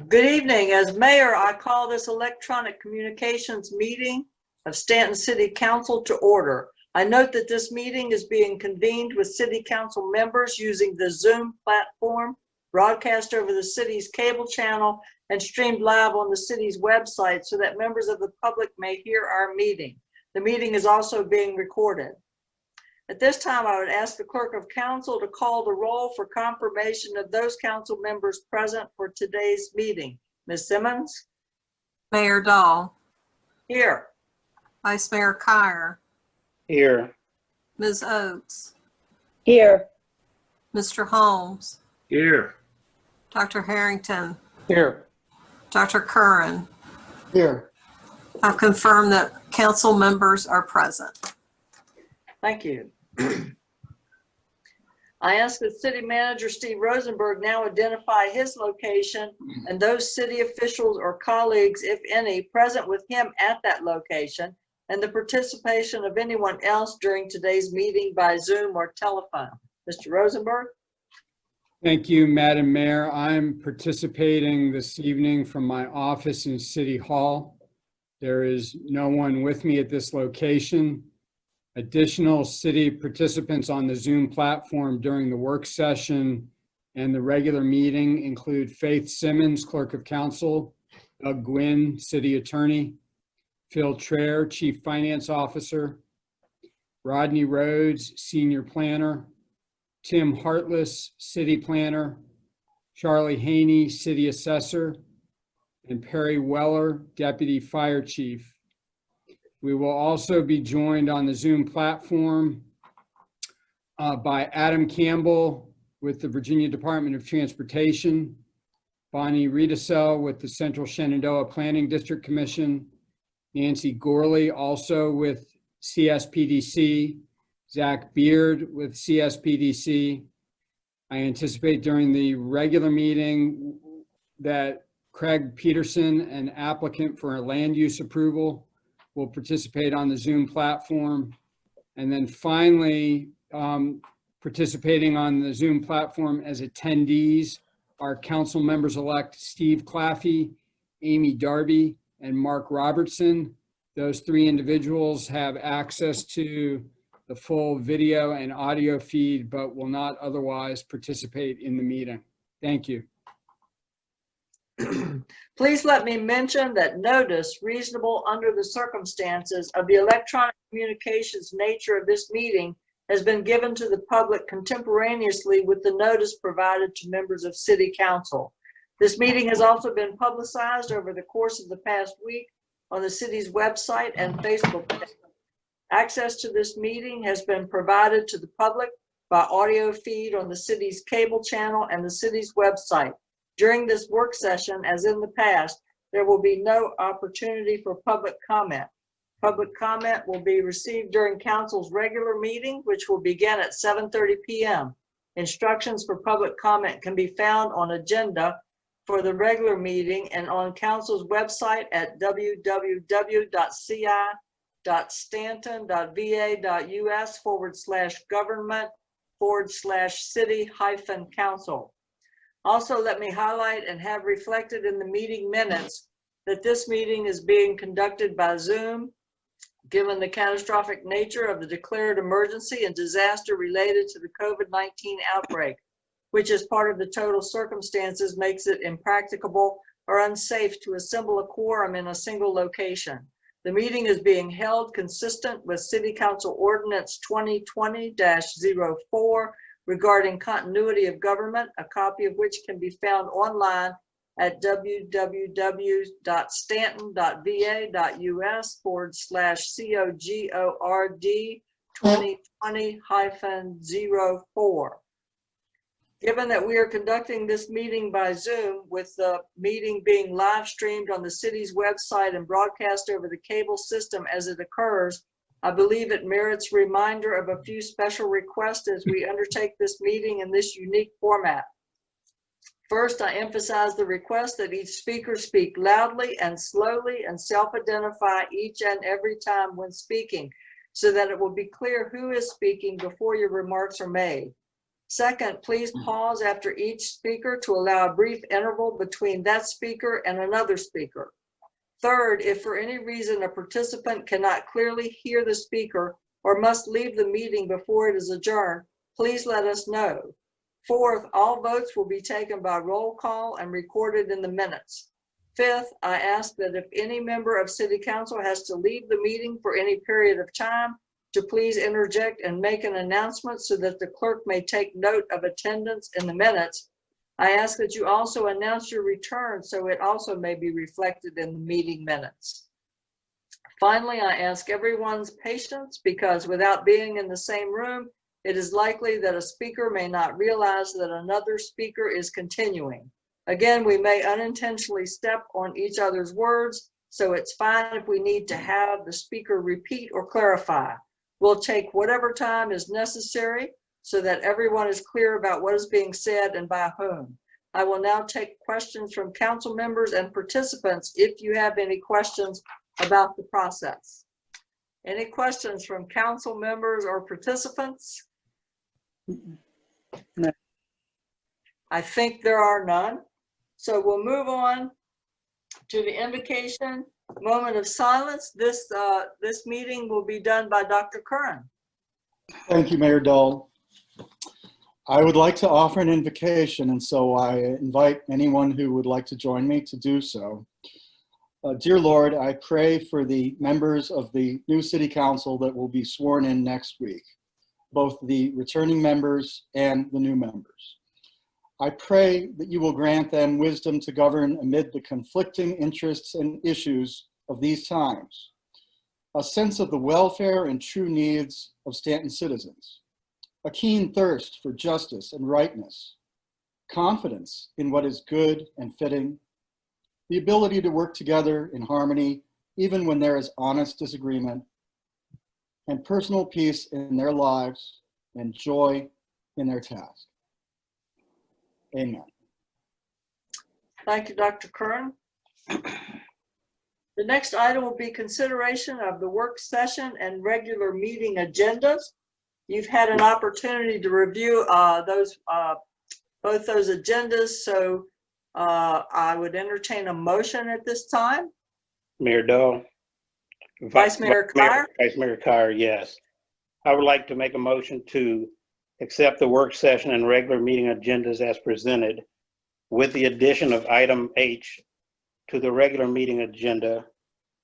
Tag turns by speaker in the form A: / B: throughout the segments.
A: Good evening. As mayor, I call this electronic communications meeting of Staunton City Council to order. I note that this meeting is being convened with city council members using the Zoom platform, broadcast over the city's cable channel, and streamed live on the city's website so that members of the public may hear our meeting. The meeting is also being recorded. At this time, I would ask the clerk of council to call the roll for confirmation of those council members present for today's meeting. Ms. Simmons?
B: Mayor Dahl.
A: Here.
B: Vice Mayor Kyer.
C: Here.
B: Ms. Oates.
D: Here.
B: Mr. Holmes.
C: Here.
B: Dr. Harrington.
C: Here.
B: Dr. Curran.
C: Here.
B: I've confirmed that council members are present.
A: Thank you. I ask that City Manager Steve Rosenberg now identify his location and those city officials or colleagues, if any, present with him at that location, and the participation of anyone else during today's meeting by Zoom or telephone. Mr. Rosenberg?
E: Thank you, Madam Mayor. I'm participating this evening from my office in City Hall. There is no one with me at this location. Additional city participants on the Zoom platform during the work session and the regular meeting include Faith Simmons, Clerk of Council, Doug Gwynn, City Attorney, Phil Traer, Chief Finance Officer, Rodney Rhodes, Senior Planner, Tim Hartless, City Planner, Charlie Haney, City Assessor, and Perry Weller, Deputy Fire Chief. We will also be joined on the Zoom platform by Adam Campbell with the Virginia Department of Transportation, Bonnie Riedesel with the Central Shenandoah Planning District Commission, Nancy Gorley also with CSPDC, Zach Beard with CSPDC. I anticipate during the regular meeting that Craig Peterson, an applicant for a land use approval, will participate on the Zoom platform. And then finally, participating on the Zoom platform as attendees are council members-elect Steve Claffey, Amy Darby, and Mark Robertson. Those three individuals have access to the full video and audio feed, but will not otherwise participate in the meeting. Thank you.
A: Please let me mention that notice reasonable under the circumstances of the electronic communications nature of this meeting has been given to the public contemporaneously with the notice provided to members of City Council. This meeting has also been publicized over the course of the past week on the city's website and Facebook page. Access to this meeting has been provided to the public by audio feed on the city's cable channel and the city's website. During this work session, as in the past, there will be no opportunity for public comment. Public comment will be received during council's regular meeting, which will begin at 7:30 p.m. Instructions for public comment can be found on agenda for the regular meeting and on council's website at www.ci.stanton.va.us/government/city-council. Also, let me highlight and have reflected in the meeting minutes that this meeting is being conducted by Zoom, given the catastrophic nature of the declared emergency and disaster related to the COVID-19 outbreak, which as part of the total circumstances makes it impracticable or unsafe to assemble a quorum in a single location. The meeting is being held consistent with City Council Ordinance 2020-04, regarding continuity of government, a copy of which can be found online at www.stanton.va.us/COGORD 2020-04. Given that we are conducting this meeting by Zoom, with the meeting being live streamed on the city's website and broadcast over the cable system as it occurs, I believe it merits reminder of a few special requests as we undertake this meeting in this unique format. First, I emphasize the request that each speaker speak loudly and slowly and self-identify each and every time when speaking, so that it will be clear who is speaking before your remarks are made. Second, please pause after each speaker to allow a brief interval between that speaker and another speaker. Third, if for any reason a participant cannot clearly hear the speaker or must leave the meeting before it is adjourned, please let us know. Fourth, all votes will be taken by roll call and recorded in the minutes. Fifth, I ask that if any member of City Council has to leave the meeting for any period of time, to please interject and make an announcement so that the clerk may take note of attendance in the minutes. I ask that you also announce your return so it also may be reflected in the meeting minutes. Finally, I ask everyone's patience because without being in the same room, it is likely that a speaker may not realize that another speaker is continuing. Again, we may unintentionally step on each other's words, so it's fine if we need to have the speaker repeat or clarify. We'll take whatever time is necessary so that everyone is clear about what is being said and by whom. I will now take questions from council members and participants if you have any questions about the process. Any questions from council members or participants?
C: No.
A: I think there are none. So we'll move on to the invocation moment of silence. This meeting will be done by Dr. Curran.
C: Thank you, Mayor Dahl. I would like to offer an invocation, and so I invite anyone who would like to join me to do so. Dear Lord, I pray for the members of the new City Council that will be sworn in next week, both the returning members and the new members. I pray that you will grant them wisdom to govern amid the conflicting interests and issues of these times, a sense of the welfare and true needs of Staunton citizens, a keen thirst for justice and rightness, confidence in what is good and fitting, the ability to work together in harmony even when there is honest disagreement, and personal peace in their lives and joy in their task. Amen.
A: Thank you, Dr. Curran. The next item will be consideration of the work session and regular meeting agendas. You've had an opportunity to review both those agendas, so I would entertain a motion at this time.
D: Mayor Dahl.
A: Vice Mayor Kyer?
D: Vice Mayor Kyer, yes. I would like to make a motion to accept the work session and regular meeting agendas as presented with the addition of item H to the regular meeting agenda,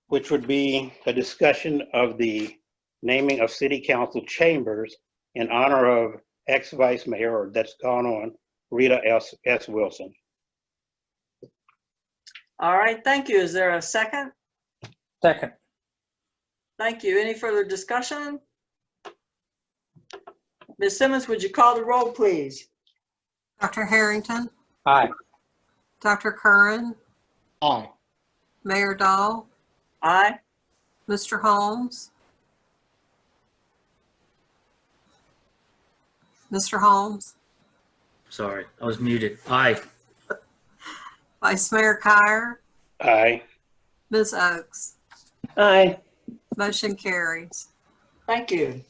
D: which would be a discussion of the naming of City Council chambers in honor of ex-Vice Mayor that's gone on, Rita S. Wilson.
A: All right, thank you. Is there a second?
F: Second.
A: Thank you. Any further discussion? Ms. Simmons, would you call the roll, please?
B: Dr. Harrington,
F: Aye.
B: Dr. Curran,
C: Aye.
B: Mayor Dahl,
A: Aye.
B: Mr. Holmes, Mr. Holmes,
F: Sorry, I was muted. Aye.
B: Vice Mayor Kyer,
D: Aye.
B: Ms. Oaks.
F: Aye.
B: Motion carries.
A: Thank you.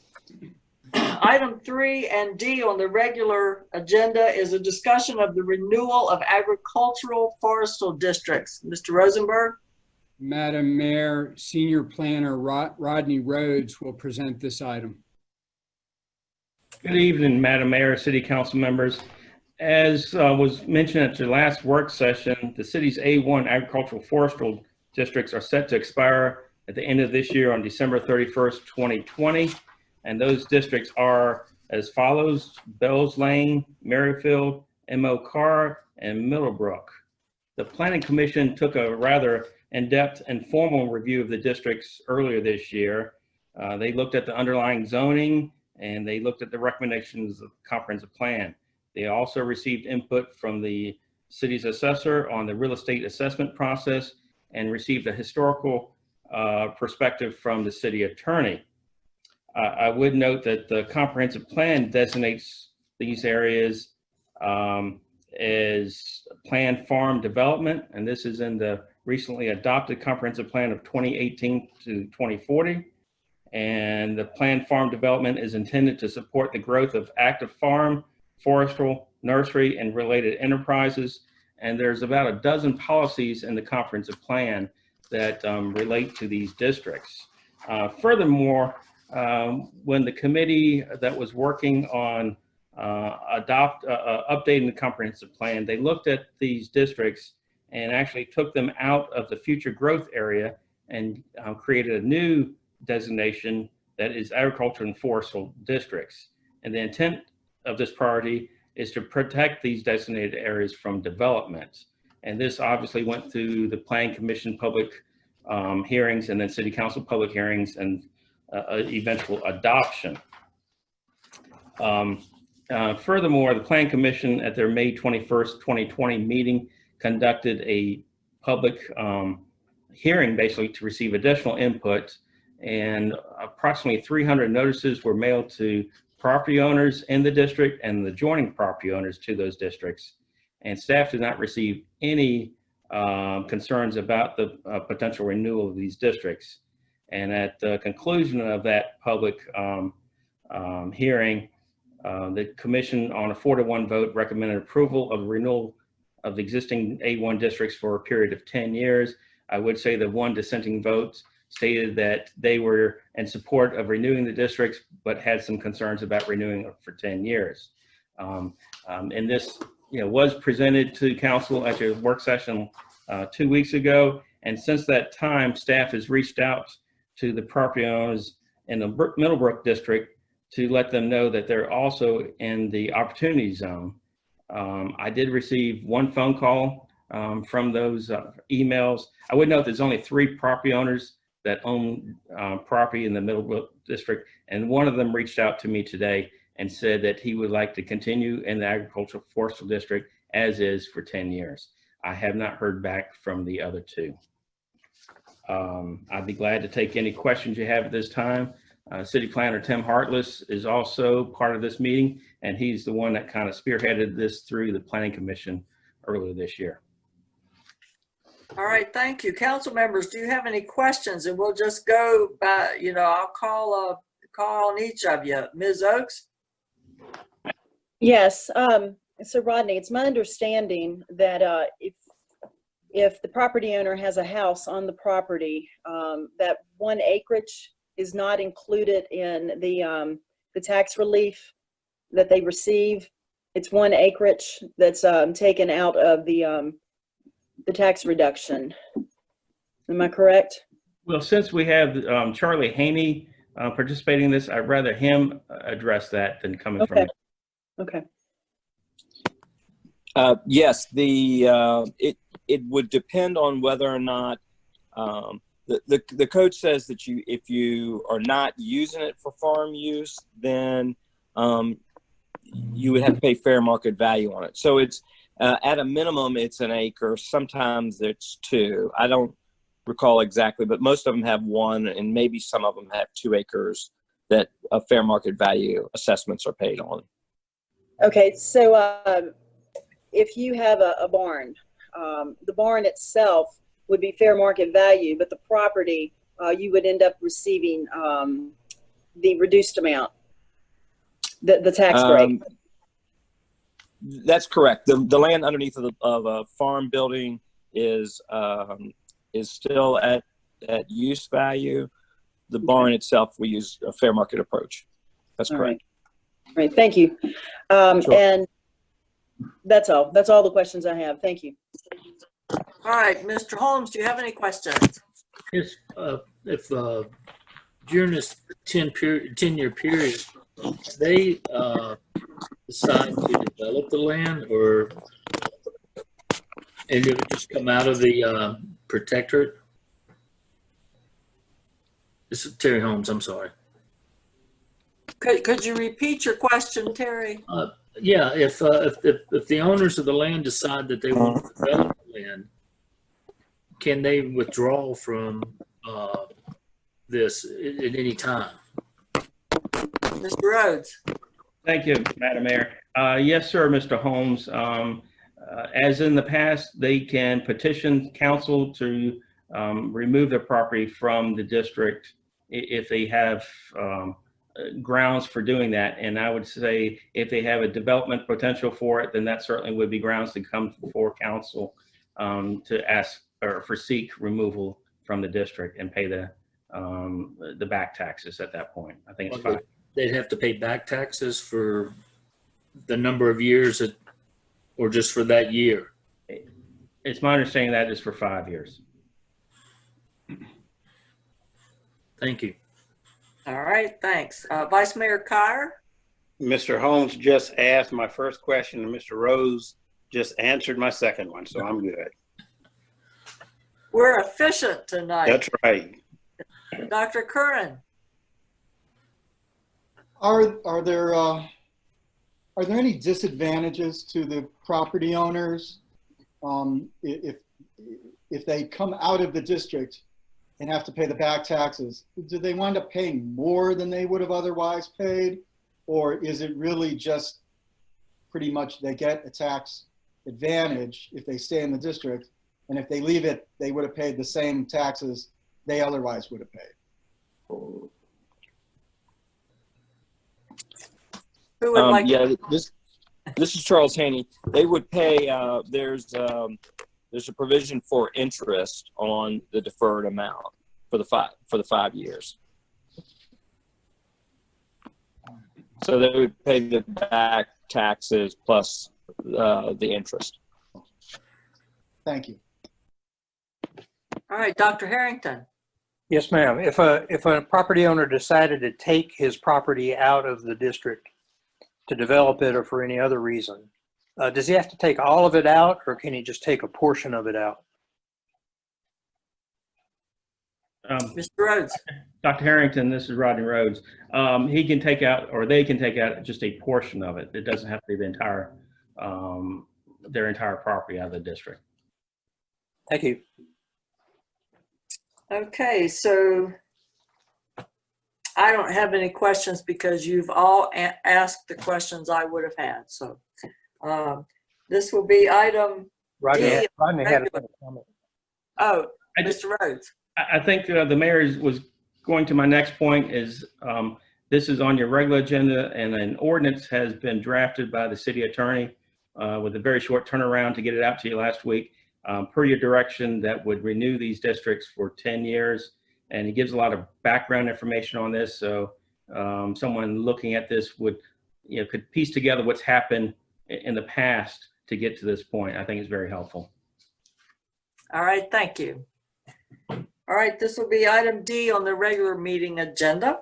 A: Item 3 and D on the regular agenda is a discussion of the renewal of agricultural forestal districts. Mr. Rosenberg?
E: Madam Mayor, Senior Planner Rodney Rhodes will present this item.
G: Good evening, Madam Mayor, City Council members. As was mentioned at your last work session, the city's A1 agricultural forestal districts are set to expire at the end of this year on December 31st, 2020. And those districts are as follows: Bells Lane, Merrifield, M.O. Carr, and Middlebrook. The Planning Commission took a rather in-depth and formal review of the districts earlier this year. They looked at the underlying zoning and they looked at the recommendations of the comprehensive plan. They also received input from the city's assessor on the real estate assessment process and received a historical perspective from the city attorney. I would note that the comprehensive plan designates these areas as planned farm development, and this is in the recently adopted comprehensive plan of 2018 to 2040. And the planned farm development is intended to support the growth of active farm, forestry, nursery, and related enterprises. And there's about a dozen policies in the comprehensive plan that relate to these districts. Furthermore, when the committee that was working on updating the comprehensive plan, they looked at these districts and actually took them out of the future growth area and created a new designation that is agricultural and forestal districts. And the intent of this priority is to protect these designated areas from development. And this obviously went through the Planning Commission public hearings and then City Council public hearings and eventual adoption. Furthermore, the Planning Commission at their May 21st, 2020 meeting conducted a public hearing basically to receive additional input, and approximately 300 notices were mailed to property owners in the district and the adjoining property owners to those districts. And staff did not receive any concerns about the potential renewal of these districts. And at the conclusion of that public hearing, the commission on a 4-to-1 vote recommended approval of renewal of the existing A1 districts for a period of 10 years. I would say the one dissenting vote stated that they were in support of renewing the districts, but had some concerns about renewing it for 10 years. And this was presented to council at your work session 2 weeks ago. And since that time, staff has reached out to the property owners in the Middlebrook district to let them know that they're also in the opportunity zone. I did receive one phone call from those emails. I would note there's only 3 property owners that own property in the Middlebrook district, and one of them reached out to me today and said that he would like to continue in the agricultural forestal district as is for 10 years. I have not heard back from the other 2. I'd be glad to take any questions you have at this time. City Planner Tim Hartless is also part of this meeting, and he's the one that kind of spearheaded this through the Planning Commission earlier this year.
A: All right, thank you. Council members, do you have any questions? And we'll just go by, I'll call on each of you. Ms. Oakes?
H: Yes. So Rodney, it's my understanding that if the property owner has a house on the property, that 1 acreage is not included in the tax relief that they receive. It's 1 acreage that's taken out of the tax reduction. Am I correct?
G: Well, since we have Charlie Haney participating in this, I'd rather him address that than coming from me.
H: Okay.
I: Yes, it would depend on whether or not the code says that if you are not using it for farm use, then you would have to pay fair market value on it. So it's at a minimum, it's 1 acre. Sometimes it's 2. I don't recall exactly, but most of them have 1, and maybe some of them have 2 acres that a fair market value assessments are paid on.
H: Okay, so if you have a barn, the barn itself would be fair market value, but the property, you would end up receiving the reduced amount, the tax break.
I: That's correct. The land underneath of a farm building is still at use value. The barn itself, we use a fair market approach. That's correct.
H: All right, thank you.
I: Sure.
H: And that's all. That's all the questions I have. Thank you.
A: All right, Mr. Holmes, do you have any questions?
F: If during this 10-year period, they decide to develop the land, and it would just come out of the protectorate? This is Terry Holmes. I'm sorry.
A: Could you repeat your question, Terry?
F: Yeah, if the owners of the land decide that they want to develop the land, can they withdraw from this at any time?
A: Mr. Rhodes?
G: Thank you, Madam Mayor. Yes, sir, Mr. Holmes. As in the past, they can petition council to remove their property from the district if they have grounds for doing that. And I would say if they have a development potential for it, then that certainly would be grounds to come before council to ask or for seek removal from the district and pay the back taxes at that point. I think it's fine.
F: They'd have to pay back taxes for the number of years or just for that year?
G: It's my understanding that is for 5 years.
F: Thank you.
A: All right, thanks. Vice Mayor Kyer?
D: Mr. Holmes just asked my first question, and Mr. Rose just answered my second one, so I'm good.
A: We're efficient tonight.
D: That's right.
A: Dr. Curran?
C: Are there any disadvantages to the property owners if they come out of the district and have to pay the back taxes? Do they wind up paying more than they would have otherwise paid? Or is it really just pretty much they get a tax advantage if they stay in the district, and if they leave it, they would have paid the same taxes they otherwise would have paid?
A: Who would like
I: Yeah, this is Charles Haney. They would pay, there's a provision for interest on the deferred amount for the 5 years. So they would pay the back taxes plus the interest.
C: Thank you.
A: All right, Dr. Harrington?
J: Yes, ma'am. If a property owner decided to take his property out of the district to develop it or for any other reason, does he have to take all of it out, or can he just take a portion of it out?
A: Mr. Rhodes?
G: Dr. Harrington, this is Rodney Rhodes. He can take out, or they can take out just a portion of it. It doesn't have to be the entire, their entire property out of the district.
J: Thank you.
A: Okay, so I don't have any questions because you've all asked the questions I would have had. So this will be item
J: Rodney
A: D.
J: had a comment.
A: Oh, Mr. Rhodes.
G: I think the mayor was going to my next point is this is on your regular agenda, and an ordinance has been drafted by the city attorney with a very short turnaround to get it out to you last week. Per your direction, that would renew these districts for 10 years. And he gives a lot of background information on this. So someone looking at this would, could piece together what's happened in the past to get to this point. I think it's very helpful.
A: All right, thank you. All right, this will be item D on the regular meeting agenda.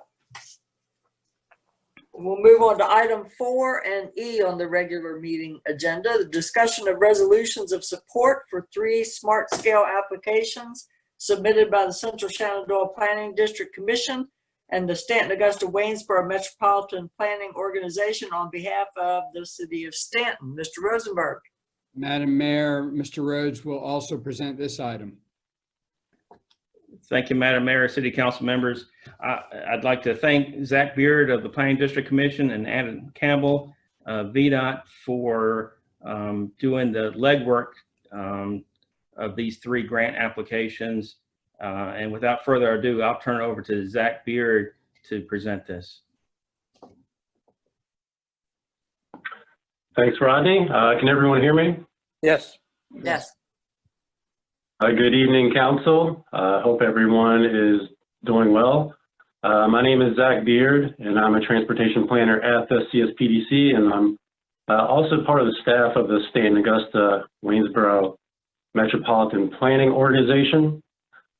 A: We'll move on to item 4 and E on the regular meeting agenda, the discussion of resolutions of support for 3 smart scale applications submitted by the Central Shenandoah Planning District Commission and the Staunton Augusta Waynesboro Metropolitan Planning Organization on behalf of the city of Staunton. Mr. Rosenberg.
E: Madam Mayor, Mr. Rhodes will also present this item.
G: Thank you, Madam Mayor, City Council members. I'd like to thank Zach Beard of the Planning District Commission and Adam Campbell, VDOT, for doing the legwork of these 3 grant applications. And without further ado, I'll turn it over to Zach Beard to present this.
K: Thanks, Rodney. Can everyone hear me?
J: Yes.
A: Yes.
K: Good evening, Council. Hope everyone is doing well. My name is Zach Beard, and I'm a transportation planner at the CSPDC, and I'm also part of the staff of the Staunton Augusta Waynesboro Metropolitan Planning Organization.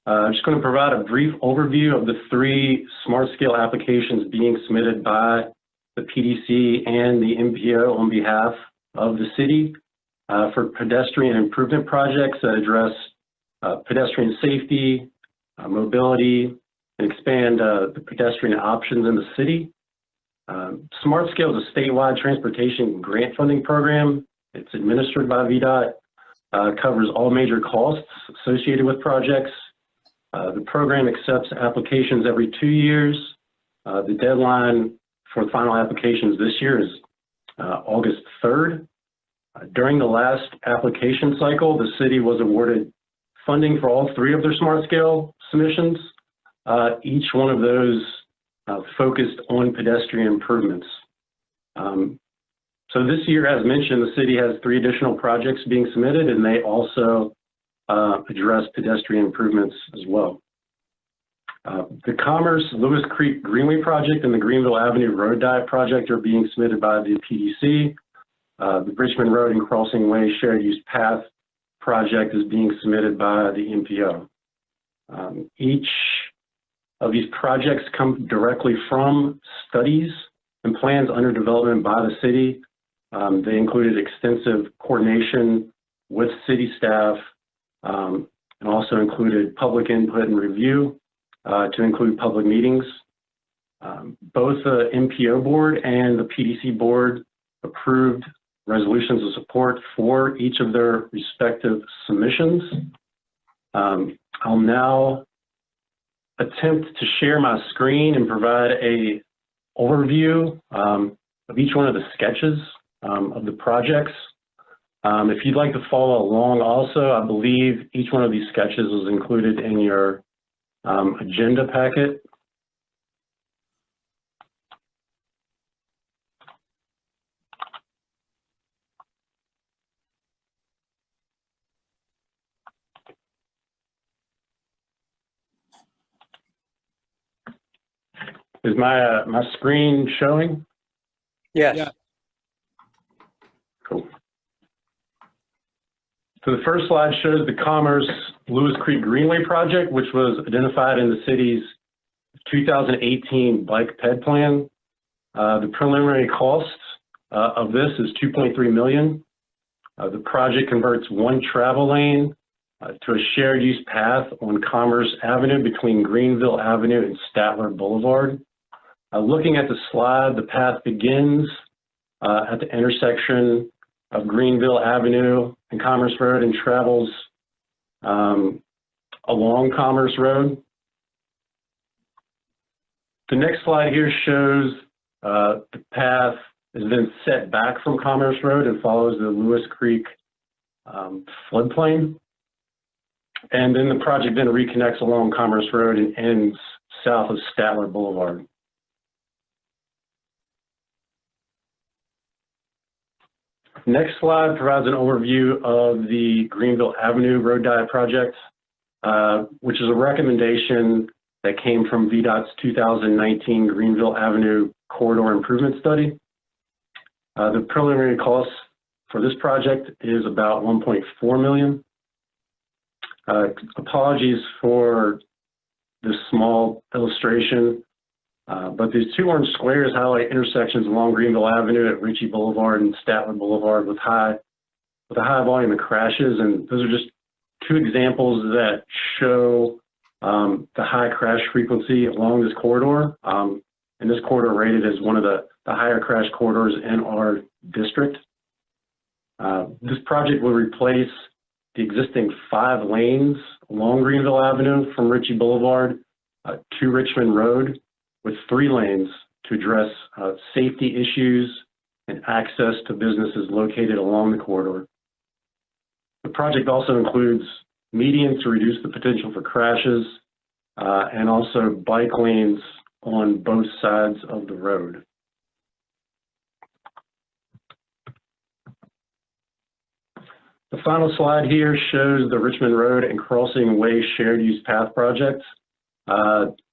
K: I'm just going to provide a brief overview of the 3 smart scale applications being submitted by the PDC and the MPO on behalf of the city for pedestrian improvement projects that address pedestrian safety, mobility, and expand the pedestrian options in the city. Smart Scale is a statewide transportation grant funding program. It's administered by VDOT, covers all major costs associated with projects. The program accepts applications every 2 years. The deadline for the final applications this year is August 3rd. During the last application cycle, the city was awarded funding for all 3 of their smart scale submissions. Each one of those focused on pedestrian improvements. So this year, as mentioned, the city has 3 additional projects being submitted, and they also address pedestrian improvements as well. The Commerce Lewis Creek Greenway project and the Greenville Avenue Road Diet project are being submitted by the PDC. The Richmond Road and Crossing Way Shared Use Path project is being submitted by the MPO. Each of these projects come directly from studies and plans under development by the city. They included extensive coordination with city staff and also included public input and review to include public meetings. Both the MPO board and the PDC board approved resolutions of support for each of their respective submissions. I'll now attempt to share my screen and provide a overview of each one of the sketches of the projects. If you'd like to follow along also, I believe each one of these sketches was included in your agenda packet. Is my screen showing?
J: Yes.
E: Yeah.
K: Cool. So the first slide shows the Commerce Lewis Creek Greenway project, which was identified in the city's 2018 bike ped plan. The preliminary cost of this is $2.3 million. The project converts one travel lane to a shared use path on Commerce Avenue between Greenville Avenue and Statler Boulevard. Looking at the slide, the path begins at the intersection of Greenville Avenue and Commerce Road and travels along Commerce Road. The next slide here shows the path is then set back from Commerce Road and follows the Lewis Creek floodplain. And then the project then reconnects along Commerce Road and ends south of Statler Boulevard. Next slide provides an overview of the Greenville Avenue Road Diet project, which is a recommendation that came from VDOT's 2019 Greenville Avenue Corridor Improvement Study. The preliminary cost for this project is about $1.4 million. Apologies for this small illustration, but these 2 orange squares highlight intersections along Greenville Avenue at Ritchie Boulevard and Statler Boulevard with a high volume of crashes, and those are just 2 examples that show the high crash frequency along this corridor. And this corridor rated as one of the higher crash corridors in our district. This project will replace the existing 5 lanes along Greenville Avenue from Ritchie Boulevard to Richmond Road with 3 lanes to address safety issues and access to businesses located along the corridor. The project also includes medians to reduce the potential for crashes and also bike lanes on both sides of the road. The final slide here shows the Richmond Road and Crossing Way Shared Use Path project.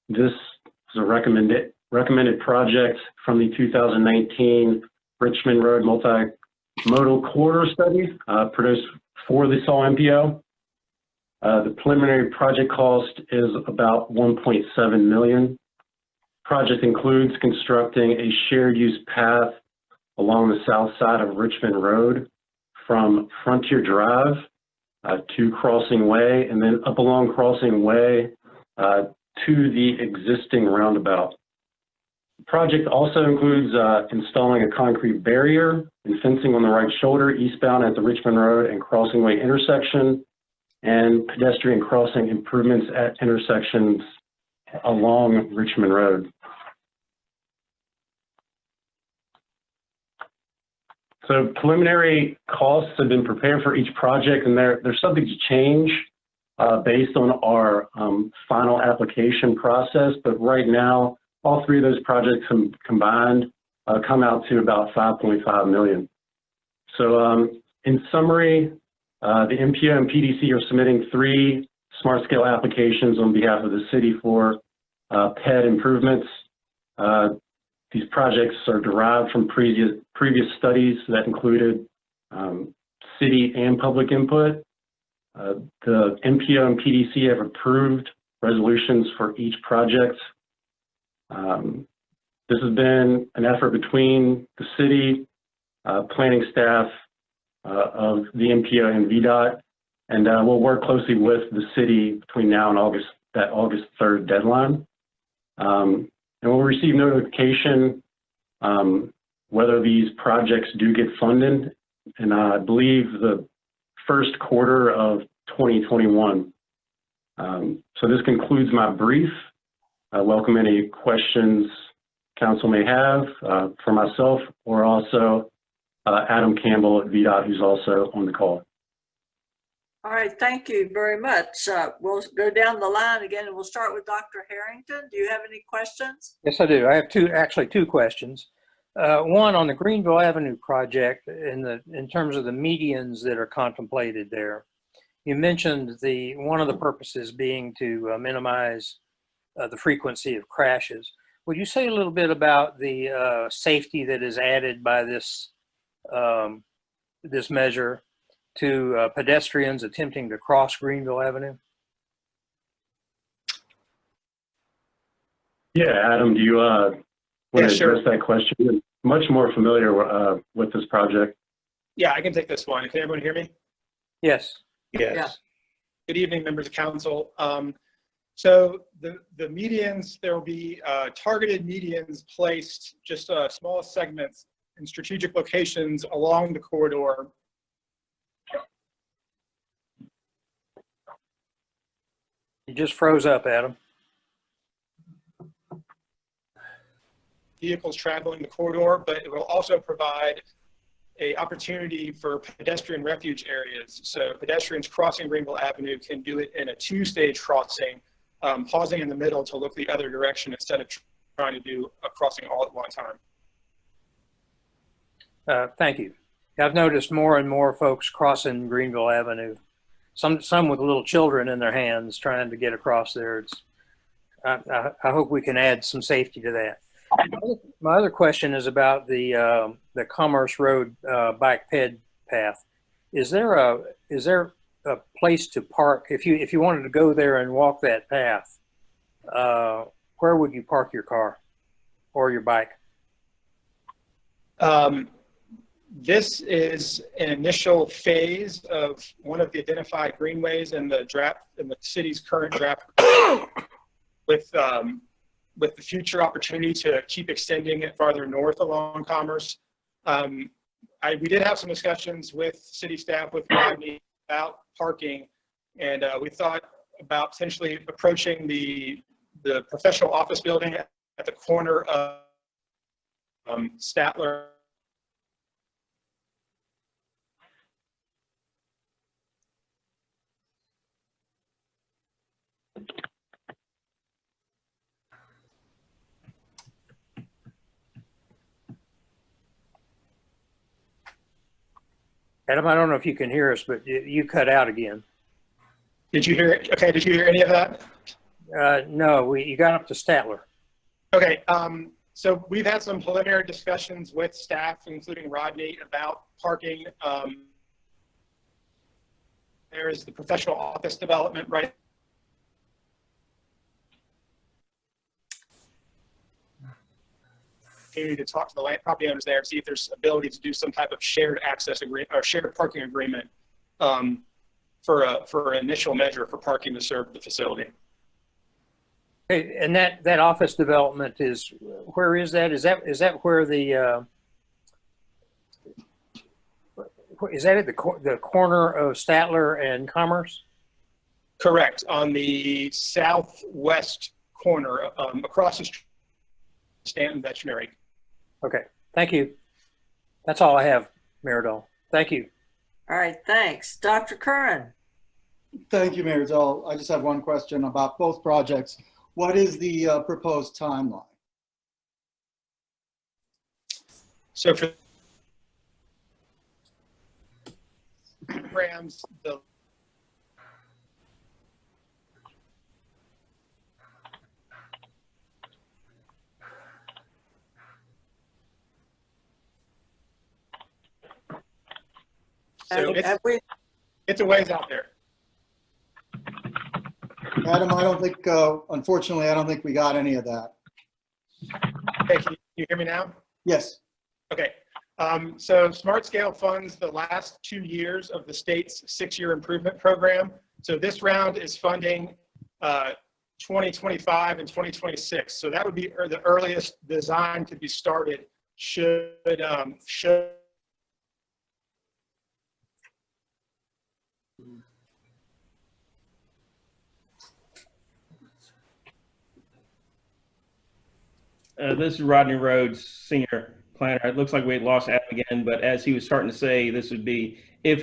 K: This is a recommended project from the 2019 Richmond Road Multimodal Corridor Study produced for the SAW MPO. The preliminary project cost is about $1.7 million. Project includes constructing a shared use path along the south side of Richmond Road from Frontier Drive to Crossing Way, and then up along Crossing Way to the existing roundabout. The project also includes installing a concrete barrier and fencing on the right shoulder eastbound at the Richmond Road and Crossing Way intersection, and pedestrian crossing improvements at intersections along Richmond Road. So preliminary costs have been prepared for each project, and they're subject to change based on our final application process. But right now, all three of those projects combined come out to about $5.5 million. So in summary, the MPO and PDC are submitting 3 smart scale applications on behalf of the city for PED improvements. These projects are derived from previous studies that included city and public input. The MPO and PDC have approved resolutions for each project. This has been an effort between the city, planning staff of the MPO and VDOT, and we'll work closely with the city between now and that August 3rd deadline. And we'll receive notification whether these projects do get funded, and I believe the first quarter of 2021. So this concludes my brief. I welcome any questions council may have for myself, or also Adam Campbell at VDOT, who's also on the call.
A: All right, thank you very much. We'll go down the line again, and we'll start with Dr. Harrington. Do you have any questions?
J: Yes, I do. I have actually two questions. One on the Greenville Avenue project, in terms of the medians that are contemplated there. You mentioned one of the purposes being to minimize the frequency of crashes. Would you say a little bit about the safety that is added by this this measure to pedestrians attempting to cross Greenville Avenue?
K: Yeah, Adam, do you want to address that question? You're much more familiar with this project.
L: Yeah, I can take this one. Can everyone hear me?
J: Yes.
D: Yes.
A: Yeah.
L: Good evening, members of council. So the medians, there will be targeted medians placed just small segments in strategic locations along the corridor.
J: You just froze up, Adam.
L: Vehicles traveling the corridor, but it will also provide an opportunity for pedestrian refuge areas. So pedestrians crossing Greenville Avenue can do it in a 2-stage crossing, pausing in the middle to look the other direction instead of trying to do a crossing all at one time.
J: Thank you. I've noticed more and more folks crossing Greenville Avenue, some with little children in their hands trying to get across there. I hope we can add some safety to that. My other question is about the Commerce Road bike ped path. Is there a place to park if you wanted to go there and walk that path? Where would you park your car or your bike?
L: This is an initial phase of one of the identified greenways in the city's current draft with the future opportunity to keep extending it farther north along Commerce. We did have some discussions with city staff, with Rodney, about parking, and we thought about potentially approaching the professional office building at the corner of Statler.
J: Adam, I don't know if you can hear us, but you cut out again.
L: Did you hear it? Okay, did you hear any of that?
J: No, you got up to Statler.
L: Okay, so we've had some preliminary discussions with staff, including Rodney, about parking. There is the professional office development right. To talk to the land property owners there, see if there's ability to do some type of shared access agreement or shared parking agreement for an initial measure for parking to serve the facility.
J: Okay, and that office development is, where is that? Is that where is that at the corner of Statler and Commerce?
L: Correct, on the southwest corner, across the street, Staunton Veterinary.
J: Okay, thank you. That's all I have, Mayor Dahl. Thank you.
A: All right, thanks. Dr. Curran.
C: Thank you, Mayor Dahl. I just have one question about both projects. What is the proposed timeline?
L: So for programs, the so
A: Have we,
L: it's a ways out there.
C: Adam, I don't think, unfortunately, I don't think we got any of that.
L: Okay, can you hear me now?
C: Yes.
L: Okay. So Smart Scale funds the last 2 years of the state's 6-year improvement program. So this round is funding 2025 and 2026. So that would be the earliest design to be started should
G: This is Rodney Rhodes, senior planner. It looks like we lost Adam again, but as he was starting to say, this would be if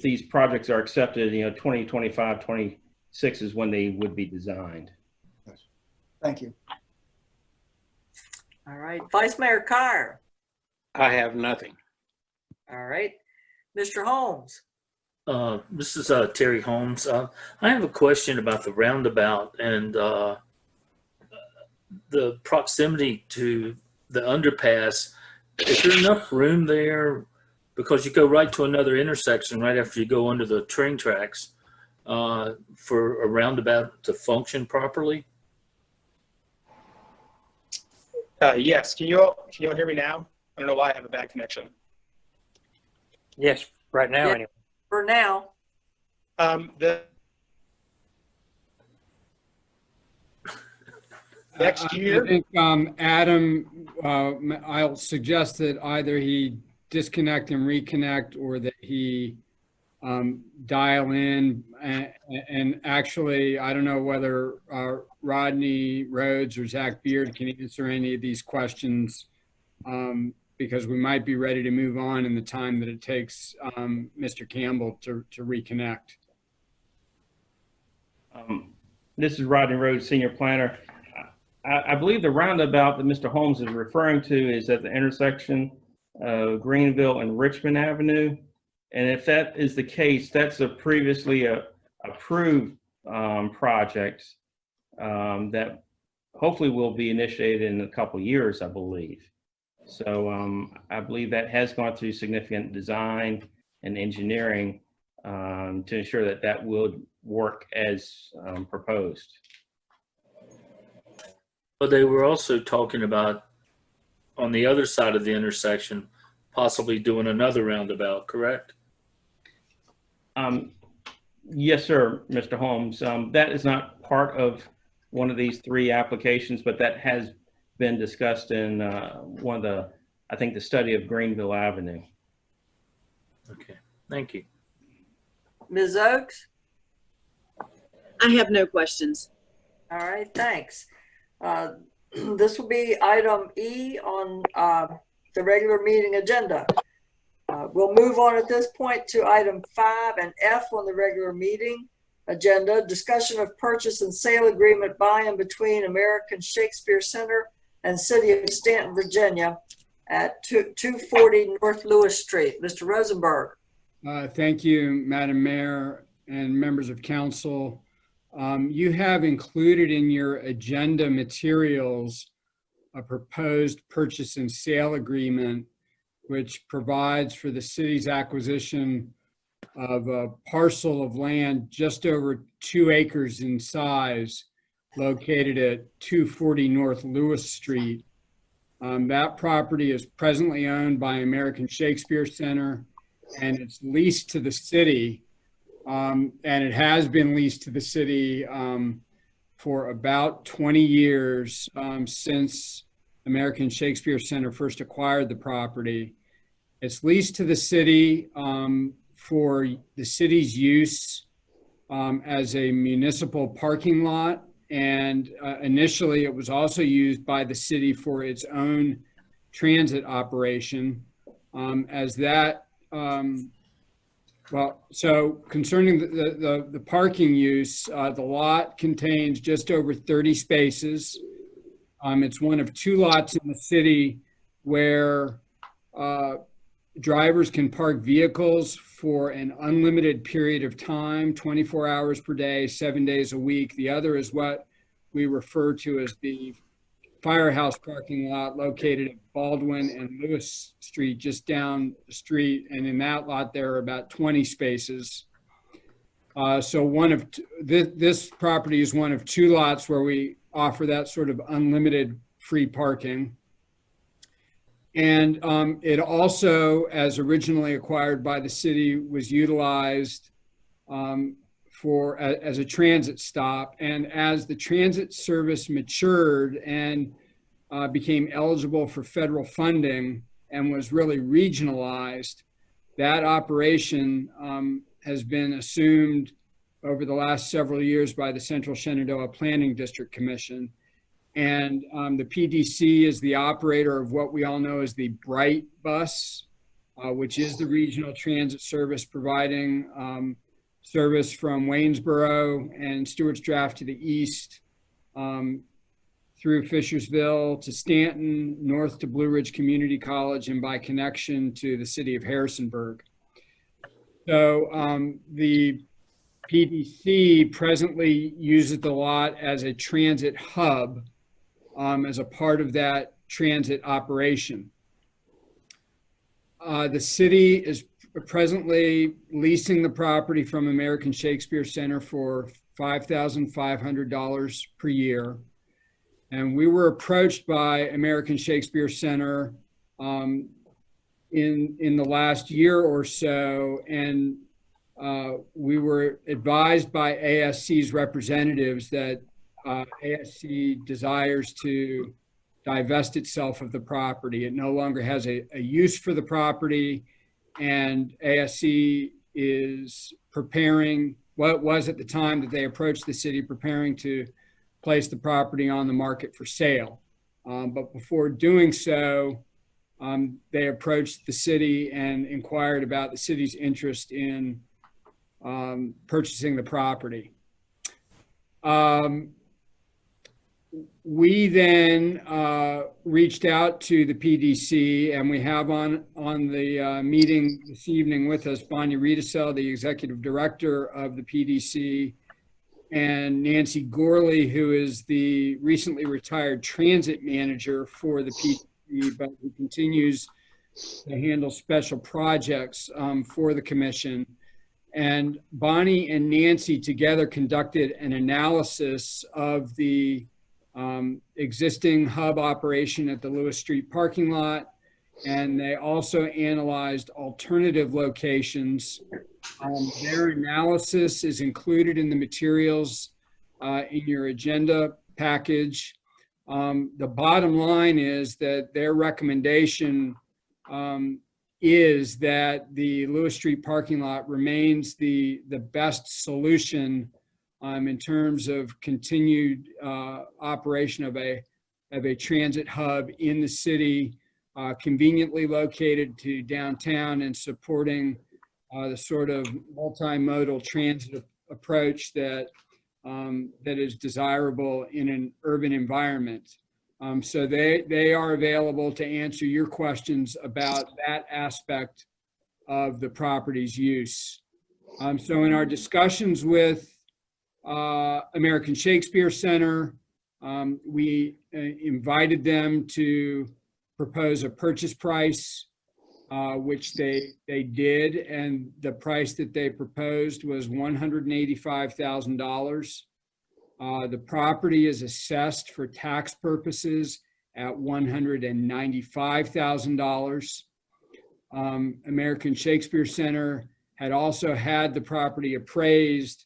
G: these projects are accepted, 2025, 26 is when they would be designed.
C: Thank you.
A: all right, Vice Mayor Carr.
D: I have nothing.
A: All right, Mr. Holmes.
F: This is Terry Holmes. I have a question about the roundabout and the proximity to the underpass. Is there enough room there? Because you go right to another intersection right after you go under the train tracks for a roundabout to function properly?
L: yes. Can you all hear me now? I don't know why I have a bad connection.
J: Yes, right now,
A: Yeah.
J: anyway.
A: For now,
L: Next
E: I
L: year,
E: think, Adam, I'll suggest that either he disconnect and reconnect or that he dial in. And actually, I don't know whether Rodney Rhodes or Zach Beard can answer any of these questions because we might be ready to move on in the time that it takes Mr. Campbell to reconnect.
G: This is Rodney Rhodes, senior planner. I believe the roundabout that Mr. Holmes is referring to is at the intersection of Greenville and Richmond Avenue. And if that is the case, that's a previously approved project that hopefully will be initiated in a couple of years, I believe. So I believe that has gone through significant design and engineering to ensure that that will work as proposed.
F: But they were also talking about on the other side of the intersection, possibly doing another roundabout, correct?
G: Yes, sir, Mr. Holmes. That is not part of one of these 3 applications, but that has been discussed in one of the, I think, the study of Greenville Avenue.
F: Okay, thank you.
A: Ms. Oakes.
M: I have no questions.
A: All right, thanks. This will be item E on the regular meeting agenda. We'll move on at this point to item 5 and F on the regular meeting agenda, discussion of purchase and sale agreement by and between American Shakespeare Center and City of Staunton, Virginia at 240 North Lewis Street. Mr. Rosenberg.
E: Thank you, Madam Mayor and members of council. You have included in your agenda materials a proposed purchase and sale agreement, which provides for the city's acquisition of a parcel of land just over 2 acres in size, located at 240 North Lewis Street. That property is presently owned by American Shakespeare Center, and it's leased to the city. And it has been leased to the city for about 20 years since American Shakespeare Center first acquired the property. It's leased to the city for the city's use as a municipal parking lot. And initially, it was also used by the city for its own transit operation. As that Well, so concerning the parking use, the lot contains just over 30 spaces. It's one of 2 lots in the city where drivers can park vehicles for an unlimited period of time, 24 hours per day, 7 days a week. The other is what we refer to as the firehouse parking lot located at Baldwin and Lewis Street, just down the street. And in that lot, there are about 20 spaces. So this property is one of 2 lots where we offer that sort of unlimited free parking. And it also, as originally acquired by the city, was utilized as a transit stop. And as the transit service matured and became eligible for federal funding and was really regionalized, that operation has been assumed over the last several years by the Central Shenandoah Planning District Commission. And the PDC is the operator of what we all know as the Bright Bus, which is the regional transit service providing service from Waynesboro and Stewart's Draft to the east, through Fishersville to Staunton, north to Blue Ridge Community College, and by connection to the city of Harrisonburg. So the PDC presently uses the lot as a transit hub as a part of that transit operation. The city is presently leasing the property from American Shakespeare Center for $5,500 per year. And we were approached by American Shakespeare Center in the last year or so, and we were advised by ASC's representatives that ASC desires to divest itself of the property. It no longer has a use for the property, and ASC is preparing, what was at the time that they approached the city, preparing to place the property on the market for sale. But before doing so, they approached the city and inquired about the city's interest in purchasing the property. We then reached out to the PDC, and we have on the meeting this evening with us Bonnie Riedesel, the executive director of the PDC, and Nancy Gorley, who is the recently retired transit manager for the PDC, but who continues to handle special projects for the commission. And Bonnie and Nancy together conducted an analysis of the existing hub operation at the Lewis Street parking lot, and they also analyzed alternative locations. Their analysis is included in the materials in your agenda package. The bottom line is that their recommendation is that the Lewis Street parking lot remains the best solution in terms of continued operation of a transit hub in the city, conveniently located to downtown and supporting the sort of multimodal transit approach that is desirable in an urban environment. So they are available to answer your questions about that aspect of the property's use. So in our discussions with American Shakespeare Center, we invited them to propose a purchase price, which they did, and the price that they proposed was $185,000. The property is assessed for tax purposes at $195,000. American Shakespeare Center had also had the property appraised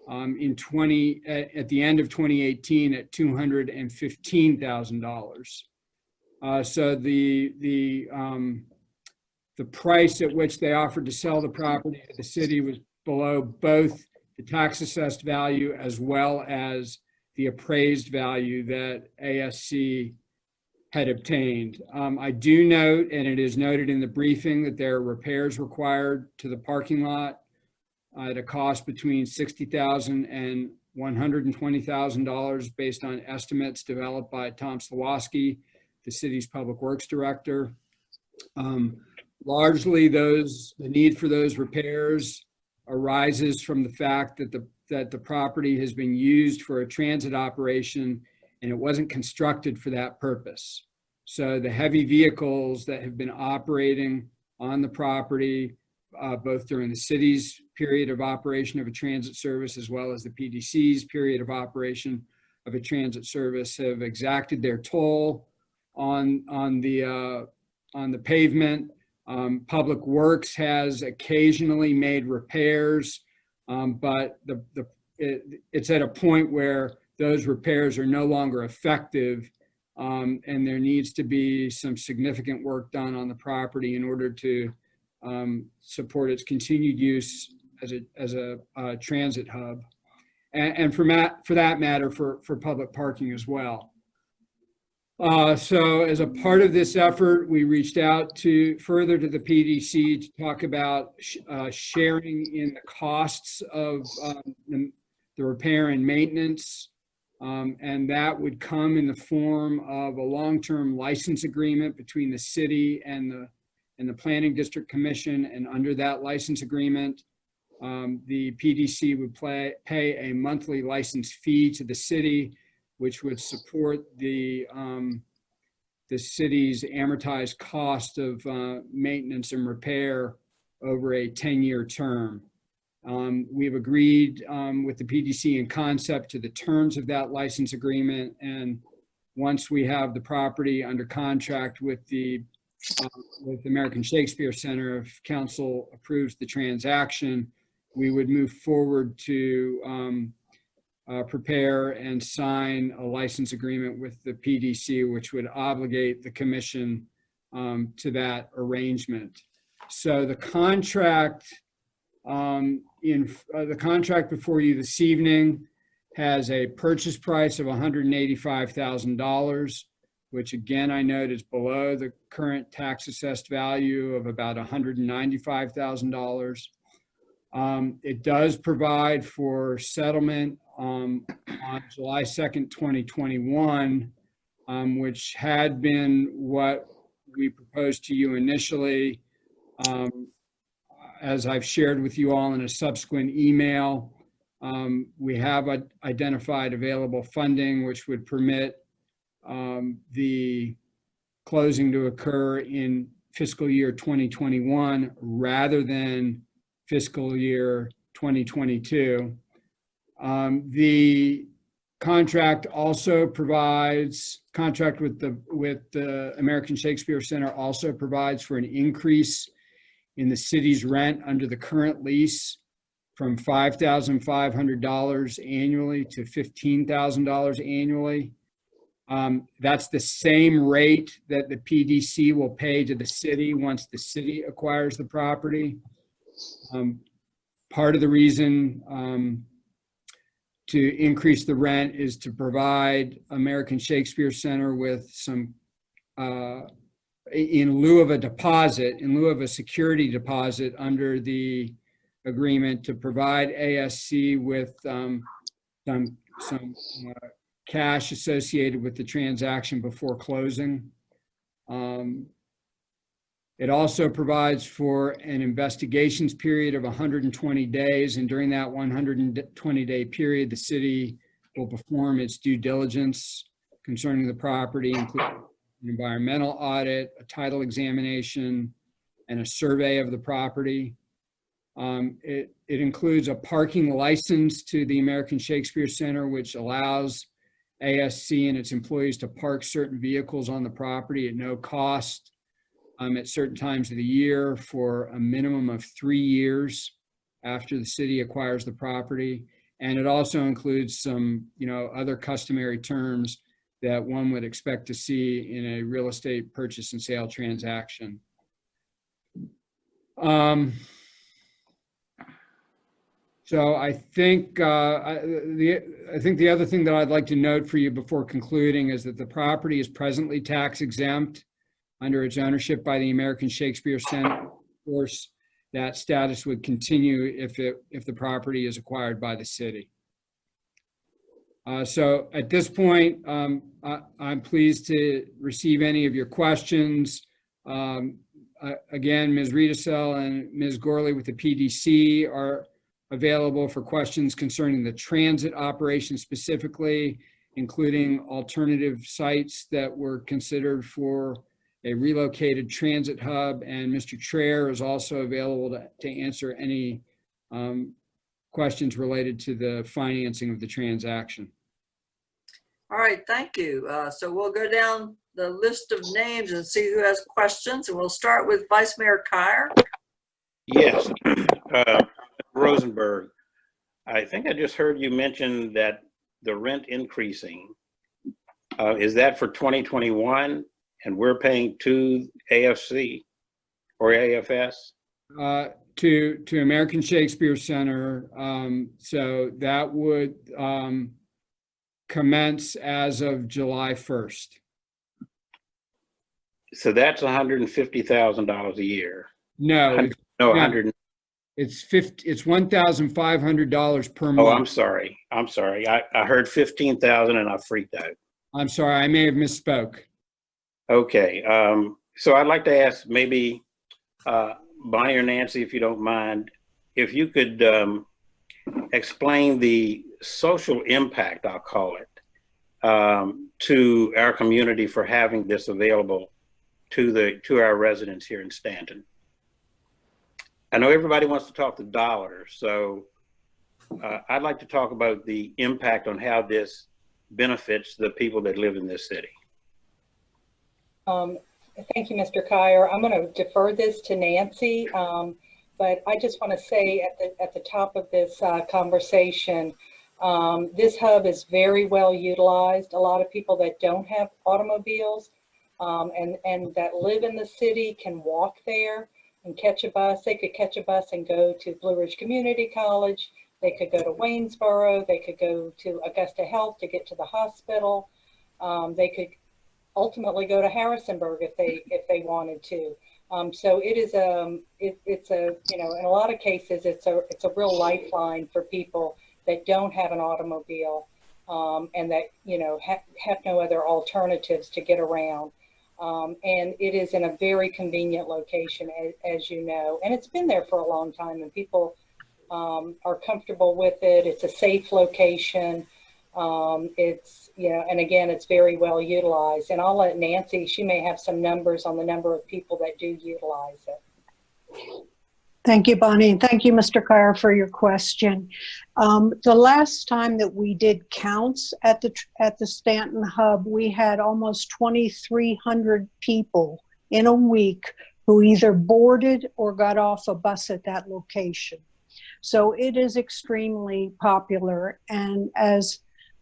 E: at the end of 2018 at $215,000. So the price at which they offered to sell the property to the city was below both the tax assessed value as well as the appraised value that ASC had obtained. I do note, and it is noted in the briefing, that there are repairs required to the parking lot at a cost between $60,000 and $120,000 based on estimates developed by Tom Slawski, the city's public works director. Largely, the need for those repairs arises from the fact that the property has been used for a transit operation and it wasn't constructed for that purpose. So the heavy vehicles that have been operating on the property, both during the city's period of operation of a transit service as well as the PDC's period of operation of a transit service, have exacted their toll on the pavement. Public Works has occasionally made repairs, but it's at a point where those repairs are no longer effective, and there needs to be some significant work done on the property in order to support its continued use as a transit hub, and for that matter, for public parking as well. So as a part of this effort, we reached out further to the PDC to talk about sharing in the costs of the repair and maintenance. And that would come in the form of a long-term license agreement between the city and the Planning District Commission. And under that license agreement, the PDC would pay a monthly license fee to the city, which would support the city's amortized cost of maintenance and repair over a 10-year term. We've agreed with the PDC in concept to the terms of that license agreement, and once we have the property under contract with the American Shakespeare Center, if council approves the transaction, we would move forward to prepare and sign a license agreement with the PDC, which would obligate the commission to that arrangement. So the contract the contract before you this evening has a purchase price of $185,000, which again I note is below the current tax assessed value of about $195,000. It does provide for settlement on July 2nd, 2021, which had been what we proposed to you initially. As I've shared with you all in a subsequent email, we have identified available funding which would permit the closing to occur in fiscal year 2021 rather than fiscal year 2022. The contract also provides, contract with the American Shakespeare Center also provides for an increase in the city's rent under the current lease from $5,500 annually to $15,000 annually. That's the same rate that the PDC will pay to the city once the city acquires the property. Part of the reason to increase the rent is to provide American Shakespeare Center with some, in lieu of a deposit, in lieu of a security deposit under the agreement, to provide ASC with some cash associated with the transaction before closing. It also provides for an investigations period of 120 days, and during that 120-day period, the city will perform its due diligence concerning the property, including an environmental audit, a title examination, and a survey of the property. It includes a parking license to the American Shakespeare Center, which allows ASC and its employees to park certain vehicles on the property at no cost at certain times of the year for a minimum of 3 years after the city acquires the property. And it also includes some, other customary terms that one would expect to see in a real estate purchase and sale transaction. So I think the other thing that I'd like to note for you before concluding is that the property is presently tax exempt under its ownership by the American Shakespeare Center. Of course, that status would continue if the property is acquired by the city. So at this point, I'm pleased to receive any of your questions. Again, Ms. Riedesel and Ms. Gorley with the PDC are available for questions concerning the transit operation specifically, including alternative sites that were considered for a relocated transit hub. And Mr. Traer is also available to answer any questions related to the financing of the transaction.
A: All right, thank you. So we'll go down the list of names and see who has questions. And we'll start with Vice Mayor Kyer.
D: Yes, Rosenberg, I think I just heard you mention that the rent increasing. Is that for 2021 and we're paying to AFC or AFS?
E: To American Shakespeare Center. So that would commence as of July 1st.
D: So that's $150,000 a year.
E: No,
D: No, 100.
E: it's $1,500 per
D: Oh,
E: month.
D: I'm sorry. I heard 15,000 and I freaked out.
E: I'm sorry, I may have misspoke.
D: Okay. So I'd like to ask maybe Bonnie or Nancy, if you don't mind, if you could explain the social impact, I'll call it, to our community for having this available to our residents here in Staunton. I know everybody wants to talk the dollars, so I'd like to talk about the impact on how this benefits the people that live in this city.
N: Thank you, Mr. Kyer. I'm going to defer this to Nancy, but I just want to say at the top of this conversation, this hub is very well utilized. A lot of people that don't have automobiles and that live in the city can walk there and catch a bus. They could catch a bus and go to Blue Ridge Community College. They could go to Waynesboro. They could go to Augusta Health to get to the hospital. They could ultimately go to Harrisonburg if they wanted to. So it is it's a in a lot of cases it's a real lifeline for people that don't have an automobile and that have no other alternatives to get around. And it is in a very convenient location, as you know, and it's been there for a long time, and people are comfortable with it. It's a safe location. It's, and again, it's very well utilized. And I'll let Nancy, she may have some numbers on the number of people that do utilize it.
O: Thank you, Bonnie. And thank you, Mr. Kyer, for your question. The last time that we did counts at the Staunton hub, we had almost 2,300 people in a week who either boarded or got off a bus at that location. So it is extremely popular. And as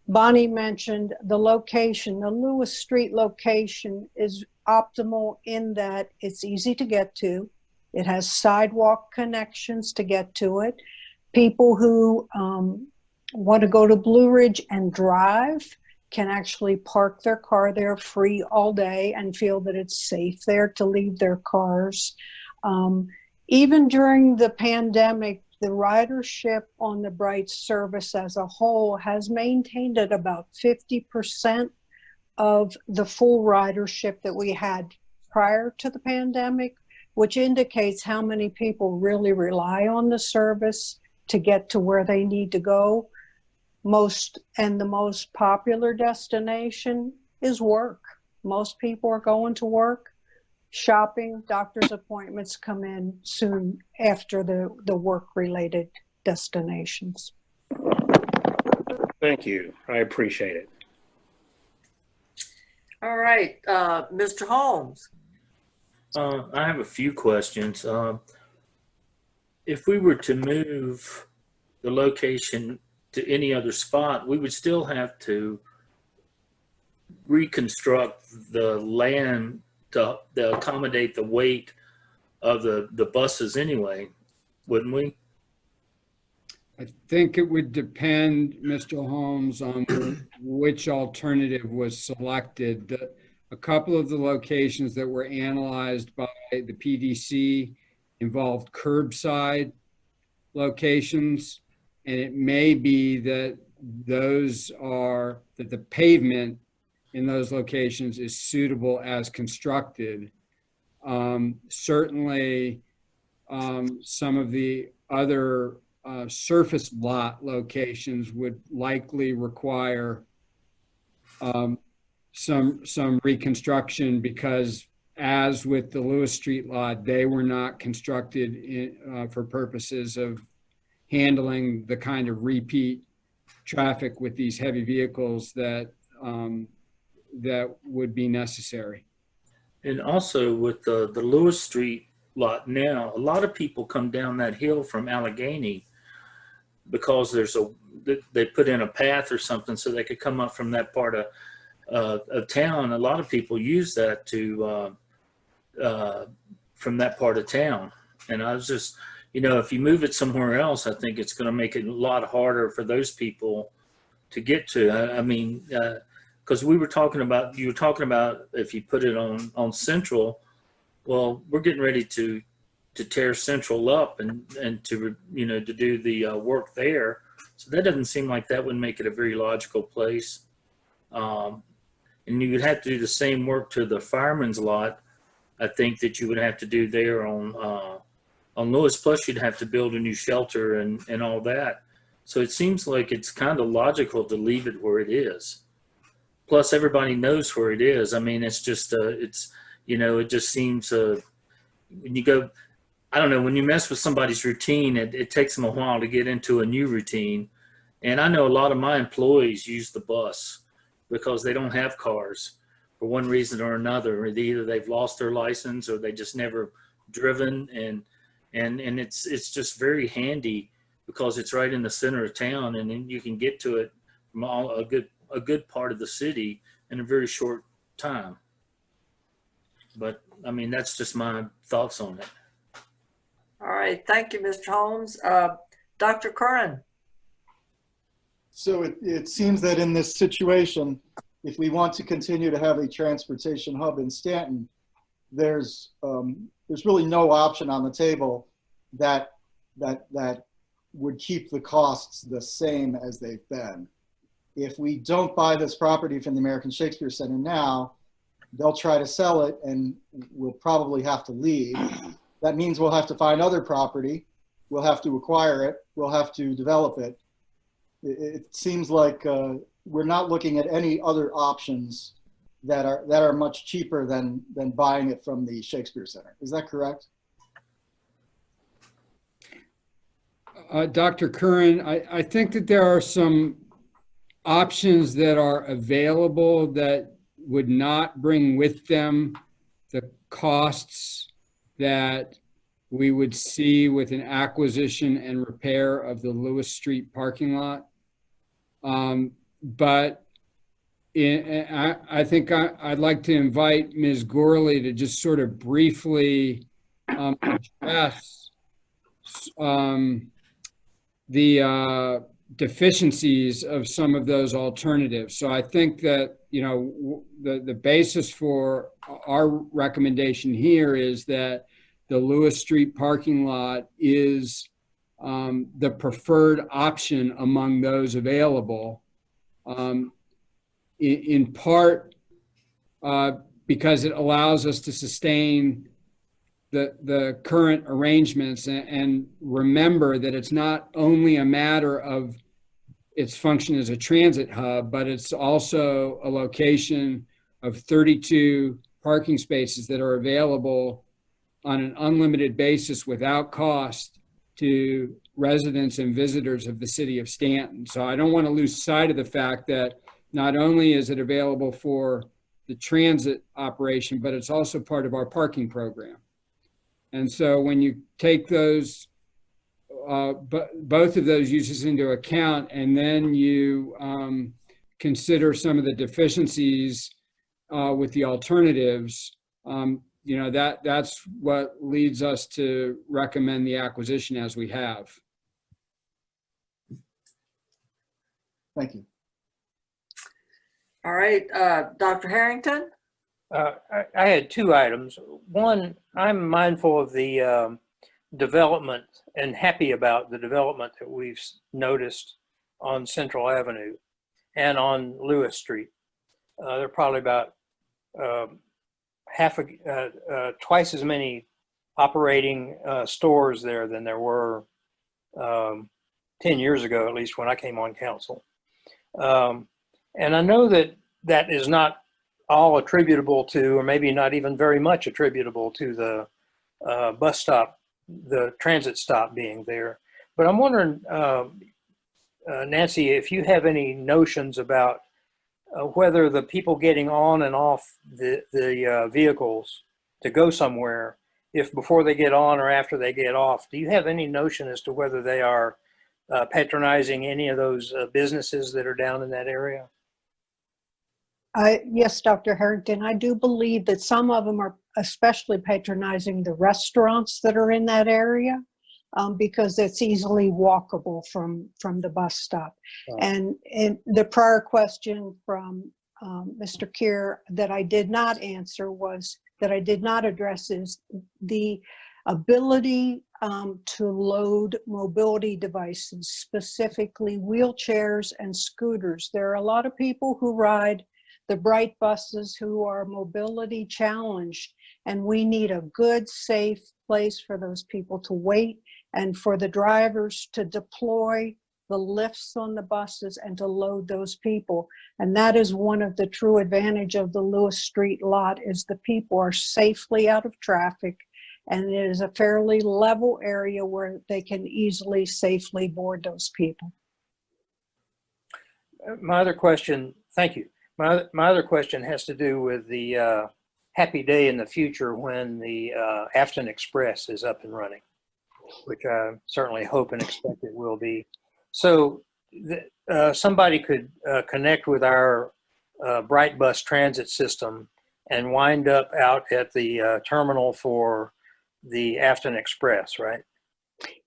O: Bonnie mentioned, the location, the Lewis Street location is optimal in that it's easy to get to. It has sidewalk connections to get to it. People who want to go to Blue Ridge and drive can actually park their car there free all day and feel that it's safe there to leave their cars. Even during the pandemic, the ridership on the Bright service as a whole has maintained at about 50% of the full ridership that we had prior to the pandemic, which indicates how many people really rely on the service to get to where they need to go. The most popular destination is work. Most people are going to work. Shopping, doctor's appointments come in soon after the work-related destinations.
D: Thank you. I appreciate it.
A: All right, Mr. Holmes.
F: I have a few questions. If we were to move the location to any other spot, we would still have to reconstruct the land to accommodate the weight of the buses anyway, wouldn't we?
E: I think it would depend, Mr. Holmes, on which alternative was selected. A couple of the locations that were analyzed by the PDC involved curbside locations, and it may be that that the pavement in those locations is suitable as constructed. Certainly, some of the other surface lot locations would likely require some reconstruction, because as with the Lewis Street lot, they were not constructed for purposes of handling the kind of repeat traffic with these heavy vehicles that would be necessary.
F: And also with the Lewis Street lot now, a lot of people come down that hill from Allegheny because they put in a path or something so they could come up from that part of town. A lot of people use that from that part of town. And I was just, if you move it somewhere else, I think it's going to make it a lot harder for those people to get to. I mean, because you were talking about if you put it on Central. Well, we're getting ready to tear Central up and to do the work there. So that doesn't seem like that would make it a very logical place. And you would have to do the same work to the fireman's lot, I think, that you would have to do there on Lewis. Plus, you'd have to build a new shelter and all that. So it seems like it's kind of logical to leave it where it is. Plus, everybody knows where it is. I mean, it's just it just seems when you go, I don't know, when you mess with somebody's routine, it takes them a while to get into a new routine. And I know a lot of my employees use the bus because they don't have cars for one reason or another. Either they've lost their license or they just never driven, and it's just very handy because it's right in the center of town, and then you can get to it from a good part of the city in a very short time. But I mean, that's just my thoughts on it.
A: All right, thank you, Mr. Holmes. Dr. Curran.
C: So it seems that in this situation, if we want to continue to have a transportation hub in Staunton, there's really no option on the table that would keep the costs the same as they've been. If we don't buy this property from the American Shakespeare Center now, they'll try to sell it and we'll probably have to leave. That means we'll have to find other property. We'll have to acquire it. We'll have to develop it. It seems like we're not looking at any other options that are much cheaper than buying it from the Shakespeare Center. Is that correct?
E: Dr. Curran, I think that there are some options that are available that would not bring with them the costs that we would see with an acquisition and repair of the Lewis Street parking lot. But I think I'd like to invite Ms. Gorley to just sort of briefly address the deficiencies of some of those alternatives. So I think that, the basis for our recommendation here is that the Lewis Street parking lot is the preferred option among those available, in part because it allows us to sustain the current arrangements and remember that it's not only a matter of its function as a transit hub, but it's also a location of 32 parking spaces that are available on an unlimited basis without cost to residents and visitors of the city of Staunton. So I don't want to lose sight of the fact that not only is it available for the transit operation, but it's also part of our parking program. And so when you take those, both of those uses into account, and then you consider some of the deficiencies with the alternatives, that's what leads us to recommend the acquisition as we have.
C: Thank you.
A: All right, Dr. Harrington?
J: I had two items. One, I'm mindful of the development and happy about the development that we've noticed on Central Avenue and on Lewis Street. There are probably about twice as many operating stores there than there were 10 years ago, at least when I came on council. And I know that that is not all attributable to, or maybe not even very much attributable to the bus stop, the transit stop being there. But I'm wondering, Nancy, if you have any notions about whether the people getting on and off the vehicles to go somewhere, if before they get on or after they get off, do you have any notion as to whether they are patronizing any of those businesses that are down in that area?
O: Yes, Dr. Harrington, I do believe that some of them are especially patronizing the restaurants that are in that area because it's easily walkable from the bus stop.
J: Oh.
O: And the prior question from Mr. Keir that I did not answer was, that I did not address, is the ability to load mobility devices, specifically wheelchairs and scooters. There are a lot of people who ride the Bright buses who are mobility challenged, and we need a good, safe place for those people to wait and for the drivers to deploy the lifts on the buses and to load those people. And that is one of the true advantage of the Lewis Street lot, is the people are safely out of traffic, and it is a fairly level area where they can easily, safely board those people.
J: My other question, thank you. My other question has to do with the happy day in the future when the Afton Express is up and running, which I certainly hope and expect it will be. So somebody could connect with our Bright Bus transit system and wind up out at the terminal for the Afton Express, right?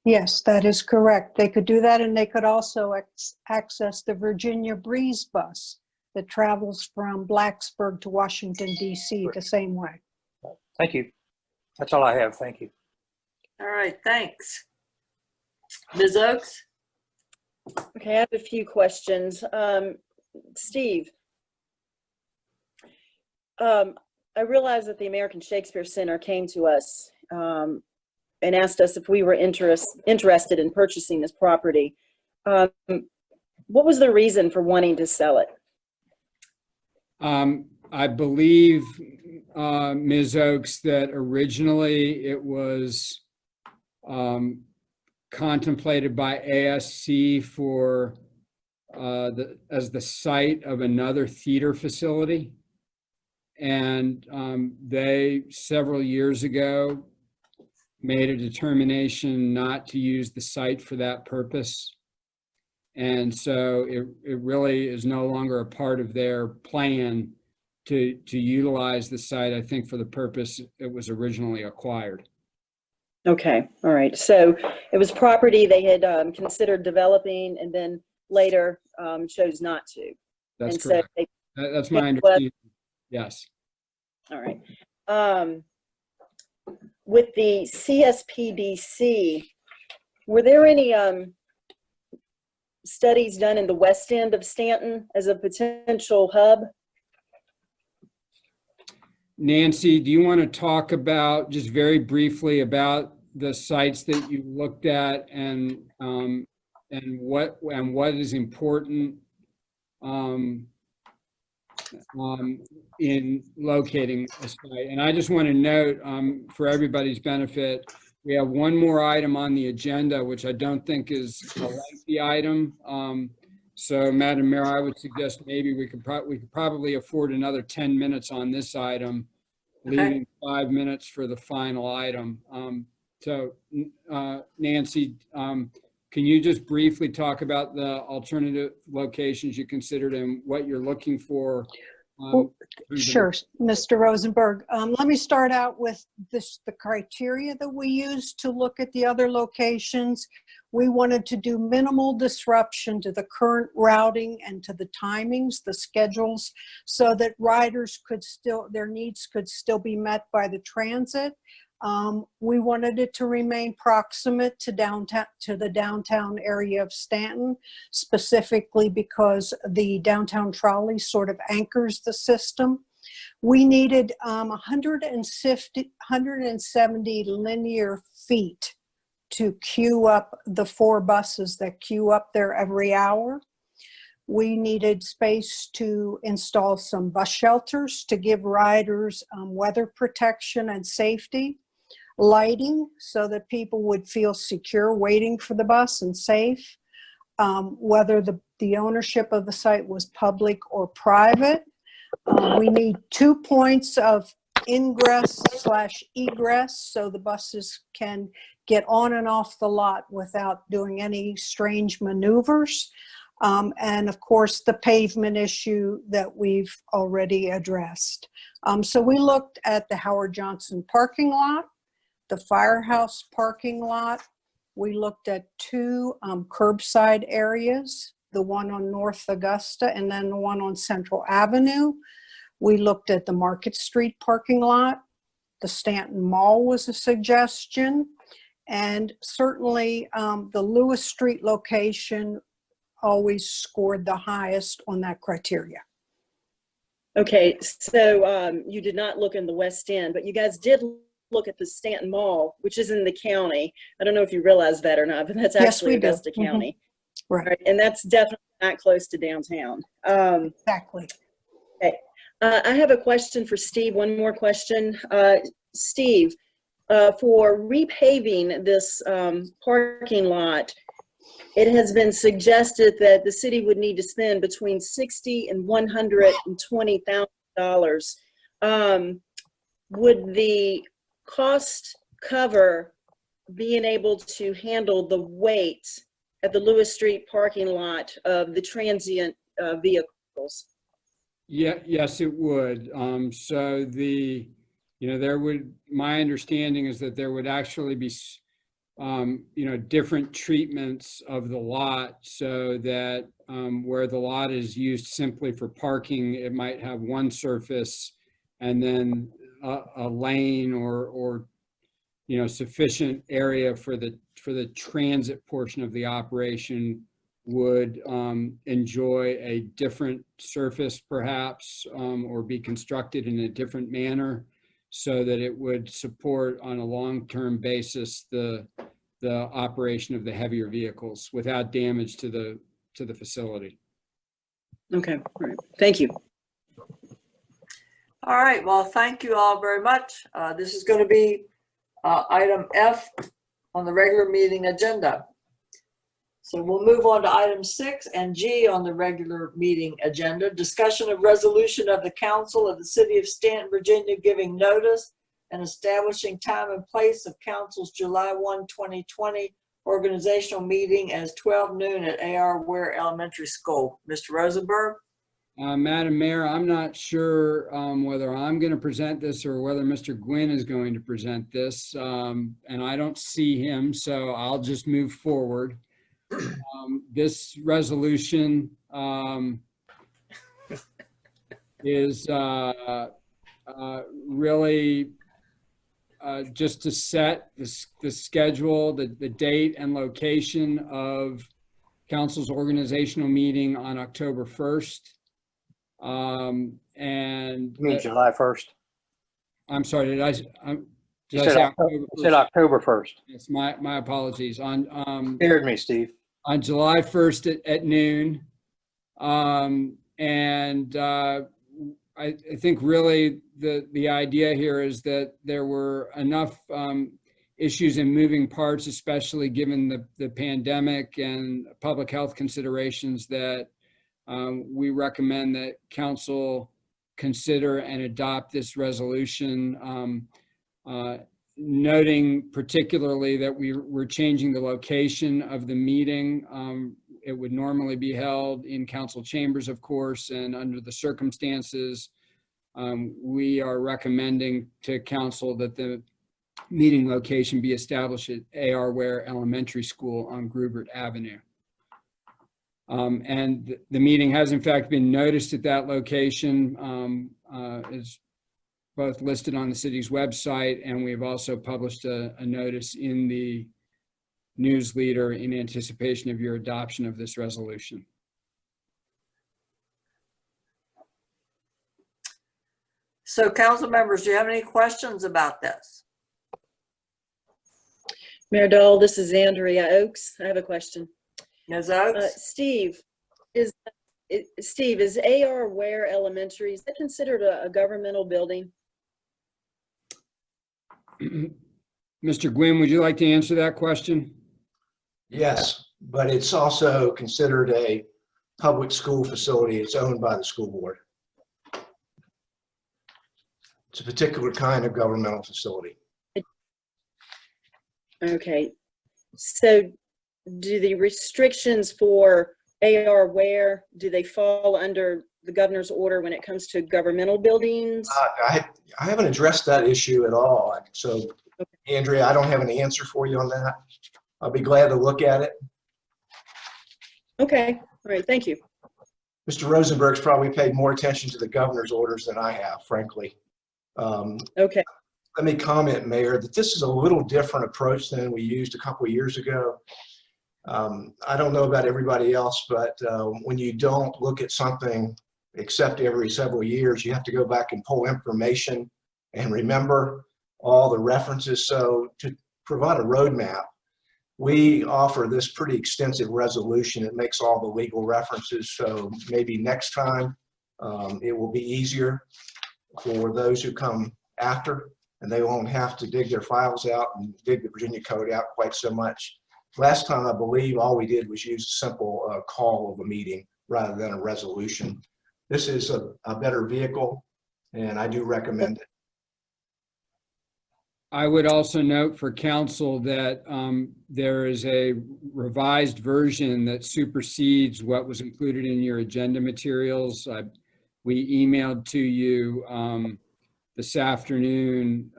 O: Yes, that is correct. They could do that, and they could also access the Virginia Breeze bus that travels from Blacksburg to Washington, D.C. the same way.
J: Thank you. That's all I have. Thank you.
A: All right, thanks. Ms. Oaks?
H: Okay, I have a few questions. Steve, I realize that the American Shakespeare Center came to us and asked us if we were interested in purchasing this property. What was the reason for wanting to sell it?
E: I believe, Ms. Oaks, that originally it was contemplated by ASC for as the site of another theater facility. And they, several years ago, made a determination not to use the site for that purpose. And so it really is no longer a part of their plan to utilize the site, I think, for the purpose it was originally acquired.
H: Okay, all right. So it was property they had considered developing and then later chose not to.
E: That's
H: and
E: correct.
H: So
E: that's my understanding. Yes.
H: All right. With the CSPDC, were there any studies done in the west end of Staunton as a potential hub?
E: Nancy, do you want to talk about, just very briefly, about the sites that you looked at and what is important in locating a site? And I just want to note, for everybody's benefit, we have one more item on the agenda, which I don't think is a lengthy item. So, Madam Mayor, I would suggest maybe we could probably afford another 10 minutes on this item, leaving 5 minutes for the final item. So, Nancy, can you just briefly talk about the alternative locations you considered and what you're looking for?
O: Sure, Mr. Rosenberg. Let me start out with the criteria that we used to look at the other locations. We wanted to do minimal disruption to the current routing and to the timings, the schedules, so that riders could still, their needs could still be met by the transit. We wanted it to remain proximate to downtown, to the downtown area of Staunton, specifically because the downtown trolley sort of anchors the system. We needed 170 linear feet to queue up the 4 buses that queue up there every hour. We needed space to install some bus shelters to give riders weather protection and safety, lighting so that people would feel secure waiting for the bus and safe, whether the ownership of the site was public or private. We need 2 points of ingress/egress so the buses can get on and off the lot without doing any strange maneuvers. And of course, the pavement issue that we've already addressed. So we looked at the Howard Johnson parking lot, the firehouse parking lot. We looked at 2 curbside areas, the one on North Augusta and then the one on Central Avenue. We looked at the Market Street parking lot. The Staunton Mall was a suggestion. And certainly the Lewis Street location always scored the highest on that criteria.
H: Okay, so you did not look in the West End, but you guys did look at the Staunton Mall, which is in the county. I don't know if you realize that or not, but that's actually Augusta County.
O: Right.
H: And that's definitely not close to downtown.
O: Exactly.
H: Okay. I have a question for Steve, one more question. Steve, for repaving this parking lot, it has been suggested that the city would need to spend between $60,000 and $120,000. Would the cost cover being able to handle the weight at the Lewis Street parking lot of the transient vehicles?
E: Yeah, yes, it would. So my understanding is that there would actually be, different treatments of the lot so that where the lot is used simply for parking, it might have one surface and then a lane or sufficient area for the transit portion of the operation would enjoy a different surface perhaps, or be constructed in a different manner so that it would support on a long-term basis the operation of the heavier vehicles without damage to the facility.
H: Okay, all right. Thank you.
A: All right, well, thank you all very much. This is going to be item F on the regular meeting agenda. So we'll move on to item 6 and G on the regular meeting agenda. Discussion of resolution of the Council of the City of Staunton, Virginia, giving notice and establishing time and place of Council's July 1, 2020 organizational meeting as 12 noon at A.R. Ware Elementary School. Mr. Rosenberg?
E: Madam Mayor, I'm not sure whether I'm going to present this or whether Mr. Gwynn is going to present this, and I don't see him, so I'll just move forward. This resolution is really just to set the schedule, the date and location of Council's organizational meeting on October 1st. And
J: You mean July 1st?
E: I'm sorry, did I say
J: October 1st?
E: Yes, my apologies.
J: Scared me, Steve.
E: On July 1st at noon. I think really the idea here is that there were enough issues and moving parts, especially given the pandemic and public health considerations, that we recommend that Council consider and adopt this resolution, noting particularly that we're changing the location of the meeting. It would normally be held in council chambers, of course, and under the circumstances, we are recommending to council that the meeting location be established at A.R. Ware Elementary School on Grubert Avenue. And the meeting has in fact been noticed at that location. As both listed on the city's website, and we've also published a notice in the news leader in anticipation of your adoption of this resolution.
A: So council members, do you have any questions about this?
H: Mayor Dole, this is Andrea Oakes. I have a question.
A: Ms. Oakes?
H: Steve, is A.R. Ware Elementary, is that considered a governmental building?
E: Mr. Gwynn, would you like to answer that question?
P: Yes, but it's also considered a public school facility. It's owned by the school board. It's a particular kind of governmental facility.
H: Okay, so do the restrictions for A.R. Ware, do they fall under the governor's order when it comes to governmental buildings?
P: I haven't addressed that issue at all. So, Andrea, I don't have an answer for you on that. I'll be glad to look at it.
H: Okay, all right, thank you.
P: Mr. Rosenberg's probably paid more attention to the governor's orders than I have, frankly.
H: Okay.
P: Let me comment, Mayor, that this is a little different approach than we used a couple of years ago. I don't know about everybody else, but when you don't look at something except every several years, you have to go back and pull information and remember all the references. So to provide a roadmap, we offer this pretty extensive resolution. It makes all the legal references. So maybe next time it will be easier for those who come after, and they won't have to dig their files out and dig the Virginia Code out quite so much. Last time, I believe all we did was use a simple call of a meeting rather than a resolution. This is a better vehicle, and I do recommend it.
E: I would also note for council that there is a revised version that supersedes what was included in your agenda materials. We emailed to you this afternoon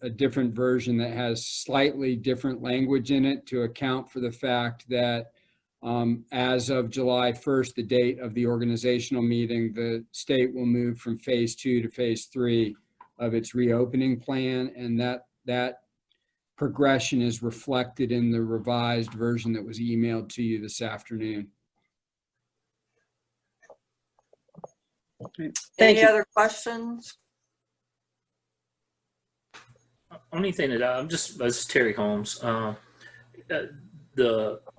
E: a different version that has slightly different language in it to account for the fact that as of July 1st, the date of the organizational meeting, the state will move from phase 2 to phase 3 of its reopening plan, and that progression is reflected in the revised version that was emailed to you this afternoon.
A: Any other questions?
F: Only thing that this is Terry Holmes.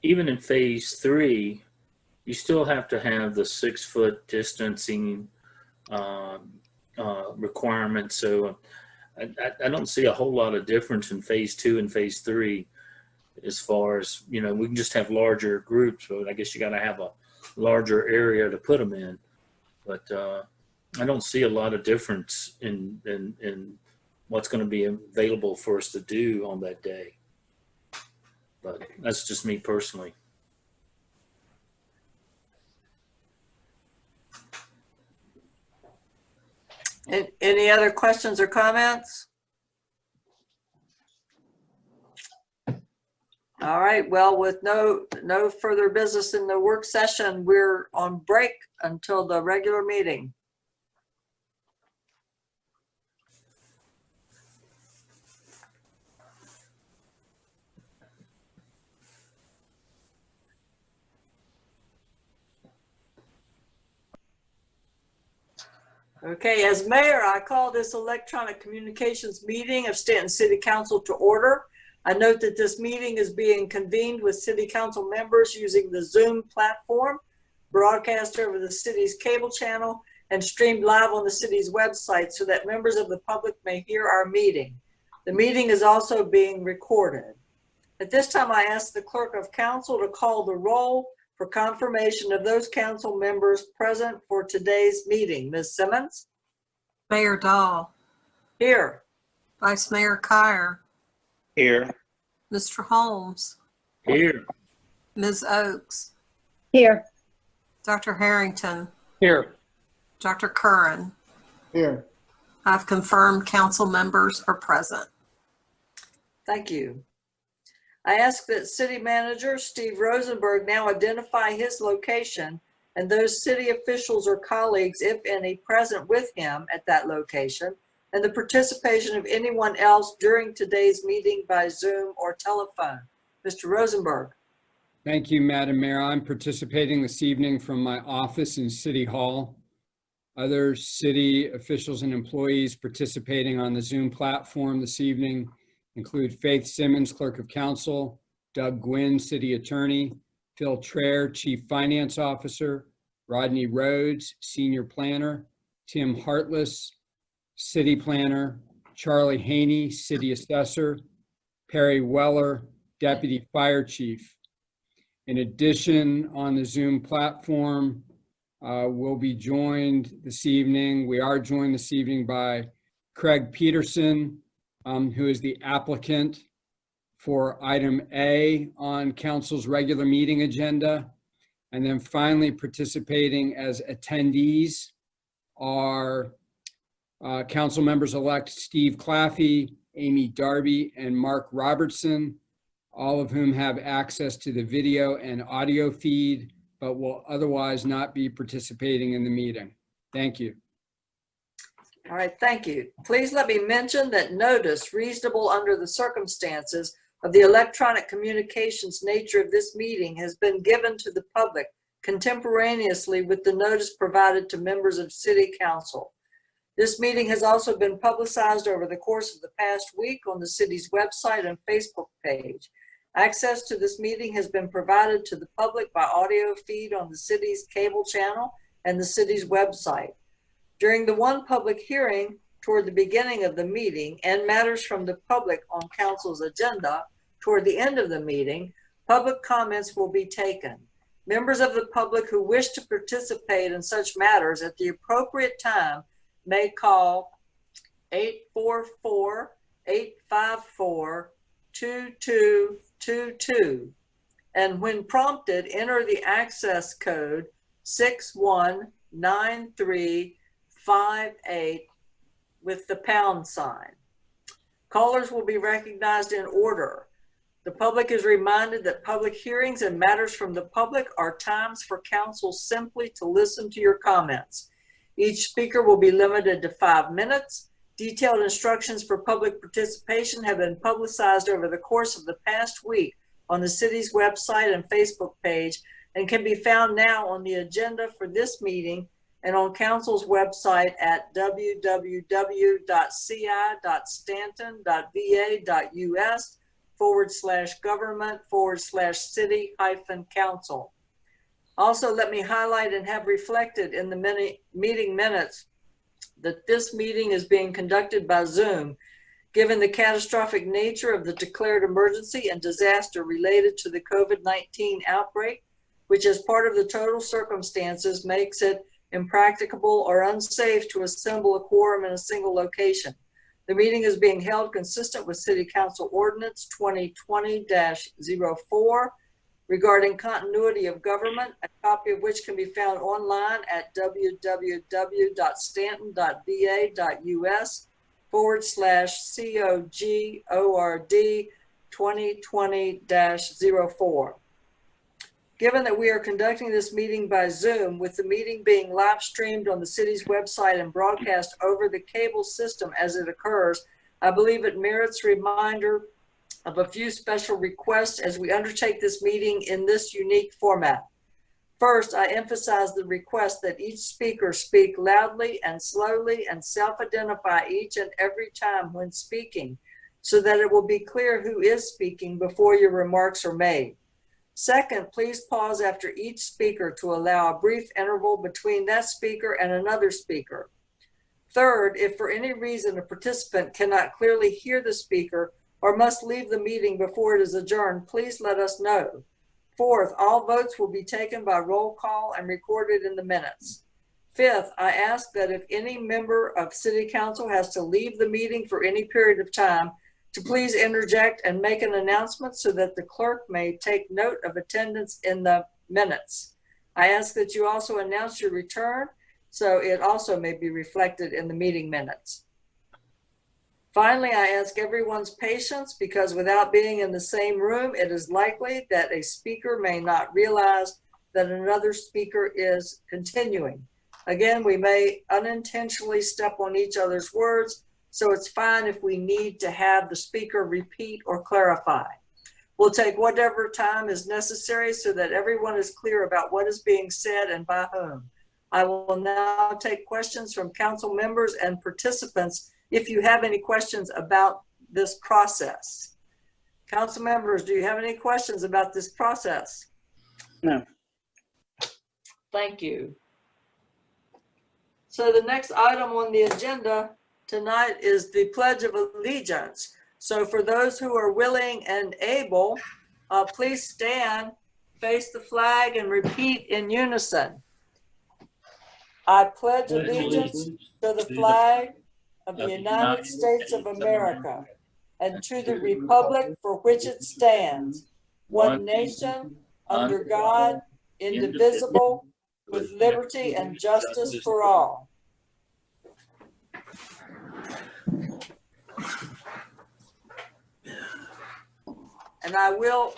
F: Even in phase 3, you still have to have the 6-foot distancing requirement. So I don't see a whole lot of difference in phase 2 and phase 3 as far as, we can just have larger groups, but I guess you got to have a larger area to put them in. But I don't see a lot of difference in what's going to be available for us to do on that day. But that's just me personally.
A: Any other questions or comments? All right, well, with no further business in the work session, we're on break until the regular meeting. Okay, as mayor, I call this electronic communications meeting of Staunton City Council to order. I note that this meeting is being convened with city council members using the Zoom platform, broadcast over the city's cable channel, and streamed live on the city's website so that members of the public may hear our meeting. The meeting is also being recorded. At this time, I ask the clerk of council to call the roll for confirmation of those council members present for today's meeting. Ms. Simmons?
B: Mayor Dahl.
A: Here.
B: Vice Mayor Kyer.
D: Here.
B: Mr. Holmes.
F: Here.
B: Ms. Oakes.
H: Here.
B: Dr. Harrington.
J: Here.
B: Dr. Curran.
C: Here.
B: I've confirmed council members are present.
A: Thank you. I ask that City Manager Steve Rosenberg now identify his location and those city officials or colleagues, if any, present with him at that location, and the participation of anyone else during today's meeting by Zoom or telephone. Mr. Rosenberg.
E: Thank you, Madam Mayor. I'm participating this evening from my office in City Hall. Other city officials and employees participating on the Zoom platform this evening include Faith Simmons, Clerk of Council, Doug Gwynn, City Attorney, Phil Traer, Chief Finance Officer, Rodney Rhodes, Senior Planner, Tim Hartless, City Planner, Charlie Haney, City Assessor, Perry Weller, Deputy Fire Chief. In addition, on the Zoom platform, we'll be joined this evening. We are joined this evening by Craig Peterson, who is the applicant for item A on council's regular meeting agenda. And then finally participating as attendees are council members-elect Steve Claffey, Amy Darby, and Mark Robertson, all of whom have access to the video and audio feed, but will otherwise not be participating in the meeting. Thank you.
A: All right, thank you. Please let me mention that notice reasonable under the circumstances of the electronic communications nature of this meeting has been given to the public contemporaneously with the notice provided to members of City Council. This meeting has also been publicized over the course of the past week on the city's website and Facebook page. Access to this meeting has been provided to the public by audio feed on the city's cable channel and the city's website. During the one public hearing toward the beginning of the meeting and matters from the public on council's agenda toward the end of the meeting, public comments will be taken. Members of the public who wish to participate in such matters at the appropriate time may call 844-854-2222, and when prompted, enter the access code 619358 with the pound sign. Callers will be recognized in order. The public is reminded that public hearings and matters from the public are times for council simply to listen to your comments. Each speaker will be limited to 5 minutes. Detailed instructions for public participation have been publicized over the course of the past week on the city's website and Facebook page and can be found now on the agenda for this meeting and on council's website at www.ci.stanton.va.us/government/city-council. Also, let me highlight and have reflected in the meeting minutes that this meeting is being conducted by Zoom, given the catastrophic nature of the declared emergency and disaster related to the COVID-19 outbreak, which as part of the total circumstances makes it impracticable or unsafe to assemble a quorum in a single location. The meeting is being held consistent with City Council Ordinance 2020-04 regarding continuity of government, a copy of which can be found online at www.stanton.va.us/COGORD 2020-04. Given that we are conducting this meeting by Zoom, with the meeting being live streamed on the city's website and broadcast over the cable system as it occurs, I believe it merits reminder of a few special requests as we undertake this meeting in this unique format. First, I emphasize the request that each speaker speak loudly and slowly and self-identify each and every time when speaking, so that it will be clear who is speaking before your remarks are made. Second, please pause after each speaker to allow a brief interval between that speaker and another speaker. Third, if for any reason a participant cannot clearly hear the speaker or must leave the meeting before it is adjourned, please let us know. Fourth, all votes will be taken by roll call and recorded in the minutes. Fifth, I ask that if any member of City Council has to leave the meeting for any period of time, to please interject and make an announcement so that the clerk may take note of attendance in the minutes. I ask that you also announce your return so it also may be reflected in the meeting minutes. Finally, I ask everyone's patience because without being in the same room, it is likely that a speaker may not realize that another speaker is continuing. Again, we may unintentionally step on each other's words, so it's fine if we need to have the speaker repeat or clarify. We'll take whatever time is necessary so that everyone is clear about what is being said and by whom. I will now take questions from council members and participants if you have any questions about this process. Council members, do you have any questions about this process?
D: No.
A: Thank you. So the next item on the agenda tonight is the Pledge of Allegiance. So for those who are willing and able, please stand, face the flag, and repeat in unison. I pledge allegiance to the flag of the United States of America and to the republic for which it stands, one nation, under God, indivisible, with liberty and justice for all. And I will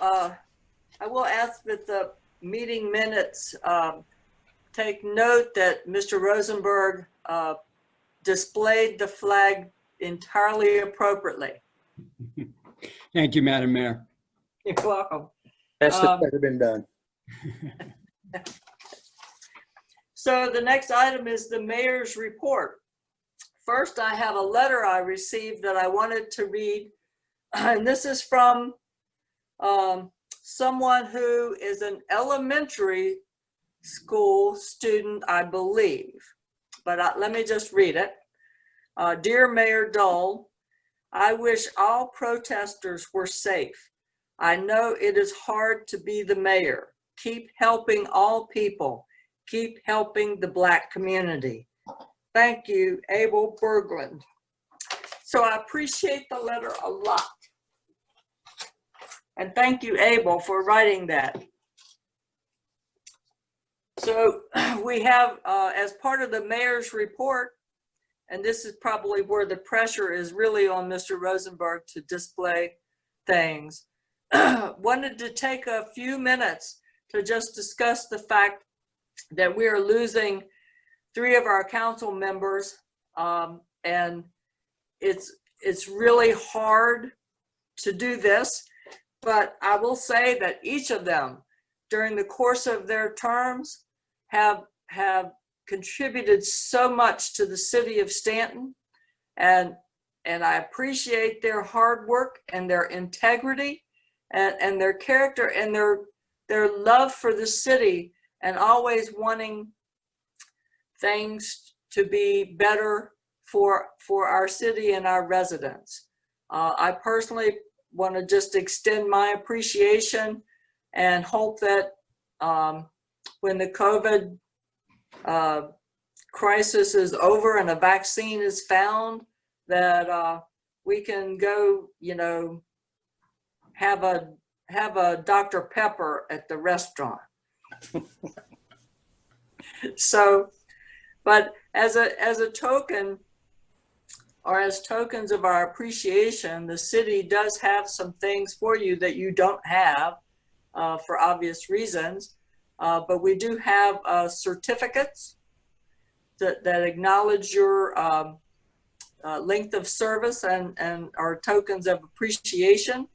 A: ask that the meeting minutes take note that Mr. Rosenberg displayed the flag entirely appropriately.
E: Thank you, Madam Mayor.
A: You're welcome.
J: That's better been done.
A: So the next item is the mayor's report. First, I have a letter I received that I wanted to read, and this is from someone who is an elementary school student, I believe, but let me just read it. Dear Mayor Dole, I wish all protesters were safe. I know it is hard to be the mayor. Keep helping all people. Keep helping the Black community. Thank you, Abel Berglund. So I appreciate the letter a lot. And thank you, Abel, for writing that. So we have, as part of the mayor's report, and this is probably where the pressure is really on Mr. Rosenberg to display things, wanted to take a few minutes to just discuss the fact that we are losing 3 of our council members, and it's really hard to do this, but I will say that each of them during the course of their terms have contributed so much to the city of Staunton, and I appreciate their hard work and their integrity and their character and their love for the city and always wanting things to be better for our city and our residents. I personally want to just extend my appreciation and hope that when the COVID crisis is over and a vaccine is found, that we can go, have a Dr. Pepper at the restaurant. So, but as a token, or as tokens of our appreciation, the city does have some things for you that you don't have for obvious reasons. But we do have certificates that acknowledge your length of service and are tokens of appreciation.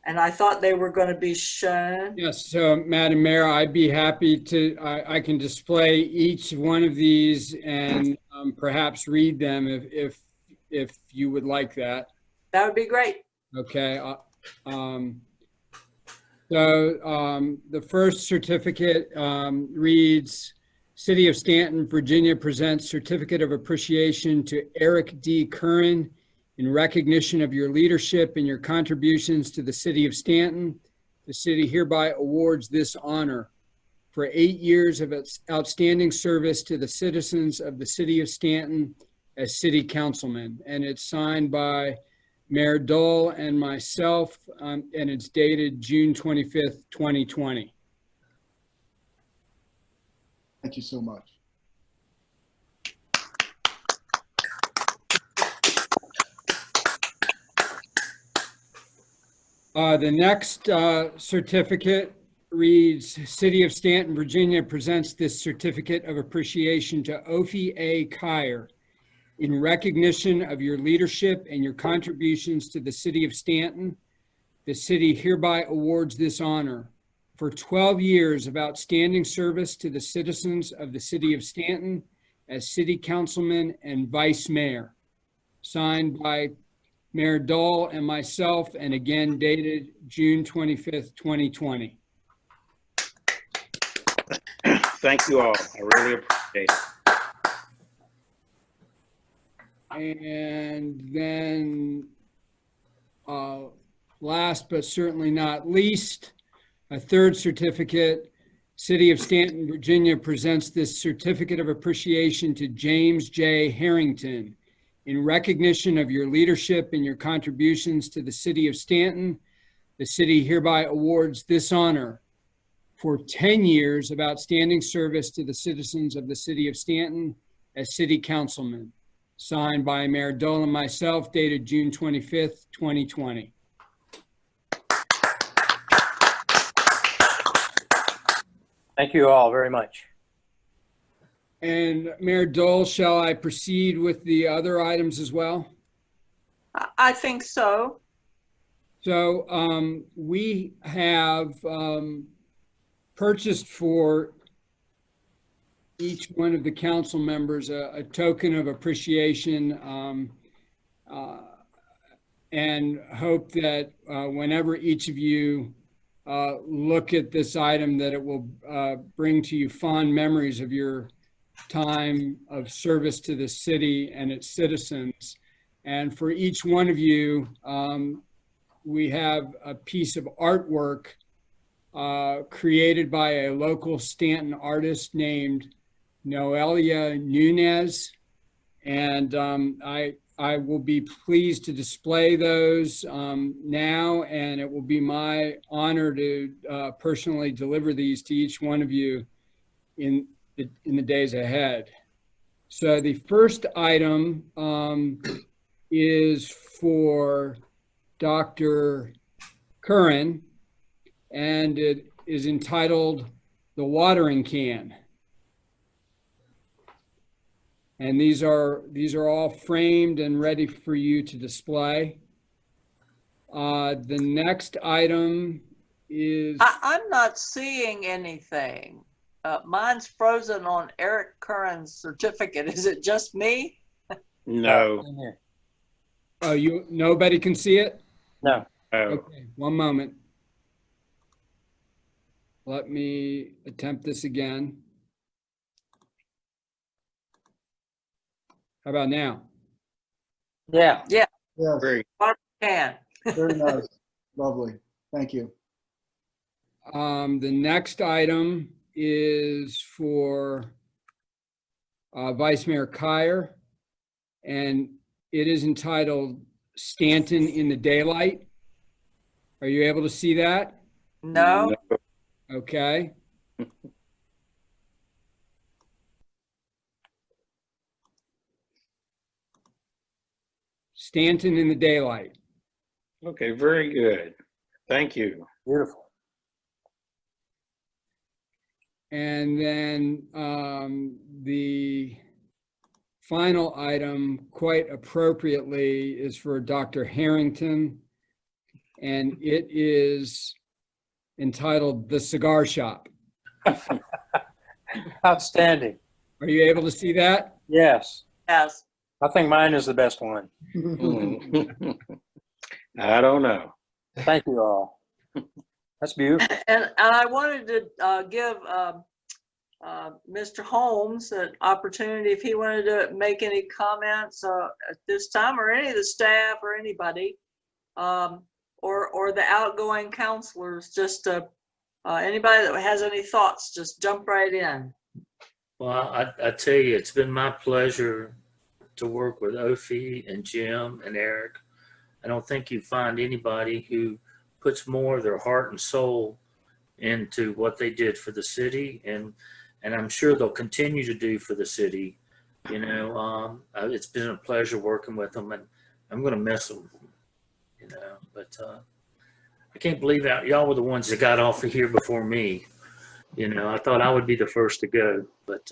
A: And I thought they were going to be shown.
E: Yes, so Madam Mayor, I'd be happy to, I can display each one of these and perhaps read them if you would like that.
A: That would be great.
E: Okay. So the first certificate reads, City of Staunton, Virginia presents Certificate of Appreciation to Eric D. Curran in recognition of your leadership and your contributions to the City of Staunton. The city hereby awards this honor for 8 years of its outstanding service to the citizens of the City of Staunton as City Councilman. And it's signed by Mayor Dole and myself, and it's dated June 25th, 2020.
C: Thank you so much.
E: The next certificate reads, City of Staunton, Virginia presents this certificate of appreciation to Ophi A. Kyer In recognition of your leadership and your contributions to the city of Staunton, the city hereby awards this honor for 12 years of outstanding service to the citizens of the city of Staunton as city councilman and vice mayor. Signed by Mayor Dole and myself, and again dated June 25th, 2020.
D: Thank you all. I really appreciate it.
E: And then last but certainly not least, a third certificate. City of Staunton, Virginia presents this certificate of appreciation to James J. Harrington. In recognition of your leadership and your contributions to the city of Staunton, the city hereby awards this honor for 10 years of outstanding service to the citizens of the city of Staunton as city councilman. Signed by Mayor Dole and myself, dated June 25th, 2020.
J: Thank you all very much.
E: And Mayor Dole, shall I proceed with the other items as well?
A: I think so.
E: So we have purchased for each one of the council members a token of appreciation, and hope that whenever each of you look at this item, that it will bring to you fond memories of your time of service to the city and its citizens. And for each one of you, we have a piece of artwork created by a local Staunton artist named Noelia Nunez. And I will be pleased to display those now, and it will be my honor to personally deliver these to each one of you in the days ahead. So the first item is for Dr. Curran, and it is entitled The Watering Can. And these are all framed and ready for you to display. The next item is...
A: I'm not seeing anything. Mine's frozen on Eric Curran's certificate. Is it just me?
D: No.
E: Oh, nobody can see it?
J: No.
E: Okay, one moment. Let me attempt this again. How about now?
J: Yeah.
A: Yeah.
C: Yes,
D: Very
A: Can.
C: very nice. Lovely. Thank you.
E: The next item is for Vice Mayor Kier, and it is entitled Staunton in the Daylight. Are you able to see that?
A: No.
E: Okay. Staunton in the Daylight.
D: Okay, very good. Thank you.
J: Beautiful.
E: And then the final item, quite appropriately, is for Dr. Harrington, and it is entitled The Cigar Shop.
J: Outstanding.
E: Are you able to see that?
J: Yes.
A: Yes.
J: I think mine is the best one.
D: I don't know.
J: Thank you all. That's beautiful.
A: And I wanted to give Mr. Holmes an opportunity if he wanted to make any comments at this time, or any of the staff or anybody, or the outgoing counselors. Just anybody that has any thoughts, just jump right in.
F: Well, I tell you, it's been my pleasure to work with Ophi and Jim and Eric. I don't think you find anybody who puts more of their heart and soul into what they did for the city, and I'm sure they'll continue to do for the city. You know, it's been a pleasure working with them, and I'm going to miss them. You know, but I can't believe y'all were the ones that got off of here before me. You know, I thought I would be the first to go, but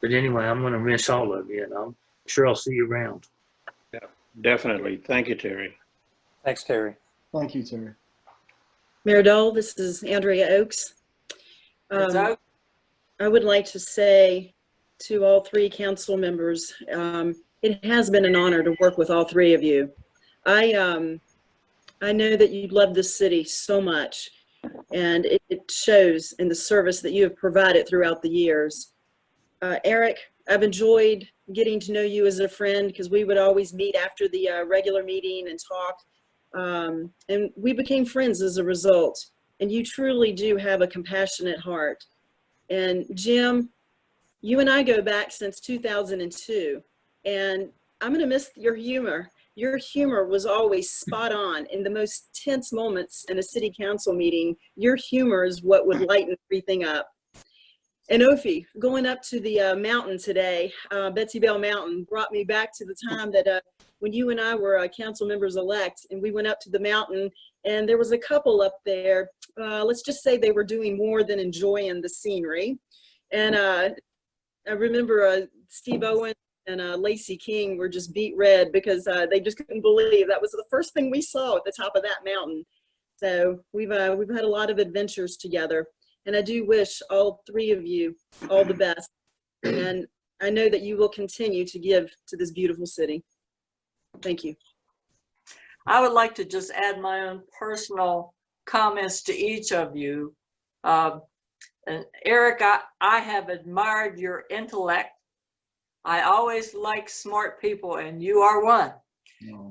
F: anyway, I'm going to miss all of you, and Sure, I'll see you around.
D: Definitely. Thank you, Terry.
J: Thanks, Terry.
C: Thank you, Terry.
H: Mayor Dole, this is Andrea Oakes.
A: Ms. Oakes?
H: I would like to say to all three council members, it has been an honor to work with all three of you. I know that you love this city so much, and it shows in the service that you have provided throughout the years. Eric, I've enjoyed getting to know you as a friend because we would always meet after the regular meeting and talk. And we became friends as a result. And you truly do have a compassionate heart. And Jim, you and I go back since 2002. And I'm going to miss your humor. Your humor was always spot on in the most tense moments in a city council meeting. Your humor is what would lighten everything up. And Ophi, going up to the mountain today, Betsy Bell Mountain, brought me back to the time that when you and I were council members elect, and we went up to the mountain, and there was a couple up there. Let's just say they were doing more than enjoying the scenery. And I remember Steve Owen and Lacey King were just beat red because they just couldn't believe that was the first thing we saw at the top of that mountain. So we've had a lot of adventures together. And I do wish all three of you all the best. And I know that you will continue to give to this beautiful city. Thank you.
A: I would like to just add my own personal comments to each of you. And Eric, I have admired your intellect. I always like smart people, and you are one.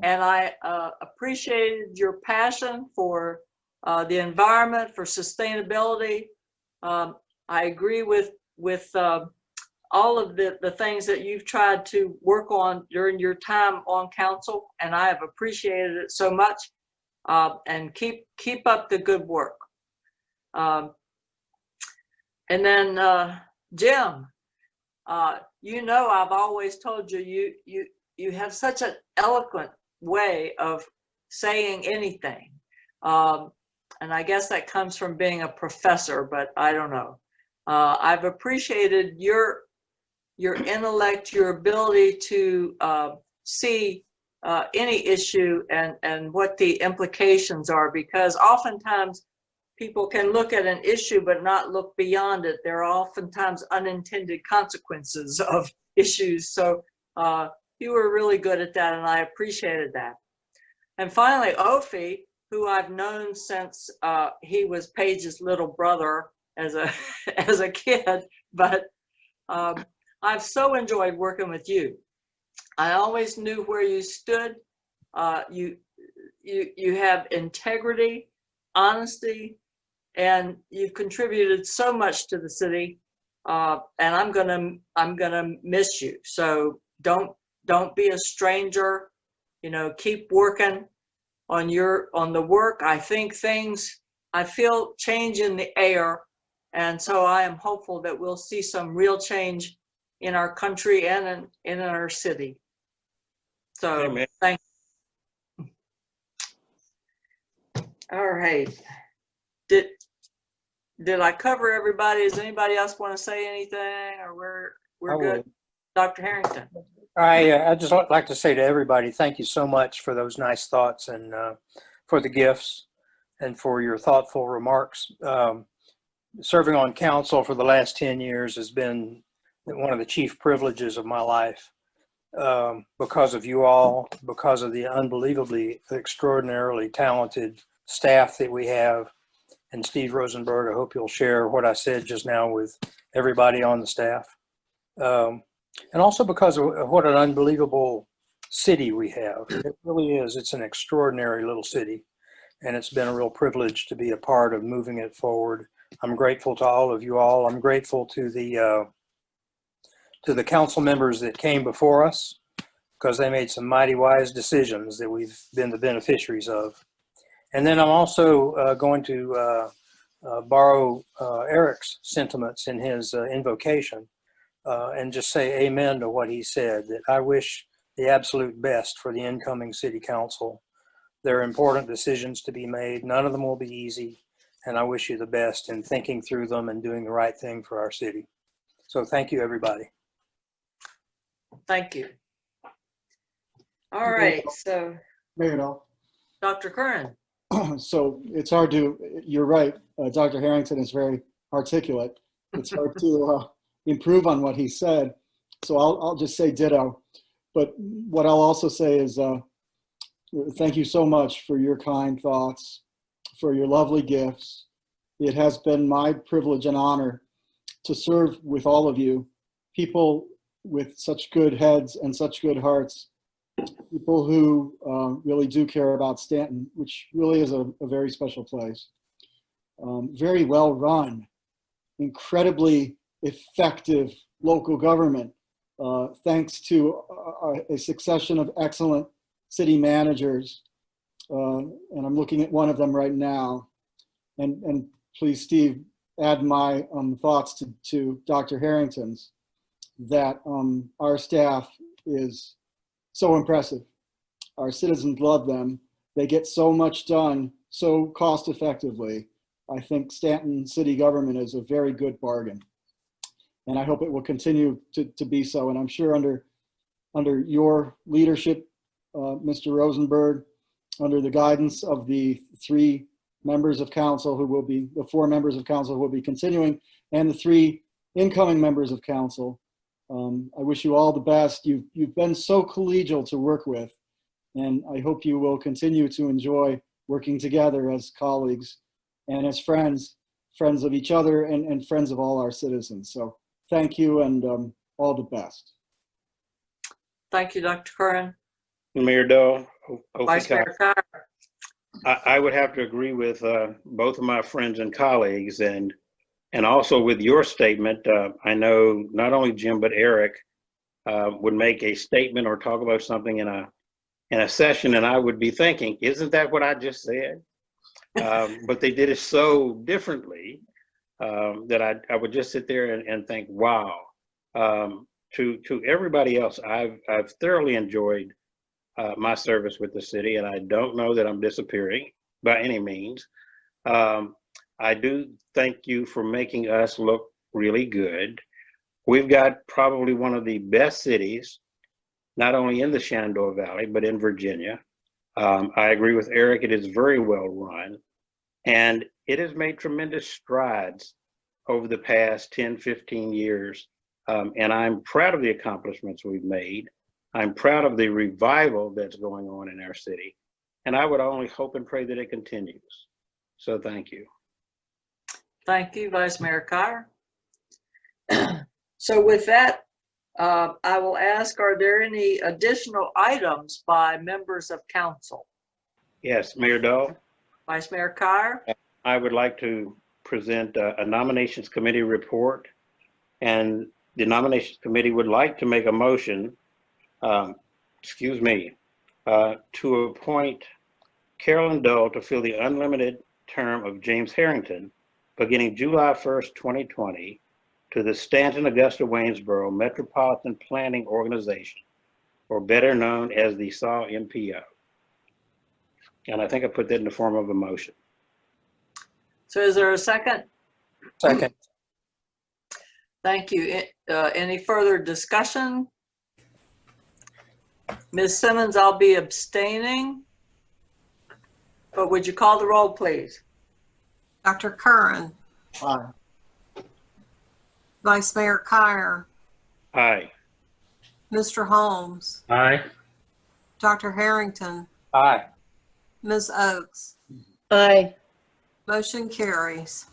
A: And I appreciated your passion for the environment, for sustainability. I agree with all of the things that you've tried to work on during your time on council, and I have appreciated it so much. And keep up the good work. And then Jim, you know, I've always told you you have such an eloquent way of saying anything. And I guess that comes from being a professor, but I don't know. I've appreciated your intellect, your ability to see any issue and what the implications are, because oftentimes people can look at an issue but not look beyond it. There are oftentimes unintended consequences of issues. So you were really good at that, and I appreciated that. And finally, Ophi, who I've known since he was Paige's little brother as a kid, but I've so enjoyed working with you. I always knew where you stood. You have integrity, honesty, and you've contributed so much to the city. And I'm gonna miss you. So don't be a stranger. You know, keep working on the work. I feel change in the air, and so I am hopeful that we'll see some real change in our country and in our city. So
D: Amen.
A: thank you. All right. Did I cover everybody? Does anybody else want to say anything, or we're good? Dr. Harrington.
J: I just like to say to everybody, thank you so much for those nice thoughts and for the gifts and for your thoughtful remarks. Serving on council for the last 10 years has been one of the chief privileges of my life because of you all, because of the unbelievably, extraordinarily talented staff that we have. And Steve Rosenberg, I hope you'll share what I said just now with everybody on the staff. And also because of what an unbelievable city we have. It really is. It's an extraordinary little city, and it's been a real privilege to be a part of moving it forward. I'm grateful to all of you all. I'm grateful to the council members that came before us, because they made some mighty wise decisions that we've been the beneficiaries of. And then I'm also going to borrow Eric's sentiments in his invocation. And just say amen to what he said, that I wish the absolute best for the incoming city council. There are important decisions to be made. None of them will be easy. And I wish you the best in thinking through them and doing the right thing for our city. So thank you, everybody.
A: Thank you. All right, so
C: Mayor Dahl.
A: Dr. Curran.
C: So it's hard to, you're right, Dr. Harrington is very articulate. It's hard to improve on what he said. So I'll just say ditto. But what I'll also say is thank you so much for your kind thoughts, for your lovely gifts. It has been my privilege and honor to serve with all of you, people with such good heads and such good hearts, people who really do care about Staunton, which really is a very special place. Very well run, incredibly effective local government, thanks to a succession of excellent city managers. And I'm looking at one of them right now. And please, Steve, add my thoughts to Dr. Harrington's, that our staff is so impressive. Our citizens love them. They get so much done so cost effectively. I think Staunton city government is a very good bargain. And I hope it will continue to be so. And I'm sure under your leadership, Mr. Rosenberg, under the guidance of the three members of council who will be, the four members of council who will be continuing, and the three incoming members of council, I wish you all the best. You've been so collegial to work with, and I hope you will continue to enjoy working together as colleagues and as friends of each other and friends of all our citizens. So thank you, and all the best.
A: Thank you, Dr. Curran.
D: Mayor Dahl.
A: Vice Mayor Carr.
D: I would have to agree with both of my friends and colleagues, and also with your statement. I know not only Jim but Eric would make a statement or talk about something in a session, and I would be thinking, isn't that what I just said? But they did it so differently that I would just sit there and think, wow. To everybody else, I've thoroughly enjoyed my service with the city, and I don't know that I'm disappearing by any means. I do thank you for making us look really good. We've got probably one of the best cities, not only in the Shenandoah Valley, but in Virginia. I agree with Eric, it is very well run, and it has made tremendous strides over the past 10, 15 years. And I'm proud of the accomplishments we've made. I'm proud of the revival that's going on in our city. And I would only hope and pray that it continues. So thank you.
A: Thank you, Vice Mayor Carr. So with that, I will ask, are there any additional items by members of council?
D: Yes, Mayor Dahl.
A: Vice Mayor Carr.
D: I would like to present a nominations committee report, and the nominations committee would like to make a motion, to appoint Carolyn Dull to fill the unlimited term of James Harrington beginning July 1st, 2020 to the Staunton Augusta Waynesboro Metropolitan Planning Organization, or better known as the SAW MPO. And I think I put that in the form of a motion.
A: So is there a second?
J: Second.
A: Thank you. Any further discussion? Ms. Simmons, I'll be abstaining, but would you call the roll, please?
B: Dr. Curran.
C: Aye.
B: Vice Mayor Carr.
D: Aye.
B: Mr. Holmes.
F: Aye.
B: Dr. Harrington.
J: Aye.
B: Ms. Oakes.
H: Aye.
B: Motion carries.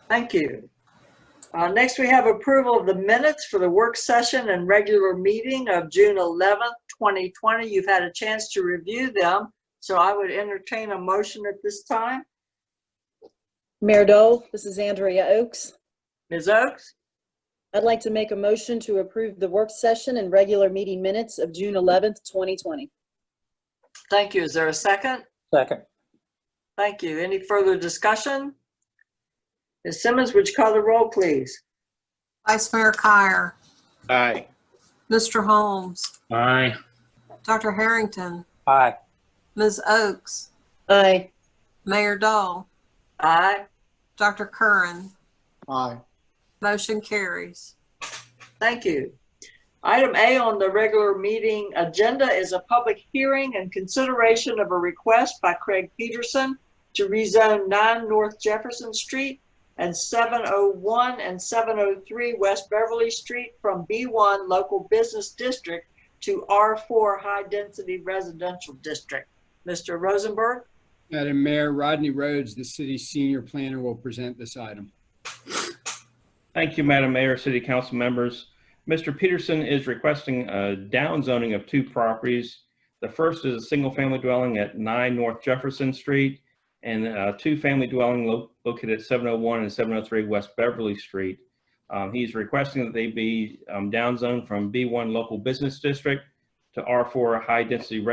A: Thank you. Next, we have approval of the minutes for the work session and regular meeting of June 11th, 2020. You've had a chance to review them, so I would entertain a motion at this time.
H: Mayor Dole, this is Andrea Oakes.
A: Ms. Oakes?
H: I'd like to make a motion to approve the work session and regular meeting minutes of June 11th, 2020.
A: Thank you. Is there a second?
J: Second.
A: Thank you. Any further discussion? Ms. Simmons, would you call the roll, please?
B: Vice Mayor Carr.
D: Aye.
B: Mr. Holmes.
F: Aye.
B: Dr. Harrington.
J: Aye.
B: Ms. Oakes.
H: Aye.
B: Mayor Dahl.
A: Aye.
B: Dr. Curran.
C: Aye.
B: Motion carries.
A: Thank you. Item A on the regular meeting agenda is a public hearing and consideration of a request by Craig Peterson to rezone 9 North Jefferson Street and 701 and 703 West Beverly Street from B1 Local Business District to R4 High Density Residential District. Mr. Rosenberg?
E: Madam Mayor, Rodney Rhodes, the city's senior planner, will present this item.
G: Thank you, Madam Mayor, City Council members. Mr. Peterson is requesting a downzoning of 2 properties. The first is a single-family dwelling at 9 North Jefferson Street and a 2-family dwelling located at 701 and 703 West Beverly Street. He's requesting that they be downzoned from B1 Local Business District to R4 High Density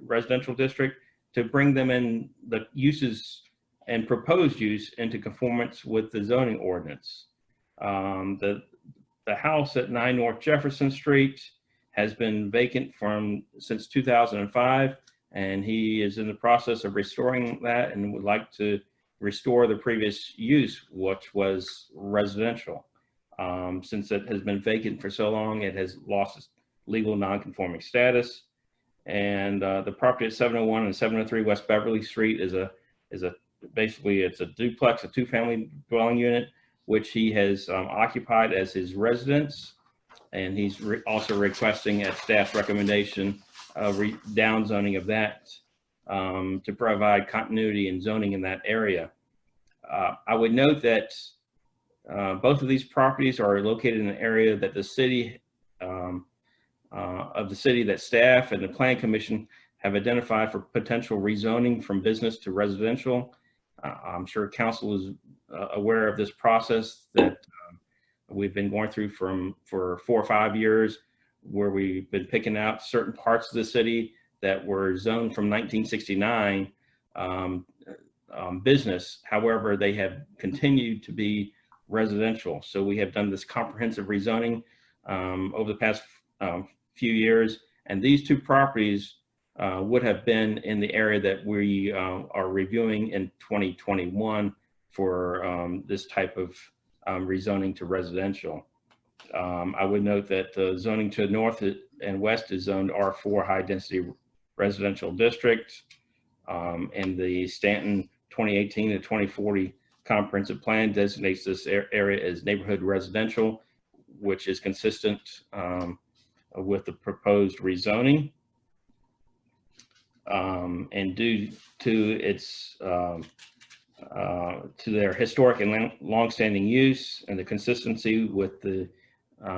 G: Residential District to bring them in the uses and proposed use into conformance with the zoning ordinance. The house at 9 North Jefferson Street has been vacant since 2005, and he is in the process of restoring that and would like to restore the previous use, which was residential. Since it has been vacant for so long, it has lost its legal non-conforming status. And the property at 701 and 703 West Beverly Street is basically it's a duplex, a 2-family dwelling unit, which he has occupied as his residence. And he's also requesting at staff's recommendation downzoning of that to provide continuity and zoning in that area. I would note that both of these properties are located in an area that the city that staff and the Plan Commission have identified for potential rezoning from business to residential. I'm sure council is aware of this process that we've been going through for 4 or 5 years, where we've been picking out certain parts of the city that were zoned from 1969 business. However, they have continued to be residential. So we have done this comprehensive rezoning over the past few years, and these 2 properties would have been in the area that we are reviewing in 2021 for this type of rezoning to residential. I would note that the zoning to north and west is zoned R4 High Density Residential District, and the Staunton 2018 to 2040 Comprehensive Plan designates this area as neighborhood residential, which is consistent with the proposed rezoning. And due to its to their historic and longstanding use and the consistency with the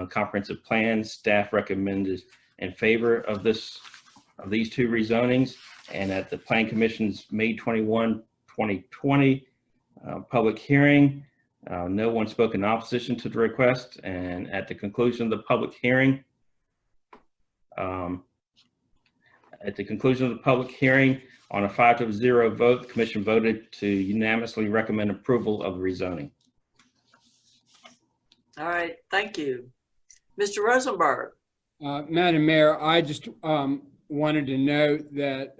G: comprehensive plan, staff recommended in favor of these 2 rezonings. And at the Plan Commission's May 21, 2020 public hearing, no one spoke in opposition to the request. And at the conclusion of the public hearing, on a 5-0 vote, the commission voted to unanimously recommend approval of the rezoning.
A: All right, thank you. Mr. Rosenberg?
E: Madam Mayor, I just wanted to note that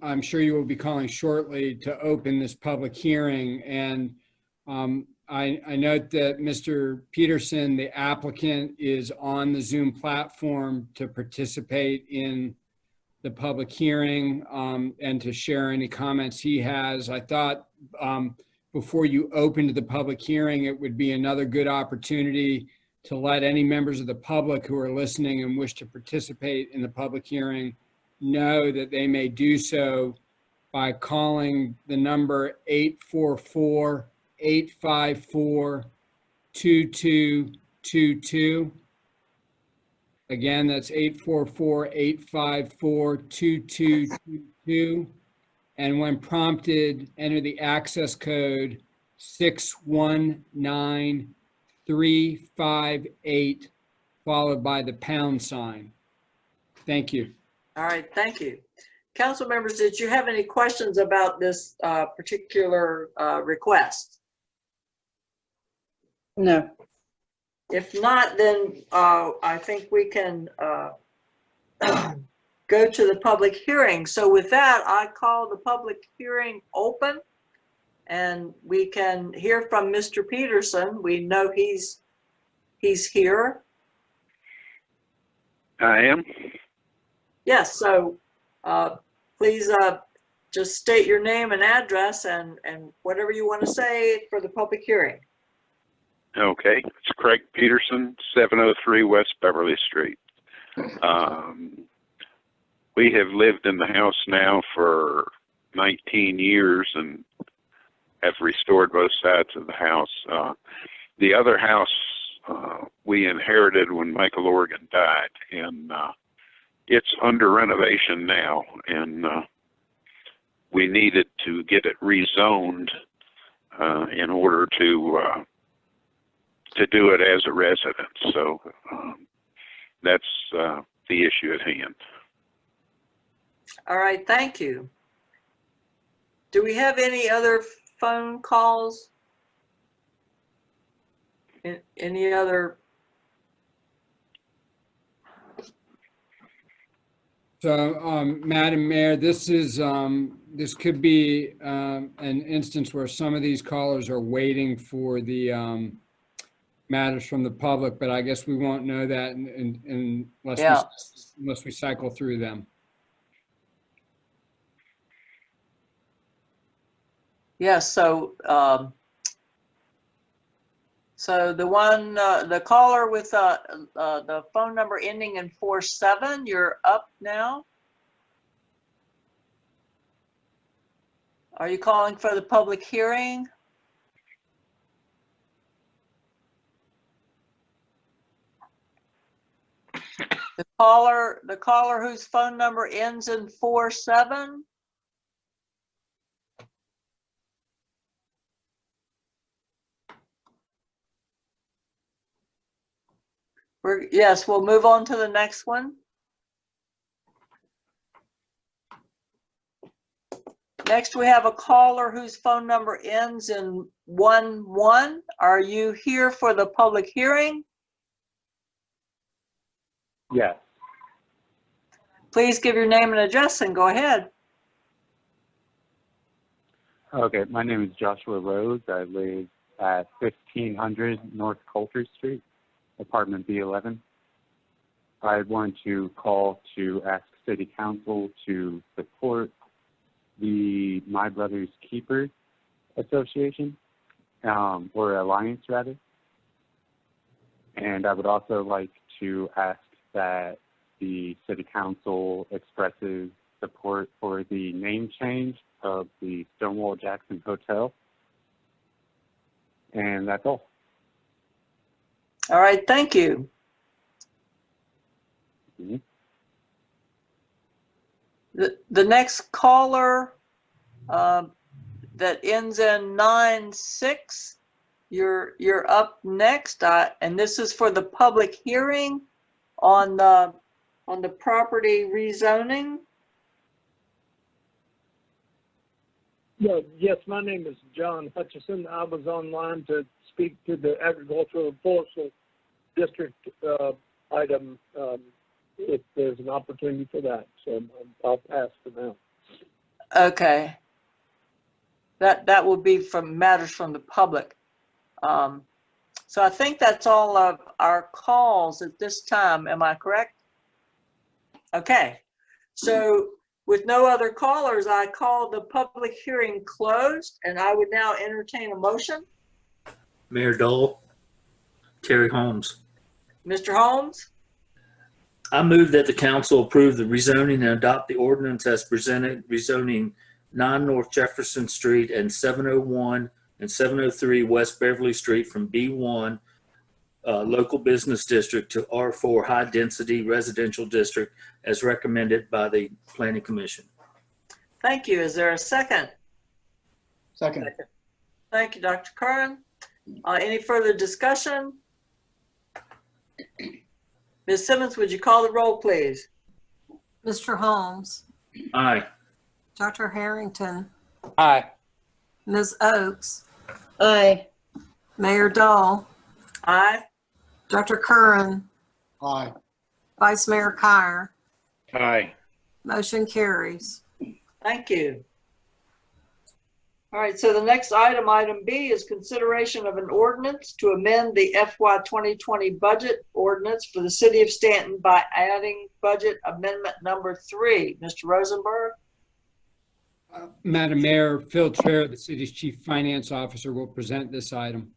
E: I'm sure you will be calling shortly to open this public hearing. And I note that Mr. Peterson, the applicant, is on the Zoom platform to participate in the public hearing and to share any comments he has. I thought before you opened the public hearing, it would be another good opportunity to let any members of the public who are listening and wish to participate in the public hearing know that they may do so by calling the number 844-854-2222. Again, that's 844-854-2222. And when prompted, enter the access code 619358, followed by the pound sign. Thank you.
A: All right, thank you. Council members, did you have any questions about this particular request?
H: No.
A: If not, then I think we can go to the public hearing. So with that, I call the public hearing open, and we can hear from Mr. Peterson. We know he's here.
Q: I am.
A: Yes, so please just state your name and address and whatever you want to say for the public hearing.
Q: Okay. It's Craig Peterson, 703 West Beverly Street. We have lived in the house now for 19 years and have restored both sides of the house. The other house we inherited when Michael Organ died, and it's under renovation now, and we needed to get it rezoned in order to do it as a residence. So that's the issue at hand.
A: All right, thank you. Do we have any other phone calls? Any other?
E: So, Madam Mayor, this could be an instance where some of these callers are waiting for the matters from the public, but I guess we won't know that unless we cycle through them.
A: Yes, so so the caller with the phone number ending in 47, you're up now. Are you calling for the public hearing? The caller whose phone number ends in 47. Yes, we'll move on to the next one. Next, we have a caller whose phone number ends in 11. Are you here for the public hearing?
R: Yes.
A: Please give your name and address and go ahead.
R: Okay, my name is Joshua Rose. I live at 1500 North Coulter Street, apartment B11. I want to call to ask City Council to support the My Brother's Keeper Association, or Alliance rather. And I would also like to ask that the City Council expresses support for the name change of the Stonewall Jackson Hotel. And that's all.
A: All right, thank you.
R: Mm-hmm.
A: The next caller that ends in 96, you're up next, and this is for the public hearing on the property rezoning.
S: Yeah, yes, my name is John Hutchison. I was online to speak to the Agricultural and Forestry District item, if there's an opportunity for that. So I'll pass for now.
A: Okay. That will be from matters from the public. So I think that's all of our calls at this time. Am I correct? Okay. So with no other callers, I call the public hearing closed, and I would now entertain a motion.
F: Mayor Dole, Terry Holmes.
A: Mr. Holmes?
F: I move that the council approve the rezoning and adopt the ordinance as presented, rezoning 9 North Jefferson Street and 701 and 703 West Beverly Street from B1 Local Business District to R4 High Density Residential District as recommended by the Planning Commission.
A: Thank you. Is there a second?
C: Second.
A: Thank you, Dr. Curran. Any further discussion? Ms. Simmons, would you call the roll, please?
B: Mr. Holmes,
F: Aye.
B: Dr. Harrington,
J: Aye.
B: Ms. Oakes,
H: Aye.
B: Mayor Dahl,
A: Aye.
B: Dr. Curran,
C: Aye.
B: Vice Mayor Kyer.
D: Aye.
B: Motion carries.
A: Thank you. All right, so the next item, item B, is consideration of an ordinance to amend the FY 2020 budget ordinance for the city of Staunton by adding budget amendment number 3. Mr. Rosenberg?
E: Madam Mayor, Phil Chair, the city's chief finance officer, will present this item.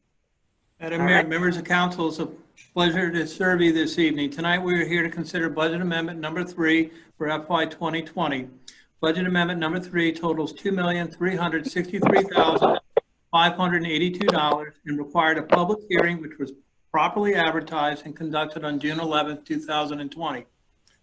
T: Madam Mayor, members of council, it's a pleasure to serve you this evening. Tonight, we are here to consider budget amendment number 3 for FY 2020. Budget amendment number 3 totals $2,363,582 and required a public hearing, which was properly advertised and conducted on June 11, 2020.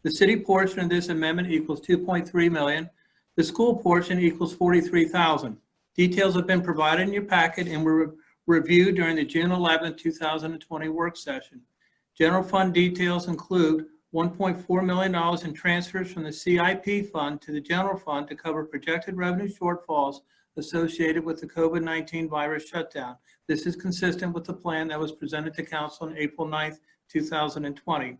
T: The city portion of this amendment equals $2.3 million. The school portion equals $43,000. Details have been provided in your packet and were reviewed during the June 11, 2020 work session. General fund details include $1.4 million in transfers from the CIP fund to the general fund to cover projected revenue shortfalls associated with the COVID-19 virus shutdown. This is consistent with the plan that was presented to council on April 9, 2020.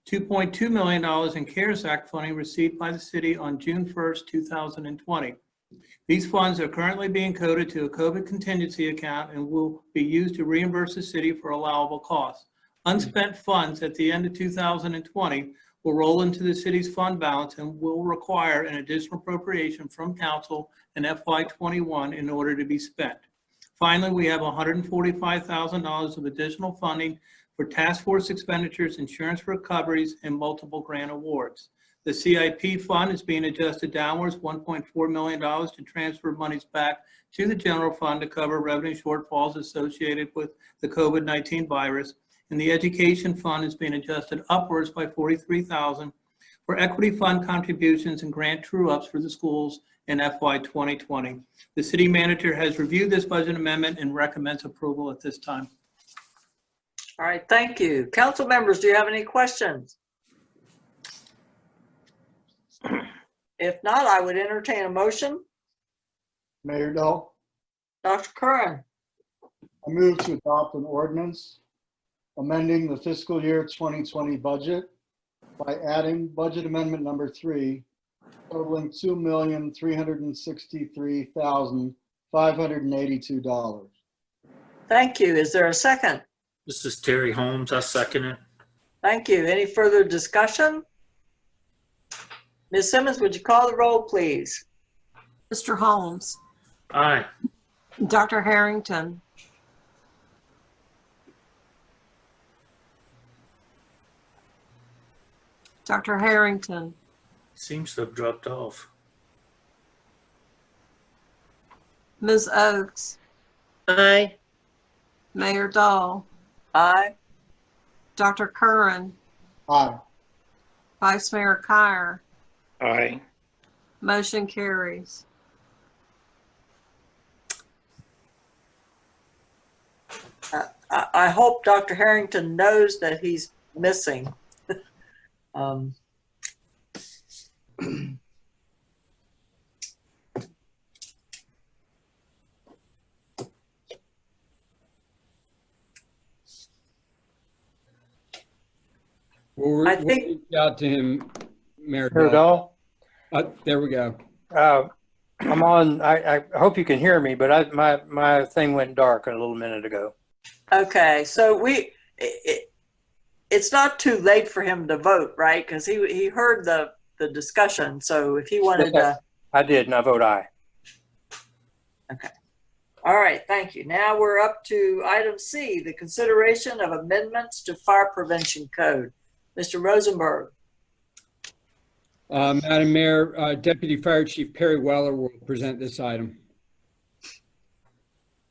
T: $2.2 million in CARES Act funding received by the city on June 1, 2020. These funds are currently being coded to a COVID contingency account and will be used to reimburse the city for allowable costs. Unspent funds at the end of 2020 will roll into the city's fund balance and will require an additional appropriation from council in FY21 in order to be spent. Finally, we have $145,000 of additional funding for task force expenditures, insurance recoveries, and multiple grant awards. The CIP fund is being adjusted downwards $1.4 million to transfer monies back to the general fund to cover revenue shortfalls associated with the COVID-19 virus. And the education fund is being adjusted upwards by $43,000 for equity fund contributions and grant true-ups for the schools in FY 2020. The city manager has reviewed this budget amendment and recommends approval at this time.
A: All right, thank you. Council members, do you have any questions? If not, I would entertain a motion.
C: Mayor Dell,
A: Dr. Curran?
C: I move to adopt an ordinance amending the fiscal year 2020 budget by adding budget amendment number 3, totaling $2,363,582.
A: Thank you. Is there a second?
F: This is Terry Holmes. I second it.
A: Thank you. Any further discussion? Ms. Simmons, would you call the roll, please?
B: Mr. Holmes,
F: Aye.
B: Dr. Harrington, Dr. Harrington,
F: Seems to have dropped off.
B: Ms. Oakes,
M: Aye.
B: Mayor Dahl,
A: Aye.
B: Dr. Curran,
C: Aye.
B: Vice Mayor Kyer.
D: Aye.
B: Motion carries.
A: I hope Dr. Harrington knows that he's missing.
E: We'll reach out to him, Mayor
J: Dahl.
E: There we go.
J: I'm on. I hope you can hear me, but my thing went dark a little minute ago.
A: Okay, so it's not too late for him to vote, right? Because he heard the discussion. So if he wanted to.
J: I did, and I vote aye.
A: Okay. All right, thank you. Now we're up to item C, the consideration of amendments to fire prevention code. Mr. Rosenberg.
E: Madam Mayor, Deputy Fire Chief Perry Weller will present this item.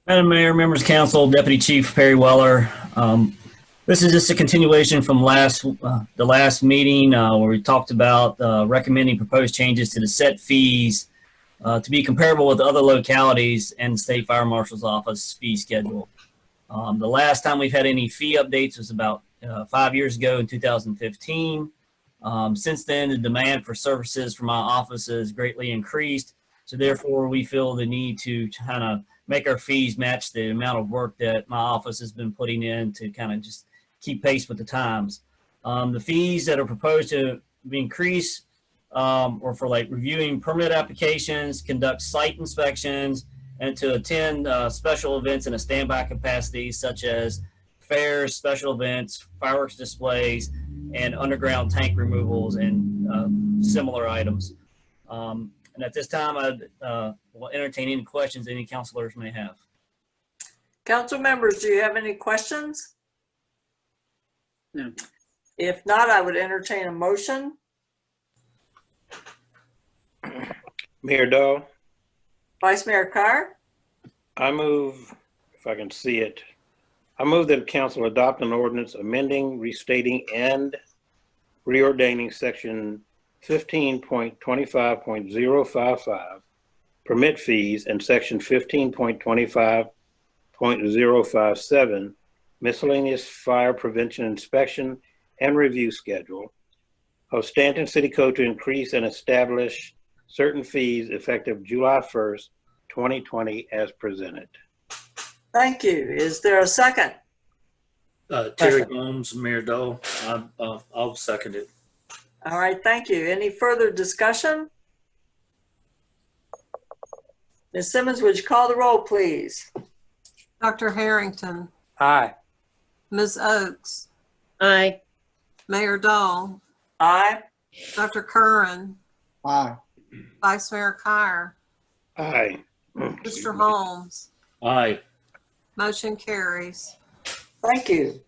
U: Madam Mayor, members of council, Deputy Chief Perry Weller. This is just a continuation from the last meeting where we talked about recommending proposed changes to the set fees to be comparable with other localities and State Fire Marshal's Office fee schedule. The last time we've had any fee updates was about 5 years ago in 2015. Since then, the demand for services from my office has greatly increased. So therefore, we feel the need to kind of make our fees match the amount of work that my office has been putting in to kind of just keep pace with the times. The fees that are proposed to increase or for like reviewing permit applications, conduct site inspections, and to attend special events in a standby capacity, such as fairs, special events, fireworks displays, and underground tank removals and similar items. And at this time, I will entertain any questions any councilors may have.
A: Council members, do you have any questions?
M: No.
A: If not, I would entertain a motion.
D: Mayor Dahl,
A: Vice Mayor Carr,
D: I move, if I can see it, I move that council adopt an ordinance amending, restating, and reordaining section 15.25.055 permit fees and section 15.25.057 miscellaneous fire prevention inspection and review schedule of Staunton City Code to increase and establish certain fees effective July 1st, 2020 as presented.
A: thank you. Is there a second?
F: Terry Gomes, Mayor Dole, I'll second it.
A: All right, thank you. Any further discussion? Ms. Simmons, would you call the roll, please?
B: Dr. Harrington,
J: Aye.
B: Ms. Oakes,
H: Aye.
B: Mayor Dole,
A: Aye.
B: Dr. Curran,
C: Aye.
B: Vice Mayor Kyer,
D: Aye.
B: Mr. Holmes.
F: Aye.
B: Motion carries.
A: Thank you.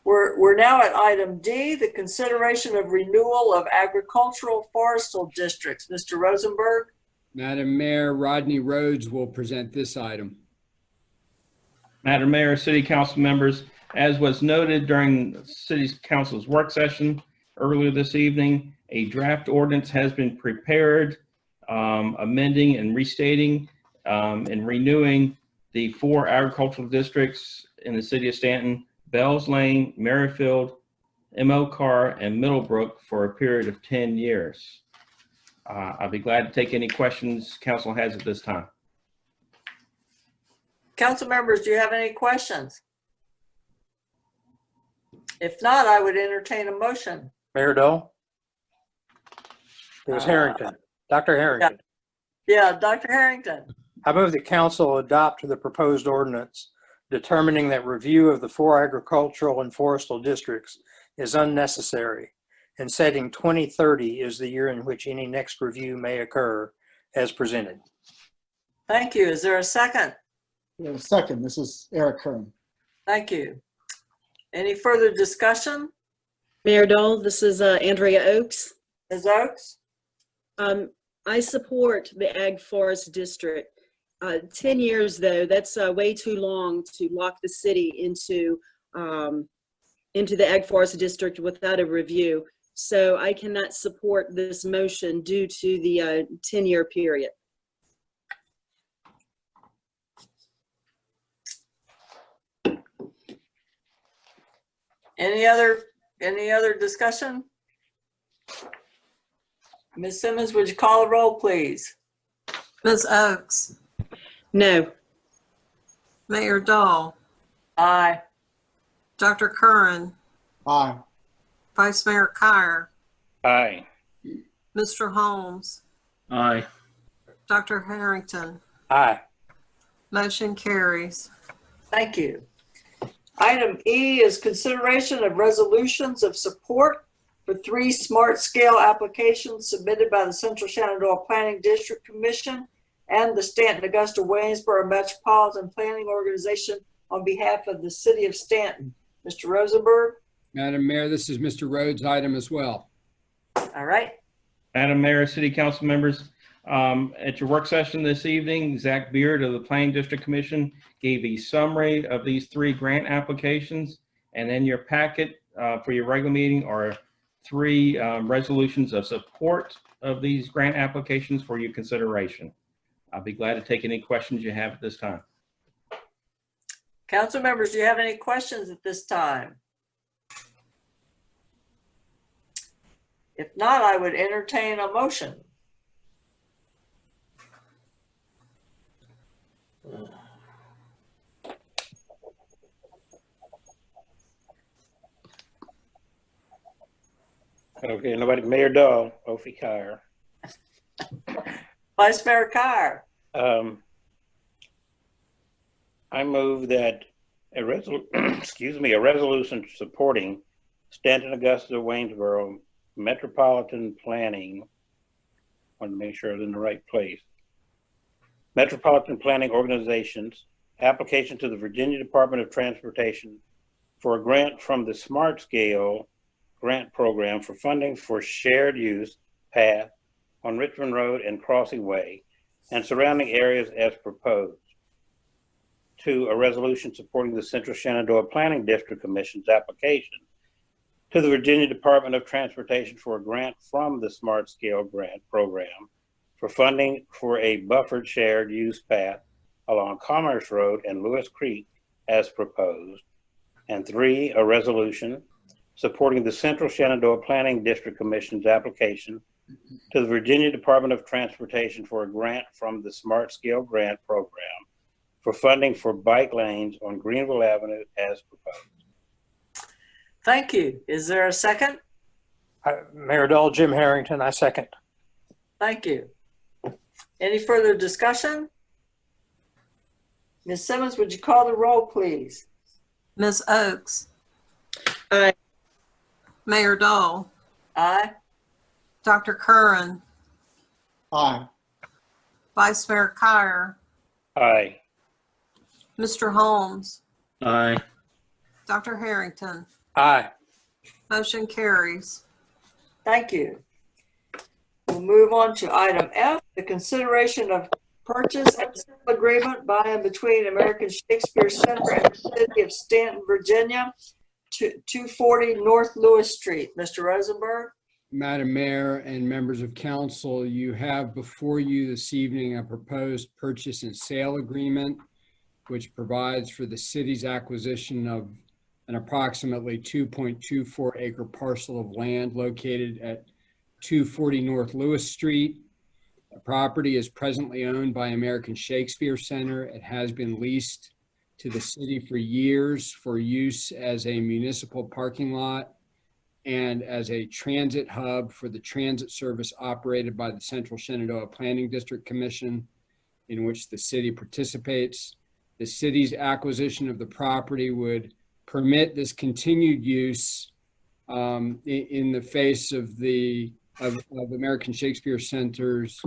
A: We're now at item D, the consideration of renewal of agricultural forestal districts. Mr. Rosenberg?
E: Madam Mayor, Rodney Rhodes will present this item.
G: Madam Mayor, City Council members, as was noted during the City Council's work session earlier this evening, a draft ordinance has been prepared, amending and restating and renewing the 4 agricultural districts in the city of Staunton: Bells Lane, Merrifield, M.O. Carr, and Middlebrook for a period of 10 years. I'll be glad to take any questions council has at this time.
A: Council members, do you have any questions? If not, I would entertain a motion.
J: Mayor Dole? It was Harrington. Dr. Harrington.
A: Yeah, Dr. Harrington.
J: I move the council adopt the proposed ordinance determining that review of the 4 agricultural and forestal districts is unnecessary and setting 2030 is the year in which any next review may occur as presented.
A: Thank you. Is there a second?
C: Yeah, second, this is Eric Kern.
A: Thank you. Any further discussion?
H: Mayor Dole, this is Andrea Oakes.
A: Ms. Oakes?
H: I support the Ag Forest District. 10 years, though, that's way too long to lock the city into the Ag Forest District without a review. So I cannot support this motion due to the 10-year period.
A: Any other discussion? Ms. Simmons, would you call a roll, please?
B: Ms. Oakes,
H: No.
B: Mayor Dole,
A: Aye.
B: Dr. Curran,
C: Aye.
B: Vice Mayor Kyer,
D: Aye.
B: Mr. Holmes,
F: Aye.
B: Dr. Harrington.
J: Aye.
B: Motion carries.
A: Thank you. Item E is consideration of resolutions of support for 3 smart scale applications submitted by the Central Shenandoah Planning District Commission and the Staunton Augusta Waynesboro Metropolitan Planning Organization on behalf of the city of Staunton. Mr. Rosenberg?
E: Madam Mayor, this is Mr. Rhodes' item as well.
A: All right.
G: Madam Mayor, City Council members, at your work session this evening, Zach Beard of the Planning District Commission gave a summary of these 3 grant applications, and in your packet for your regular meeting are 3 resolutions of support of these grant applications for your consideration. I'll be glad to take any questions you have at this time.
A: Council members, do you have any questions at this time? If not, I would entertain a motion.
D: Okay, nobody. Mayor Dahl, Opie Kyer.
A: Vice Mayor Kyer.
D: I move that excuse me, a resolution supporting Staunton, Augusta, Waynesboro Metropolitan Planning. I want to make sure I was in the right place. Metropolitan Planning Organization's application to the Virginia Department of Transportation for a grant from the Smart Scale grant program for funding for shared use path on Richmond Road and Crossing Way and surrounding areas as proposed. 2, a resolution supporting the Central Shenandoah Planning District Commission's application to the Virginia Department of Transportation for a grant from the Smart Scale grant program for funding for a buffered shared use path along Commerce Road and Lewis Creek as proposed. And 3, a resolution supporting the Central Shenandoah Planning District Commission's application to the Virginia Department of Transportation for a grant from the Smart Scale grant program for funding for bike lanes on Greenville Avenue as proposed.
A: Thank you. Is there a second?
J: Mayor Dahl, Jim Harrington, I second.
A: Thank you. Any further discussion? Ms. Simmons, would you call the roll, please?
B: Ms. Oakes?
H: Aye.
B: Mayor Dahl?
A: Aye.
B: Dr. Curran?
C: Aye.
B: Vice Mayor Kyer?
D: Aye.
B: Mr. Holmes?
F: Aye.
B: Dr. Harrington?
J: Aye.
B: Motion carries.
A: Thank you. We'll move on to item F, the consideration of purchase and sale agreement by and between American Shakespeare Center and the City of Staunton, Virginia, 240 North Lewis Street. Mr. Rosenberg?
E: Madam Mayor and members of council, you have before you this evening a proposed purchase and sale agreement, which provides for the city's acquisition of an approximately 2.24 acre parcel of land located at 240 North Lewis Street. The property is presently owned by American Shakespeare Center. It has been leased to the city for years for use as a municipal parking lot and as a transit hub for the transit service operated by the Central Shenandoah Planning District Commission, in which the city participates. The city's acquisition of the property would permit this continued use in the face of of American Shakespeare Center's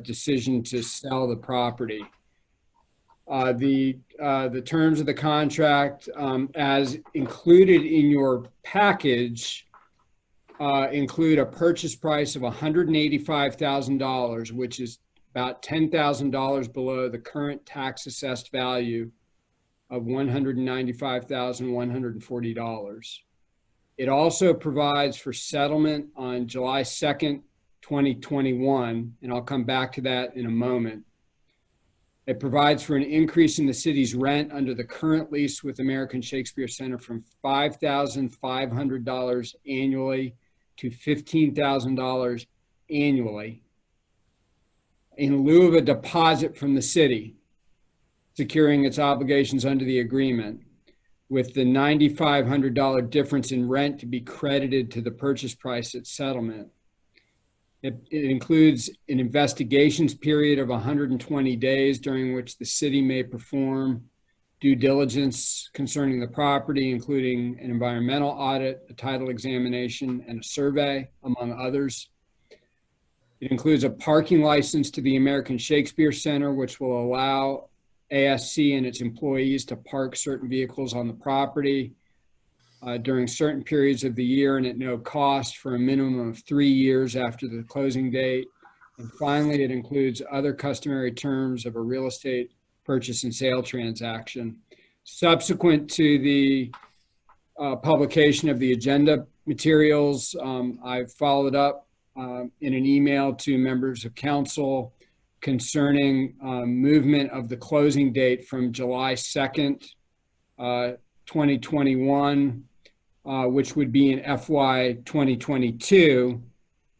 E: decision to sell the property. The terms of the contract, as included in your package, include a purchase price of $185,000, which is about $10,000 below the current tax assessed value of $195,140. It also provides for settlement on July 2nd, 2021, and I'll come back to that in a moment. It provides for an increase in the city's rent under the current lease with American Shakespeare Center from $5,500 annually to $15,000 annually in lieu of a deposit from the city, securing its obligations under the agreement, with the $9,500 difference in rent to be credited to the purchase price at settlement. It includes an investigations period of 120 days during which the city may perform due diligence concerning the property, including an environmental audit, a title examination, and a survey, among others. It includes a parking license to the American Shakespeare Center, which will allow ASC and its employees to park certain vehicles on the property during certain periods of the year and at no cost for a minimum of 3 years after the closing date. And finally, it includes other customary terms of a real estate purchase and sale transaction. Subsequent to the publication of the agenda materials, I've followed up in an email to members of council concerning movement of the closing date from July 2nd, 2021, which would be in FY 2022,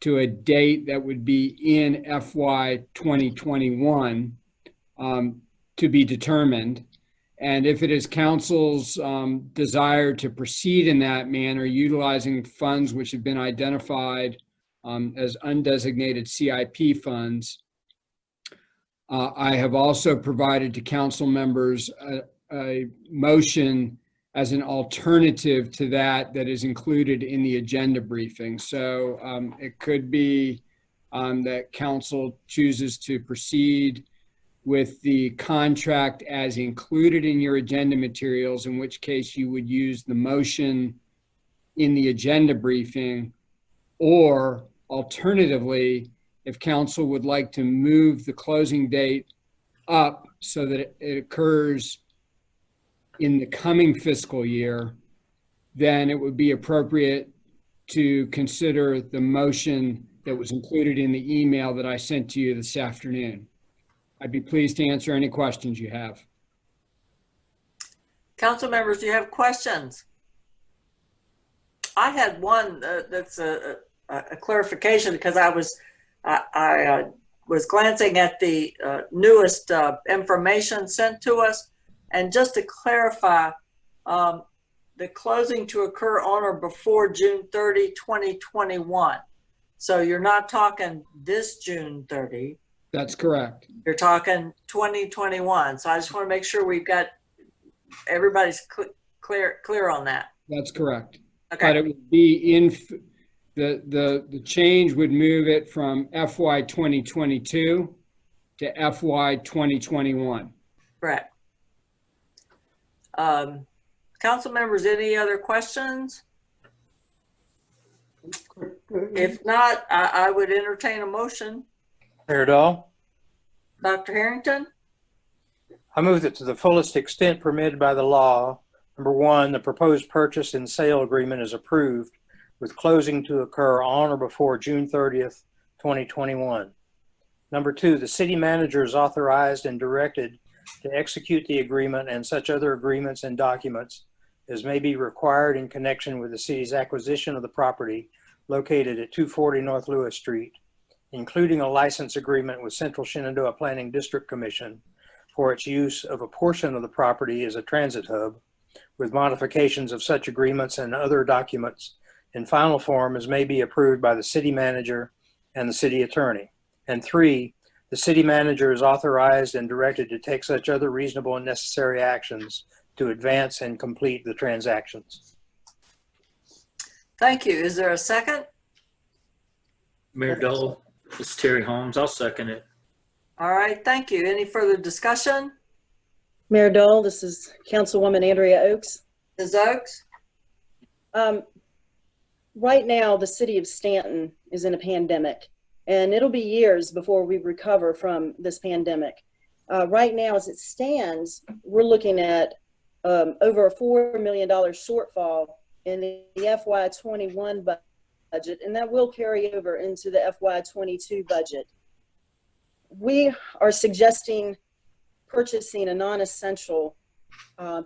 E: to a date that would be in FY 2021 to be determined. And if it is council's desire to proceed in that manner, utilizing funds which have been identified as undesignated CIP funds, I have also provided to council members a motion as an alternative to that is included in the agenda briefing. So it could be that council chooses to proceed with the contract as included in your agenda materials, in which case you would use the motion in the agenda briefing, or alternatively, if council would like to move the closing date up so that it occurs in the coming fiscal year, then it would be appropriate to consider the motion that was included in the email that I sent to you this afternoon. I'd be pleased to answer any questions you have.
A: Council members, do you have questions? I had one that's a clarification, because I was glancing at the newest information sent to us, and just to clarify, the closing to occur on or before June 30, 2021. So you're not talking this June 30.
E: That's correct.
A: You're talking 2021. So I just want to make sure we've got everybody's clear on that.
E: That's correct.
A: Okay.
E: But it would be in the change would move it from FY 2022 to FY 2021.
A: Correct. Council members, any other questions? If not, I would entertain a motion.
J: Mayor Dahl,
A: Dr. Harrington?
J: I move that to the fullest extent permitted by the law, number one, the proposed purchase and sale agreement is approved with closing to occur on or before June 30th, 2021. Number two, the city manager is authorized and directed to execute the agreement and such other agreements and documents as may be required in connection with the city's acquisition of the property located at 240 North Lewis Street, including a license agreement with Central Shenandoah Planning District Commission for its use of a portion of the property as a transit hub, with modifications of such agreements and other documents in final form as may be approved by the city manager and the city attorney. And three, the city manager is authorized and directed to take such other reasonable and necessary actions to advance and complete the transactions.
A: Thank you. Is there a second?
F: Mayor Dole, this is Terry Holmes. I'll second it.
A: All right, thank you. Any further discussion?
H: Mayor Dole, this is Councilwoman Andrea Oakes.
A: Ms. Oakes?
H: Right now, the city of Staunton is in a pandemic, and it'll be years before we recover from this pandemic. Right now, as it stands, we're looking at over a $4 million shortfall in the FY21 budget, and that will carry over into the FY22 budget. We are suggesting purchasing a non-essential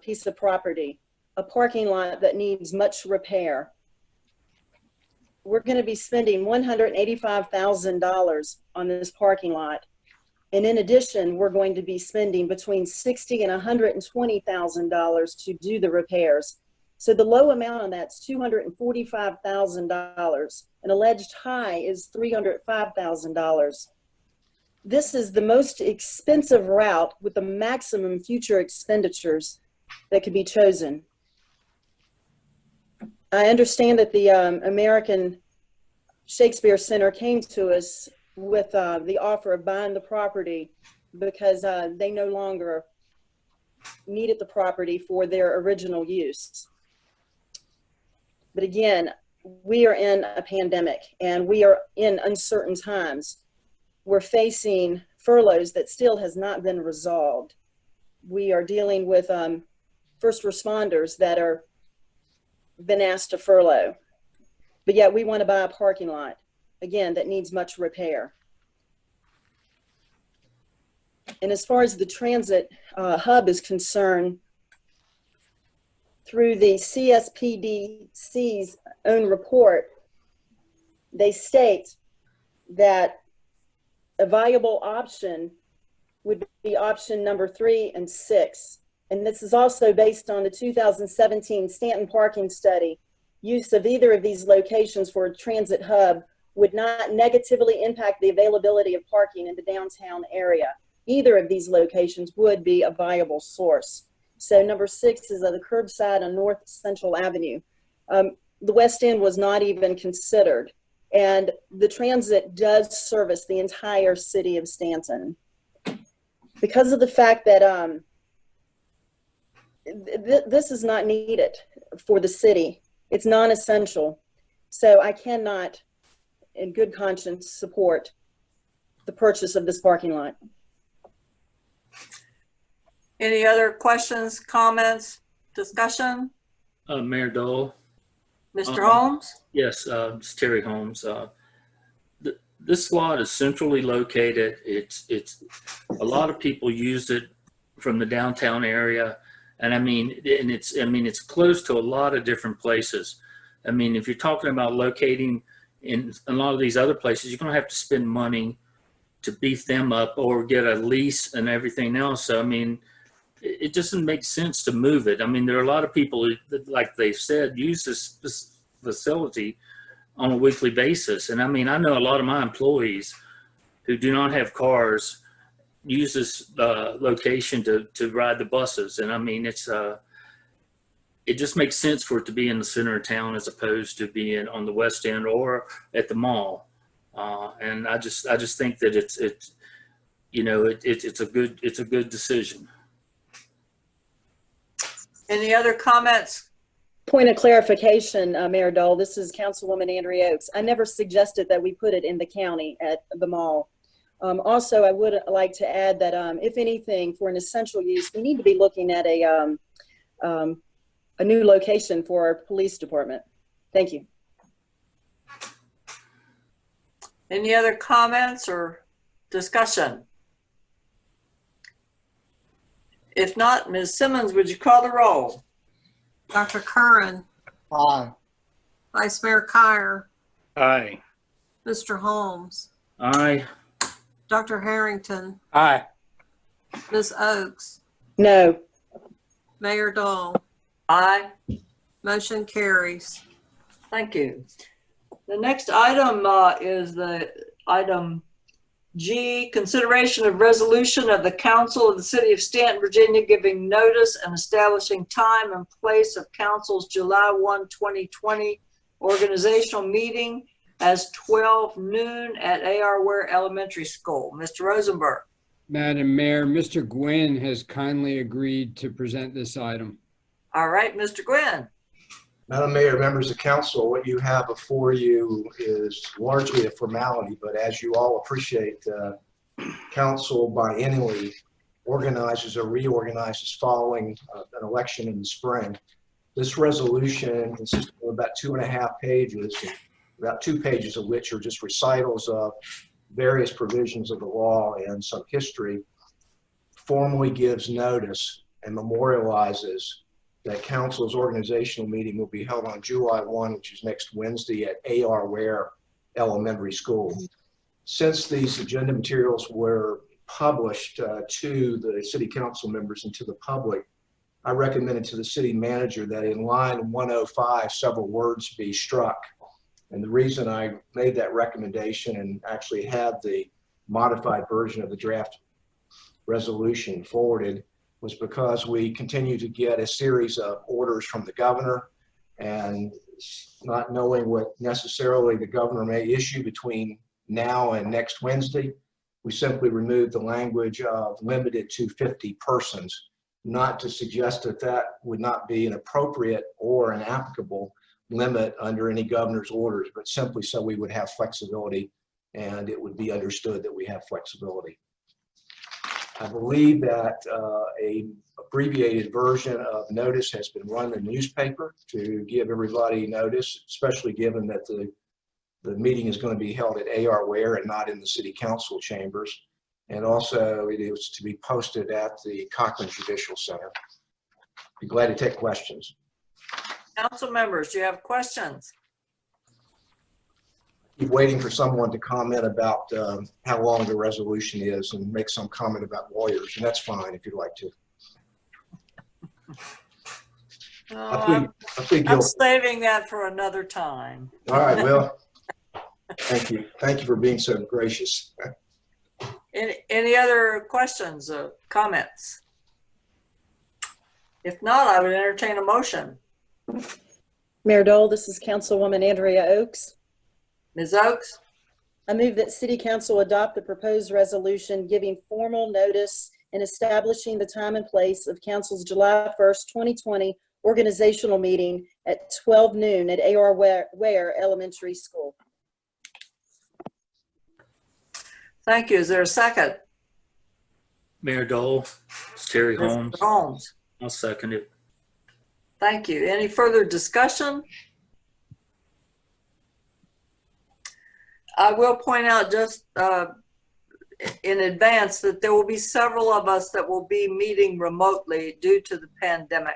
H: piece of property, a parking lot that needs much repair. We're going to be spending $185,000 on this parking lot. And in addition, we're going to be spending between $60,000 and $120,000 to do the repairs. So the low amount on that's $245,000. An alleged high is $305,000. This is the most expensive route with the maximum future expenditures that could be chosen. I understand that the American Shakespeare Center came to us with the offer of buying the property because they no longer needed the property for their original use. But again, we are in a pandemic and we are in uncertain times. We're facing furloughs that still has not been resolved. We are dealing with first responders that are been asked to furlough, but yet we want to buy a parking lot, again, that needs much repair. And as far as the transit hub is concerned, through the CSPDC's own report, they state that a viable option would be option number 3 and 6. And this is also based on the 2017 Staunton parking study. Use of either of these locations for a transit hub would not negatively impact the availability of parking in the downtown area. Either of these locations would be a viable source. So number 6 is the curbside on North Central Avenue. The West End was not even considered. And the transit does service the entire city of Staunton. Because of the fact that this is not needed for the city, it's non-essential. So I cannot, in good conscience, support the purchase of this parking lot.
A: Any other questions, comments, discussion?
F: Mayor Dole.
A: Mr. Holmes?
F: Yes, it's Terry Holmes. This lot is centrally located. It's a lot of people use it from the downtown area, and it's close to a lot of different places. I mean, if you're talking about locating in a lot of these other places, you're going to have to spend money to beef them up or get a lease and everything else. So I mean, it doesn't make sense to move it. I mean, there are a lot of people that, like they've said, use this facility on a weekly basis. And I mean, I know a lot of my employees who do not have cars use this location to ride the buses. And I mean, it just makes sense for it to be in the center of town as opposed to being on the West End or at the mall. And I just think that it's a good decision.
A: Any other comments?
H: Point of clarification, Mayor Dole, this is Councilwoman Andrea Oaks. I never suggested that we put it in the county at the mall. Also, I would like to add that if anything, for an essential use, we need to be looking at a new location for our police department. Thank you.
A: Any other comments or discussion? If not, Ms. Simmons, would you call the roll?
B: Dr. Curran.
C: Aye.
B: Vice Mayor Kyer.
D: Aye.
B: Mr. Holmes.
F: Aye.
B: Dr. Harrington.
J: Aye.
B: Ms. Oaks.
H: No.
B: Mayor Dole.
A: Aye.
B: Motion carries.
A: Thank you. The next item is the item G, consideration of resolution of the Council of the City of Staunton, Virginia, giving notice and establishing time and place of Council's July 1, 2020 organizational meeting as 12 noon at A.R. Ware Elementary School. Mr. Rosenberg.
E: Madam Mayor, Mr. Gwynn has kindly agreed to present this item.
A: All right, Mr. Gwynn.
P: Madam Mayor, members of council, what you have before you is largely a formality, but as you all appreciate, council biennially organizes or reorganizes following an election in the spring. This resolution consists of about 2.5 pages, about 2 pages of which are just recitals of various provisions of the law and some history, formally gives notice and memorializes that council's organizational meeting will be held on July 1, which is next Wednesday at A.R. Ware Elementary School. Since these agenda materials were published to the city council members and to the public, I recommended to the city manager that in line 105, several words be struck. And the reason I made that recommendation and actually had the modified version of the draft resolution forwarded was because we continue to get a series of orders from the governor, and not knowing what necessarily the governor may issue between now and next Wednesday, we simply removed the language of limited to 50 persons, not to suggest that that would not be an appropriate or an applicable limit under any governor's orders, but simply so we would have flexibility and it would be understood that we have flexibility. I believe that a abbreviated version of notice has been run in the newspaper to give everybody notice, especially given that the meeting is going to be held at A.R. Ware and not in the city council chambers. And also it is to be posted at the Cochran Judicial Center. Be glad to take questions.
A: Council members, do you have questions?
P: Keep waiting for someone to comment about how long the resolution is and make some comment about lawyers, and that's fine if you'd like to.
A: I'm saving that for another time.
P: All right, well, thank you. Thank you for being so gracious.
A: Any other questions or comments? If not, I would entertain a motion.
H: Mayor Dole, this is Councilwoman Andrea Oakes.
A: Ms. Oakes?
H: I move that City Council adopt the proposed resolution giving formal notice and establishing the time and place of Council's July 1st, 2020 organizational meeting at 12 noon at A.R. Ware Elementary School.
A: Thank you. Is there a second?
F: Mayor Dole, it's Terry
A: Mr.
F: Holmes.
A: Holmes.
F: I'll second it.
A: Thank you. Any further discussion? I will point out just in advance that there will be several of us that will be meeting remotely due to the pandemic.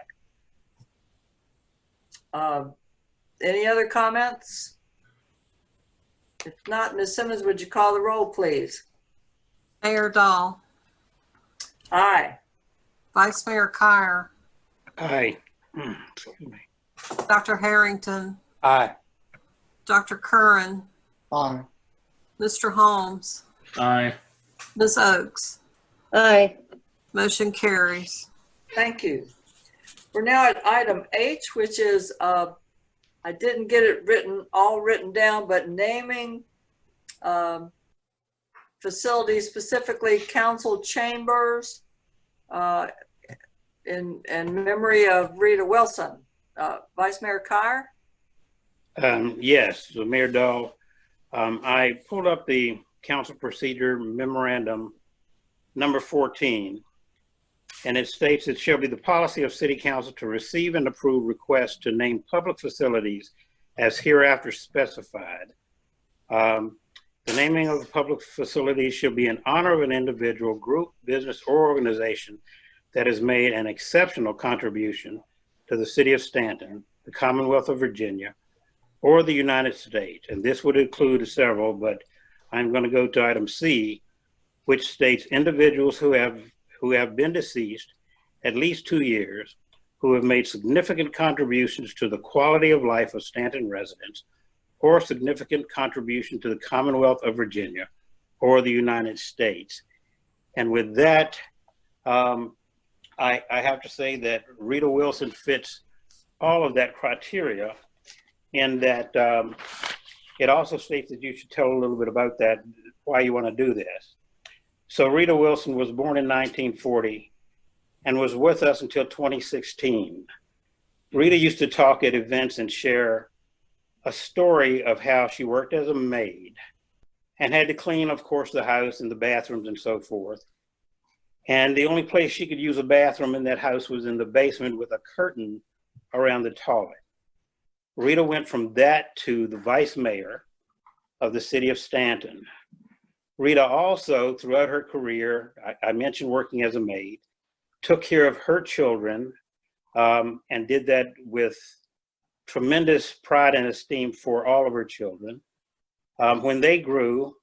A: Any other comments? If not, Ms. Simmons, would you call the roll, please?
B: Mayor Dahl,
A: Aye.
B: Vice Mayor Kyer,
D: Aye.
B: Dr. Harrington,
J: Aye.
B: Dr. Curran,
C: Aye.
B: Mr. Holmes,
F: Aye.
B: Ms. Oakes.
H: Aye.
B: Motion carries.
A: Thank you. We're now at item H, which is, I didn't get it all written down, but naming facilities, specifically council chambers, in memory of Rita Wilson. Vice Mayor Kyer?
D: Yes, so Mayor Dahl, I pulled up the council procedure memorandum number 14, and it states it shall be the policy of City Council to receive and approve requests to name public facilities as hereafter specified. The naming of the public facilities shall be in honor of an individual, group, business, or organization that has made an exceptional contribution to the City of Staunton, the Commonwealth of Virginia, or the United States. And this would include several, but I'm going to go to item C, which states individuals who have been deceased at least 2 years, who have made significant contributions to the quality of life of Staunton residents, or significant contribution to the Commonwealth of Virginia or the United States. And with that, I have to say that Rita Wilson fits all of that criteria, in that it also states that you should tell a little bit about that, why you want to do this. So Rita Wilson was born in 1940 and was with us until 2016. Rita used to talk at events and share a story of how she worked as a maid and had to clean, of course, the house and the bathrooms and so forth. And the only place she could use a bathroom in that house was in the basement with a curtain around the toilet. Rita went from that to the vice mayor of the city of Staunton. Rita also, throughout her career, I mentioned working as a maid, took care of her children and did that with tremendous pride and esteem for all of her children. When they grew,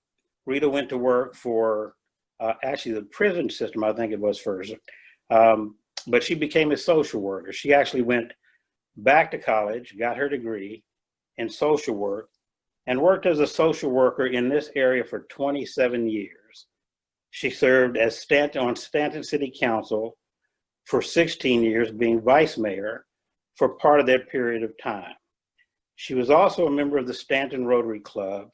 D: Rita went to work for actually the prison system, I think it was first, but she became a social worker. She actually went back to college, got her degree in social work, and worked as a social worker in this area for 27 years. She served as on Staunton City Council for 16 years, being vice mayor for part of that period of time. She was also a member of the Staunton Rotary Club,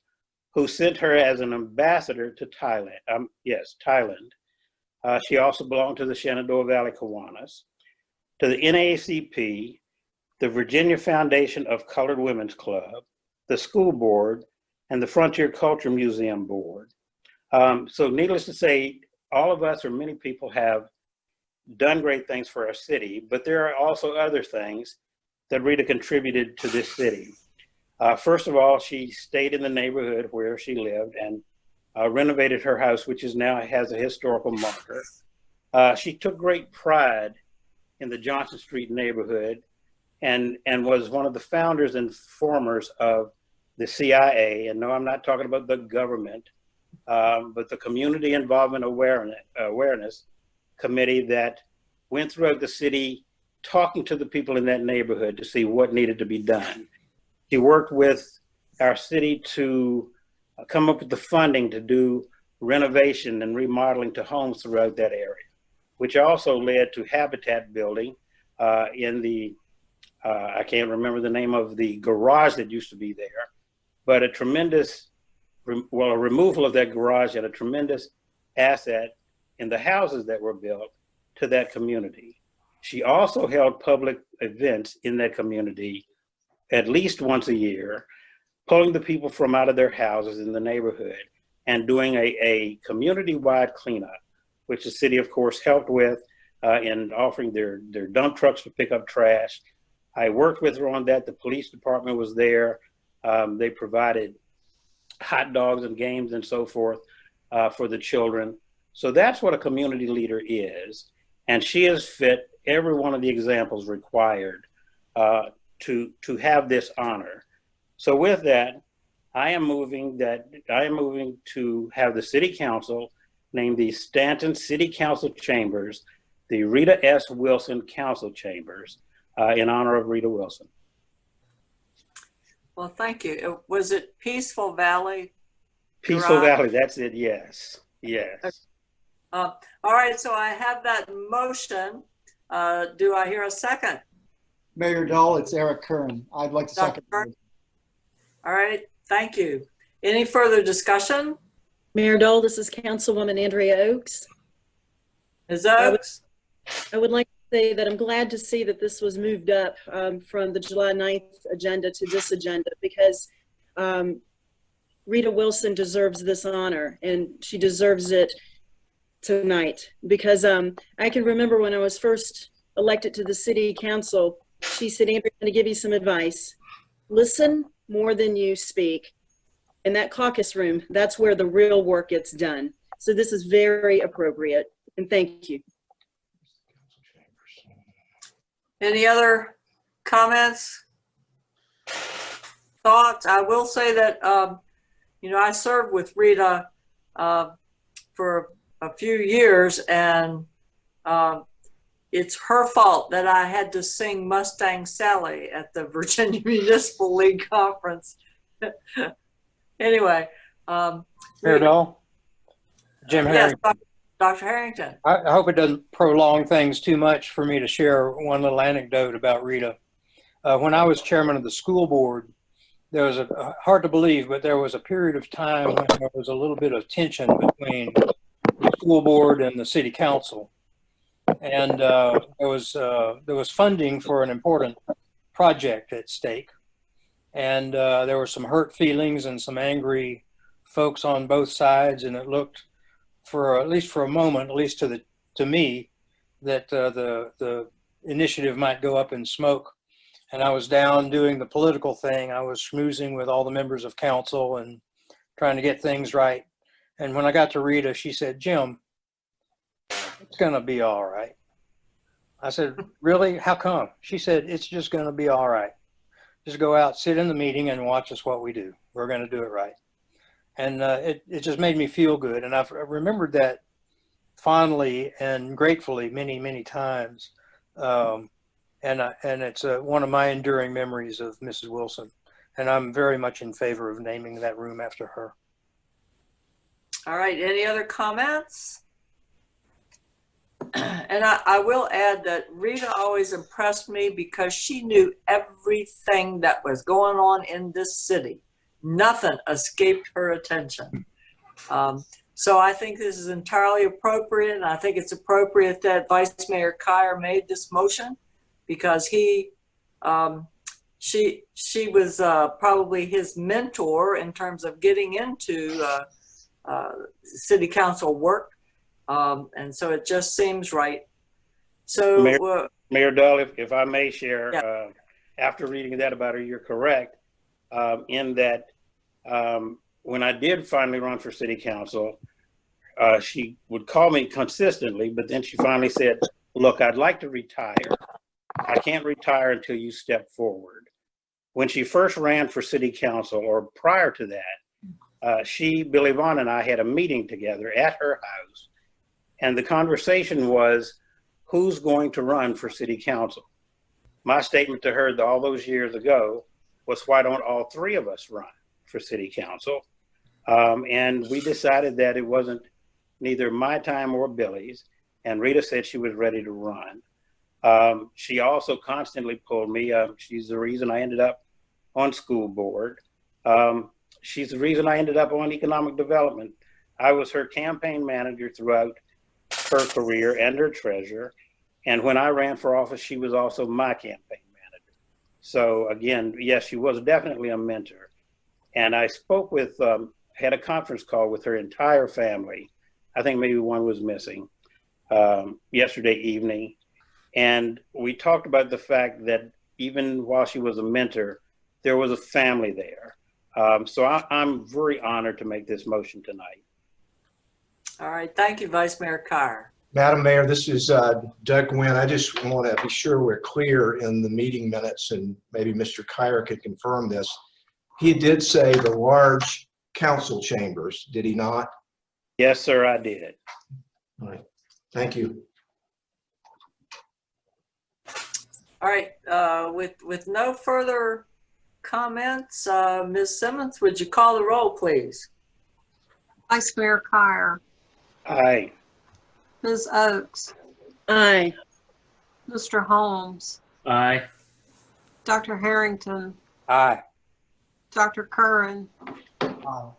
D: who sent her as an ambassador to Thailand. Thailand. She also belonged to the Shenandoah Valley Kiwanis, to the NAACP, the Virginia Foundation of Colored Women's Club, the school board, and the Frontier Culture Museum board. So needless to say, all of us, or many people, have done great things for our city, but there are also other things that Rita contributed to this city. First of all, she stayed in the neighborhood where she lived and renovated her house, which is now has a historical marker. She took great pride in the Johnson Street neighborhood and was one of the founders and formers of the CIA. And no, I'm not talking about the government, but the Community Involvement Awareness Committee that went throughout the city talking to the people in that neighborhood to see what needed to be done. She worked with our city to come up with the funding to do renovation and remodeling to homes throughout that area, which also led to habitat building in the, I can't remember the name of the garage that used to be there, but a tremendous, well, a removal of that garage and a tremendous asset in the houses that were built to that community. She also held public events in that community at least once a year, pulling the people from out of their houses in the neighborhood and doing a community-wide cleanup, which the city, of course, helped with in offering their dump trucks to pick up trash. I worked with her on that. The police department was there. They provided hot dogs and games and so forth for the children. So that's what a community leader is. And she has fit every one of the examples required to have this honor. So with that, I am moving to have the City Council name the Staunton City Council Chambers the Rita S. Wilson Council Chambers in honor of Rita Wilson.
A: Well, thank you. Was it Peaceful Valley?
D: Peaceful
A: Garage?
D: Valley, that's it, yes, yes.
A: All right, so I have that motion. Do I hear a second?
C: Mayor Dahl, it's Eric Kern. I'd like to second.
A: All right, thank you. Any further discussion?
H: Mayor Dole, this is Councilwoman Andrea Oakes.
A: Ms. Oakes?
H: I would like to say that I'm glad to see that this was moved up from the July 9th agenda to this agenda, because Rita Wilson deserves this honor, and she deserves it tonight. Because I can remember when I was first elected to the city council, she said, Andrea, I'm going to give you some advice. Listen more than you speak. In that caucus room, that's where the real work gets done. So this is very appropriate, and thank you.
A: Any other comments, thoughts? I will say that, you know, I served with Rita for a few years, and it's her fault that I had to sing Mustang Sally at the Virginia Municipal League Conference. Anyway.
J: Mayor Dahl? Jim Harrington.
A: Yes, Dr. Harrington.
J: I hope it doesn't prolong things too much for me to share one little anecdote about Rita. When I was chairman of the school board, there was hard to believe, but there was a period of time when there was a little bit of tension between the school board and the city council. And there was funding for an important project at stake. And there were some hurt feelings and some angry folks on both sides, and it looked, for at least for a moment, at least to me, that the initiative might go up in smoke. And I was down doing the political thing. I was schmoozing with all the members of council and trying to get things right. And when I got to Rita, she said, Jim, it's gonna be all right. I said, really? How come? She said, it's just gonna be all right. Just go out, sit in the meeting, and watch us what we do. We're going to do it right. And it just made me feel good. And I've remembered that fondly and gratefully many, many times. And it's one of my enduring memories of Mrs. Wilson. And I'm very much in favor of naming that room after her.
A: All right, any other comments? And I will add that Rita always impressed me because she knew everything that was going on in this city. Nothing escaped her attention. So I think this is entirely appropriate, and I think it's appropriate that Vice Mayor Kier made this motion, because she was probably his mentor in terms of getting into city council work. And so it just seems right. So
D: Mayor Dahl, if I may share, yeah. After reading that about her, you're correct in that when I did finally run for city council, she would call me consistently, but then she finally said, look, I'd like to retire. I can't retire until you step forward. When she first ran for city council, or prior to that, Billy Vaughn and I had a meeting together at her house. And the conversation was, who's going to run for city council? My statement to her all those years ago was, why don't all three of us run for city council? And we decided that it wasn't neither my time or Billy's. And Rita said she was ready to run. She also constantly pulled me. She's the reason I ended up on school board. She's the reason I ended up on economic development. I was her campaign manager throughout her career and her treasurer. And when I ran for office, she was also my campaign manager. So again, yes, she was definitely a mentor. And I spoke with, had a conference call with her entire family. I think maybe one was missing yesterday evening. And we talked about the fact that even while she was a mentor, there was a family there. So I'm very honored to make this motion tonight.
A: All right, thank you, Vice Mayor Kyer.
P: Madam Mayor, this is Doug Gwynn. I just want to be sure we're clear in the meeting minutes, and maybe Mr. Kyer could confirm this. He did say the large council chambers, did he not?
D: Yes, sir, I did.
P: All right, thank you.
A: All right, with no further comments, Ms. Simmons, would you call the roll, please?
B: Vice Mayor Kyer.
D: Aye.
B: Ms. Oakes.
H: Aye.
B: Mr. Holmes.
F: Aye.
B: Dr. Harrington.
J: Aye.
B: Dr. Curran.
C: Aye.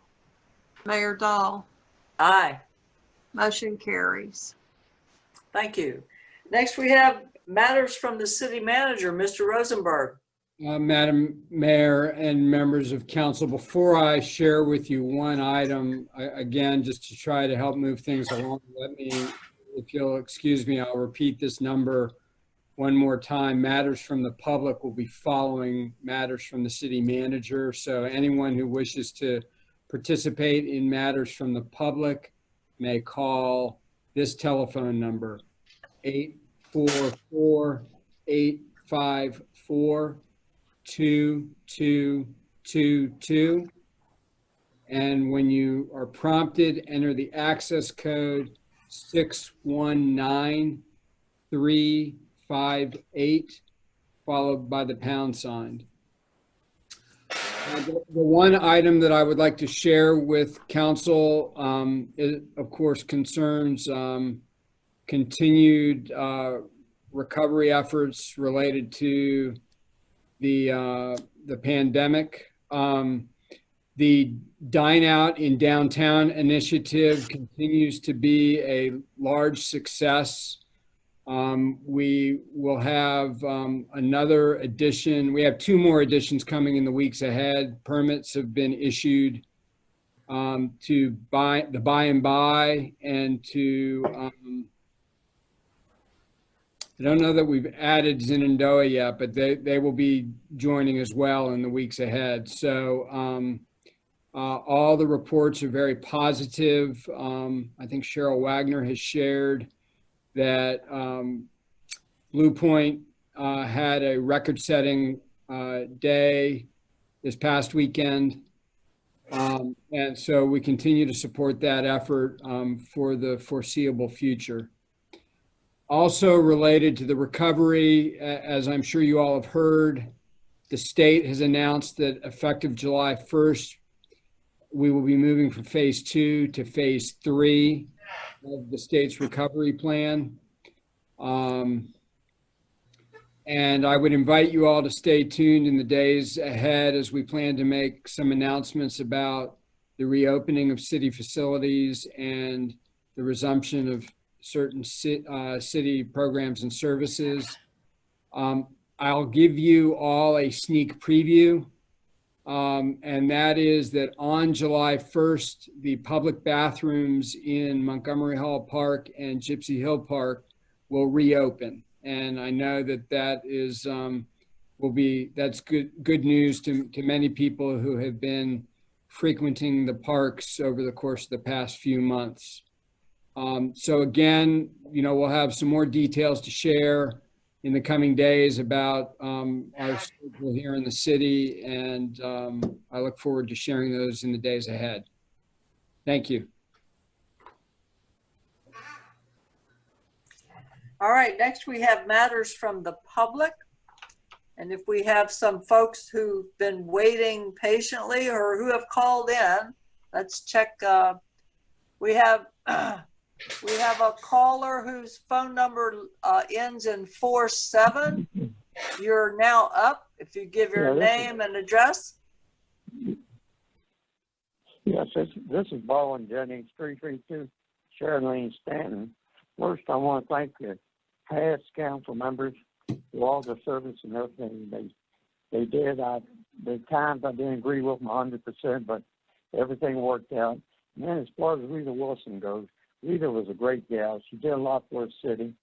B: Mayor Dahl.
A: Aye.
B: Motion carries.
A: Thank you. Next, we have matters from the city manager, Mr. Rosenberg.
E: Madam Mayor and members of council, before I share with you one item, again, just to try to help move things along, let me, if you'll excuse me, I'll repeat this number one more time. Matters from the public will be following matters from the city manager. So anyone who wishes to participate in matters from the public may call this telephone number, 844-854-2222. And when you are prompted, enter the access code 619358, followed by the pound sign. The one item that I would like to share with council, it, of course, concerns continued recovery efforts related to the pandemic. The Dine Out in Downtown initiative continues to be a large success. We will have another edition. We have 2 more editions coming in the weeks ahead. Permits have been issued to buy and buy, and to I don't know that we've added Shenandoah yet, but they will be joining as well in the weeks ahead. So all the reports are very positive. I think Cheryl Wagner has shared that Blue Point had a record-setting day this past weekend. And so we continue to support that effort for the foreseeable future. Also related to the recovery, as I'm sure you all have heard, the state has announced that effective July 1st, we will be moving from phase 2 to phase 3 of the state's recovery plan. And I would invite you all to stay tuned in the days ahead as we plan to make some announcements about the reopening of city facilities and the resumption of certain city programs and services. I'll give you all a sneak preview, and that is that on July 1st, the public bathrooms in Montgomery Hall Park and Gypsy Hill Park will reopen. And I know that that is that's good news to many people who have been frequenting the parks over the course of the past few months. So again, we'll have some more details to share in the coming days about our schedule here in the city, and I look forward to sharing those in the days ahead. Thank you.
A: All right, next we have matters from the public. And if we have some folks who've been waiting patiently or who have called in, let's check. We have We have a caller whose phone number ends in 47. You're now up. If you give your name and address.
I: Yes, this is Baldwin Jennings, 332 Sharon Lane, Staunton. First, I want to thank the past council members for all the service and everything they did. The times I didn't agree with them 100%, but everything worked out. And then as far as Rita Wilson goes, Rita was a great gal. She did a lot for the city.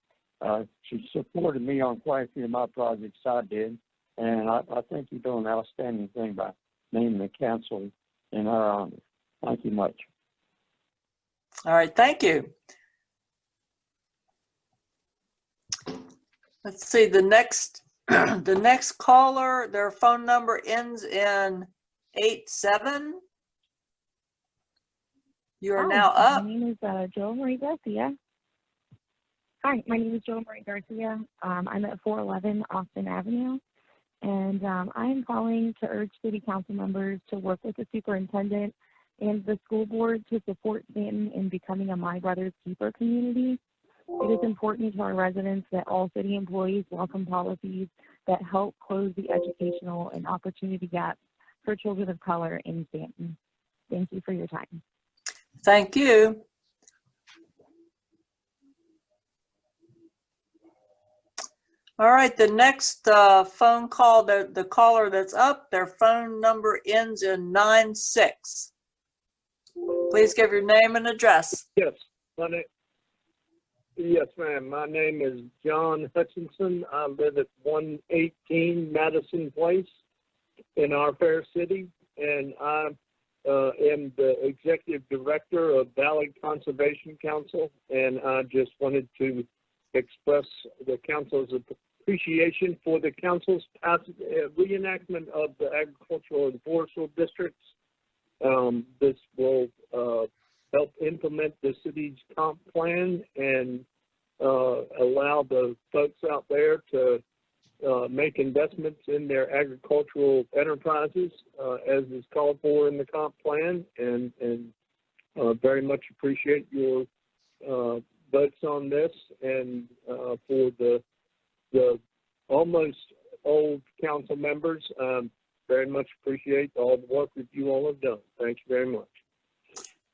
I: She supported me on quite a few of my projects I did. And I think you're doing an outstanding thing by naming the council in her honor. Thank you much.
A: All right, thank you. Let's see, the next the next caller, their phone number ends in 87. You are now up.
V: My name is Joel Marie Garcia. Hi, my name is Joel Marie Garcia. I'm at 411 Austin Avenue, and I am calling to urge City Council members to work with the superintendent and the school board to support Staunton in becoming a My Brother's Keeper community. It is important to our residents that all city employees welcome policies that help close the educational and opportunity gaps for children of color in Staunton. Thank you for your time.
A: Thank you. All right, the next phone call, the caller that's up, their phone number ends in 96. Please give your name and address.
S: Yes, yes, ma'am. My name is John Hutchinson. I live at 118 Madison Place in our fair city, and I am the executive director of Valley Conservation Council, and I just wanted to express the council's appreciation for the council's reenactment of the agricultural and forestal districts. This will help implement the city's comp plan and allow the folks out there to make investments in their agricultural enterprises as is called for in the comp plan, and very much appreciate your votes on this, and for the almost old council members, very much appreciate all the work that you all have done. Thank you very much.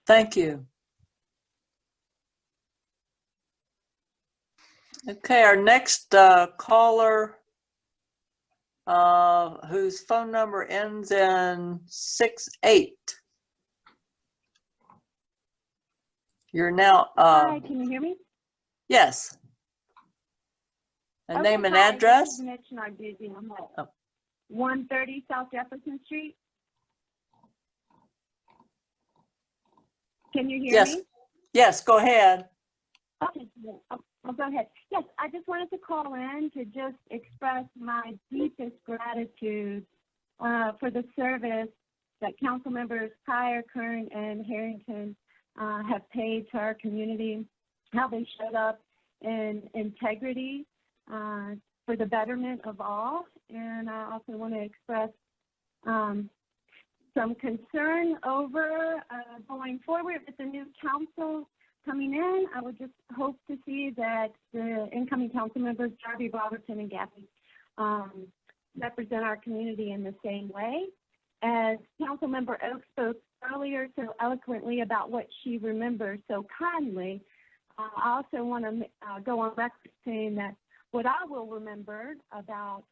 A: Thank you. Okay, our next caller, whose phone number ends in 68. You're now.
V: Hi, can you hear me?
A: Yes. And
V: Okay,
A: name and
V: hi,
A: address.
V: This is Mitch Narduzzi. I'm at 130 South Jefferson Street. Can you hear
A: Yes.
V: me?
A: Yes, go ahead.
V: Okay, I'll go ahead. Yes, I just wanted to call in to just express my deepest gratitude for the service that council members Pryor, Kern, and Harrington have paid to our community, how they showed up in integrity for the betterment of all. And I also want to express some concern over going forward with the new council coming in. I would just hope to see that the incoming council members, Jarvie Robertson and Gaffney, represent our community in the same way. As Council Member Oaks spoke earlier so eloquently about what she remembers so kindly, I also want to go on record saying that what I will remember about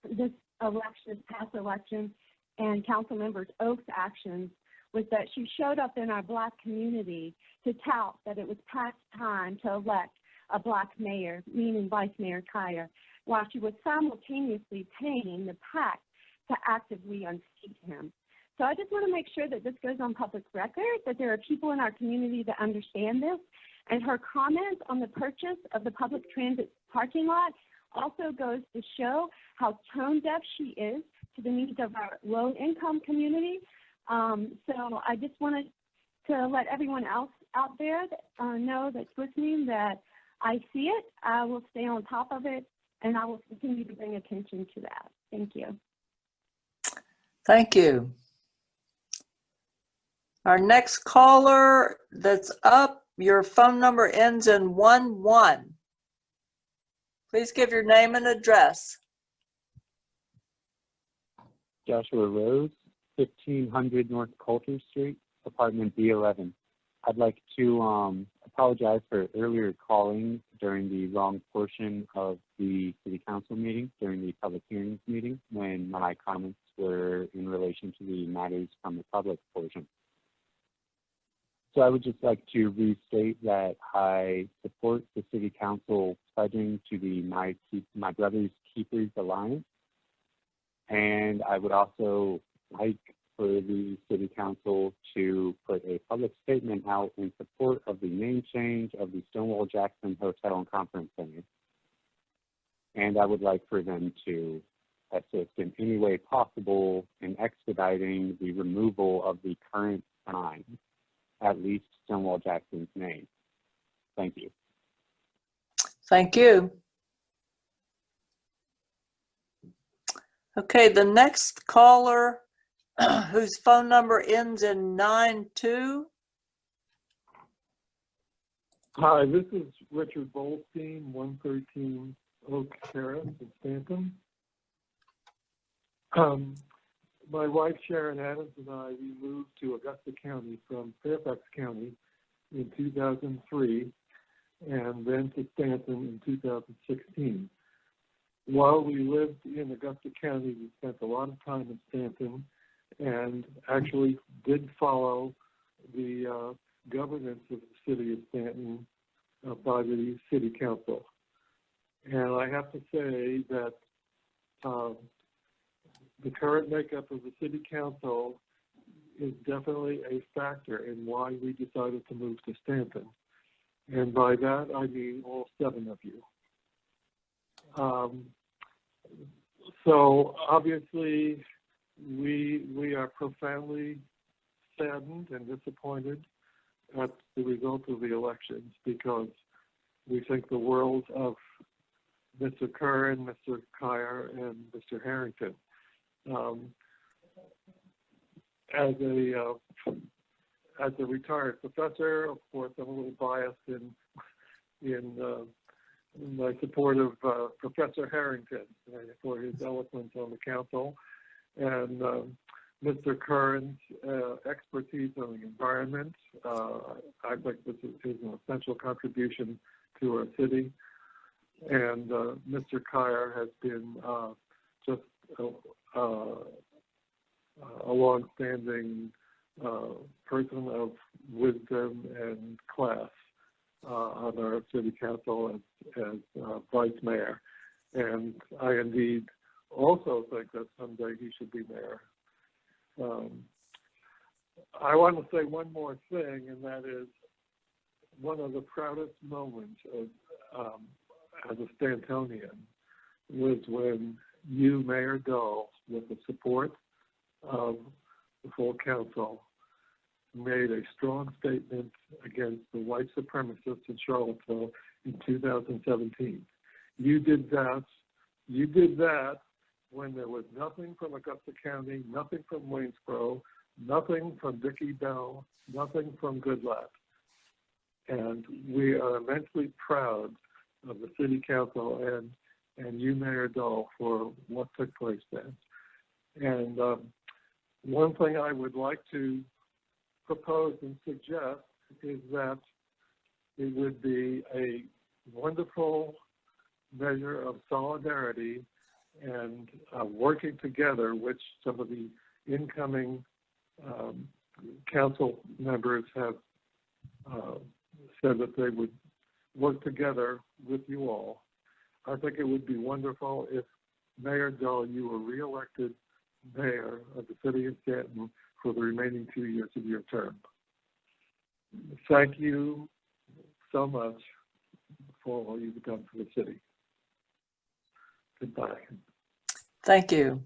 V: this election, past election, and Council Members Oaks' actions was that she showed up in our Black community to tout that it was past time to elect a Black mayor, meaning Vice Mayor Kyer, while she was simultaneously paying the PAC to actively unseat him. So I just want to make sure that this goes on public record, that there are people in our community that understand this. And her comment on the purchase of the public transit parking lot also goes to show how tone deaf she is to the needs of our low-income community. So I just wanted to let everyone else out there know that's listening that I see it, I will stay on top of it, and I will continue to bring attention to that. Thank you.
A: Thank you. Our next caller that's up Your phone number ends in 11. Please give your name and address.
R: Joshua Rose, 1500 North Coulter Street, apartment B11. I'd like to apologize for earlier calling during the wrong portion of the city council meeting, during the public hearings meeting, when my comments were in relation to the matters from the public portion. So I would just like to restate that I support the city council pledging to the My Brother's Keepers Alliance. And I would also like for the city council to put a public statement out in support of the name change of the Stonewall Jackson Hotel and Conference Center. And I would like for them to assist in any way possible in expediting the removal of the current sign, at least Stonewall Jackson's name. Thank you.
A: Thank you. Okay, the next caller whose phone number ends in 92.
S: Hi, this is Richard Bolstein, 113 Oak Terrace in Staunton. My wife Sharon Adams and I, we moved to Augusta County from Fairfax County in 2003 and then to Staunton in 2016. While we lived in Augusta County, we spent a lot of time in Staunton and actually did follow the governance of the city of Staunton by the city council. And I have to say that the current makeup of the city council is definitely a factor in why we decided to move to Staunton. And by that, I mean all 7 of you. So obviously, we are profoundly saddened and disappointed at the result of the elections because we think the world of Mr. Curran, Mr. Kyer, and Mr. Harrington. As a retired professor, of course, I'm a little biased in my support of Professor Harrington for his eloquence on the council, and Mr. Curran's expertise on the environment. I think this is an essential contribution to our city. And Mr. Kyer has been just a long-standing person of wisdom and class on our city council as vice mayor. And I indeed also think that someday he should be mayor. I want to say one more thing, and that is one of the proudest moments of, as a Stantonian was when you, Mayor Dole, with the support of the full council, made a strong statement against the white supremacists in Charlottesville in 2017. You did that when there was nothing from Augusta County, nothing from Waynesboro, nothing from Dickey Bell, nothing from Goodlatte. And we are immensely proud of the city council and you, Mayor Dole, for what took place then. And one thing I would like to propose and suggest is that it would be a wonderful measure of solidarity and working together, which some of the incoming council members have said that they would work together with you all. I think it would be wonderful if Mayor Dole, you were reelected mayor of the city of Staunton for the remaining 2 years of your term. Thank you so much for all you've done for the city. Goodbye.
A: Thank you.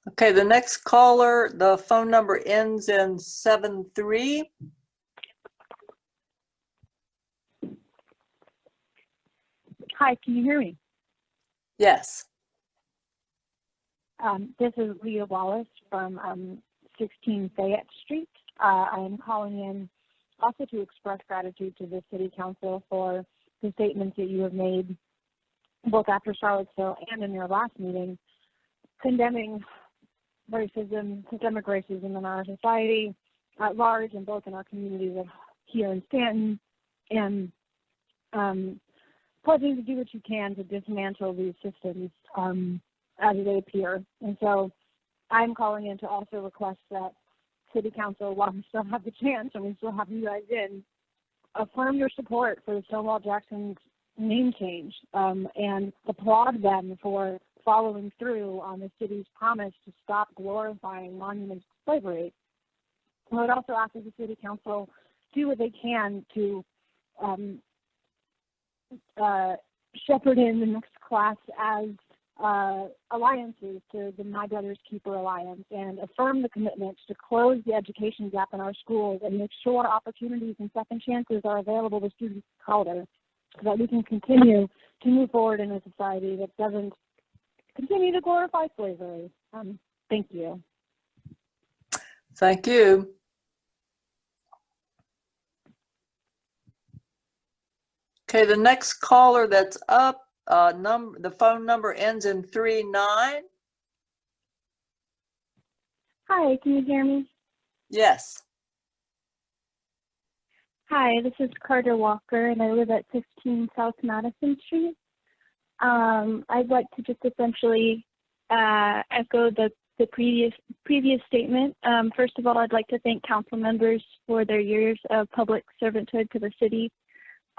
A: Okay, the next caller, the phone number ends in 73.
K: Hi, can you hear me?
A: Yes.
V: This is Leah Wallace from 16 Fayette Street. I am calling in also to express gratitude to the City Council for the statements that you have made both after Charlottesville and in your last meeting, condemning racism, systemic racism in our society at large and both in our communities here in Staunton, and pledging to do what you can to dismantle these systems as they appear. And so I'm calling in to also request that City Council, while we still have the chance and we still have you guys in, affirm your support for the Stonewall Jackson's name change and applaud them for following through on the city's promise to stop glorifying monuments to slavery. I would also ask that the City Council do what they can to shepherd in the next class as alliances to the My Brother's Keeper Alliance and affirm the commitment to close the education gap in our schools and make sure opportunities and second chances are available to students of color so that we can continue to move forward in a society that doesn't continue to glorify slavery. Thank you.
A: Thank you. Okay, the next caller that's up, the phone number ends in 39.
V: Hi, can you hear me?
A: Yes.
V: Hi, this is Carter Walker, and I live at 15 South Madison Street. I'd like to just essentially echo the previous statement. First of all, I'd like to thank council members for their years of public servanthood to the city.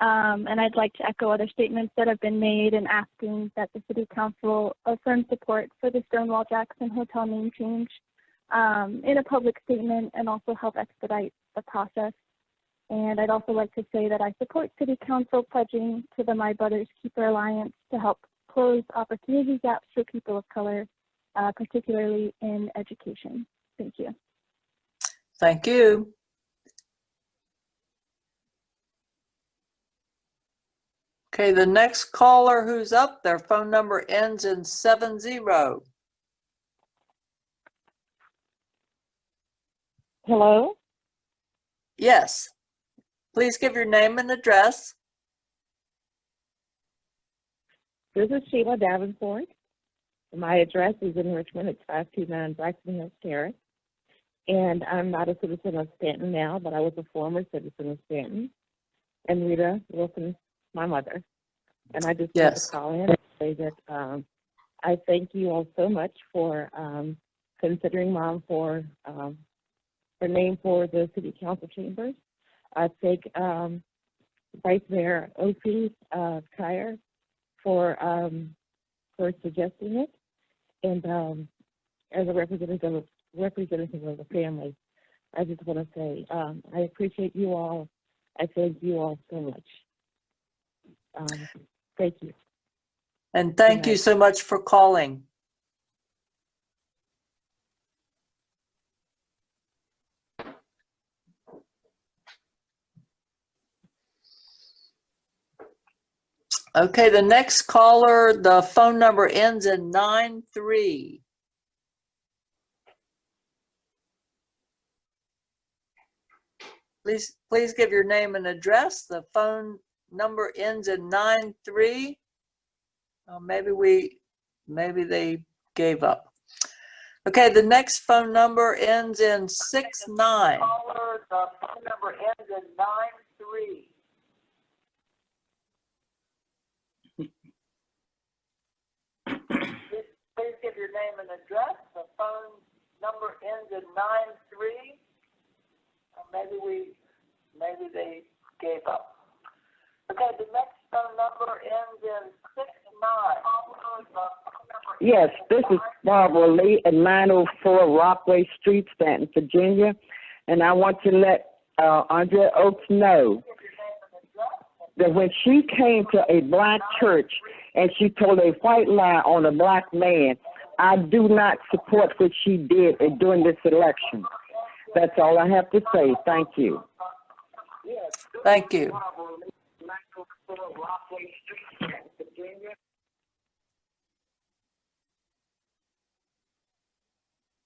V: And I'd like to echo other statements that have been made and asking that the City Council affirm support for the Stonewall Jackson Hotel name change in a public statement and also help expedite the process. And I'd also like to say that I support City Council pledging to the My Brother's Keeper Alliance to help close opportunity gaps for people of color, particularly in education. Thank you.
A: Thank you. Okay, the next caller who's up, their phone number ends in 70.
K: Hello?
A: Yes. Please give your name and address.
K: This is Sheila Davenport. My address is in Richmond. It's 529 Braxton Hills Terrace. And I'm not a citizen of Staunton now, but I was a former citizen of Staunton. And Rita Wilson, my mother. And I just want to call in and say that I thank you all so much for considering Mom for her name for the City Council chambers. I thank Vice Mayor Opie Kyer for suggesting it, and as a representative of the family, I just want to say I appreciate you all. I thank you all so much. Thank you.
A: And thank you so much for calling. Okay, the next caller, the phone number ends in 93. Please give your name and address. The phone number ends in 93. Maybe they gave up. Okay, the next phone number ends in 69. Caller, the phone number ends in 93. Please give your name and address. The phone number ends in 93. Maybe they gave up. Okay, the next phone number ends in 69.
K: Yes, this is Barbara Lee at 904 Rockaway Street, Staunton, Virginia. And I want to let Andrea Oaks know that when she came to a black church and she told a white lie on a black man, I do not support what she did during this election. That's all I have to say. Thank you.
A: Thank you.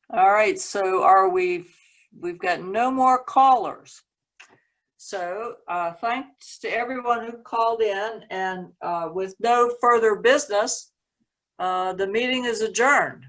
A: All right, so we've got no more callers. So thanks to everyone who called in, and with no further business, the meeting is adjourned.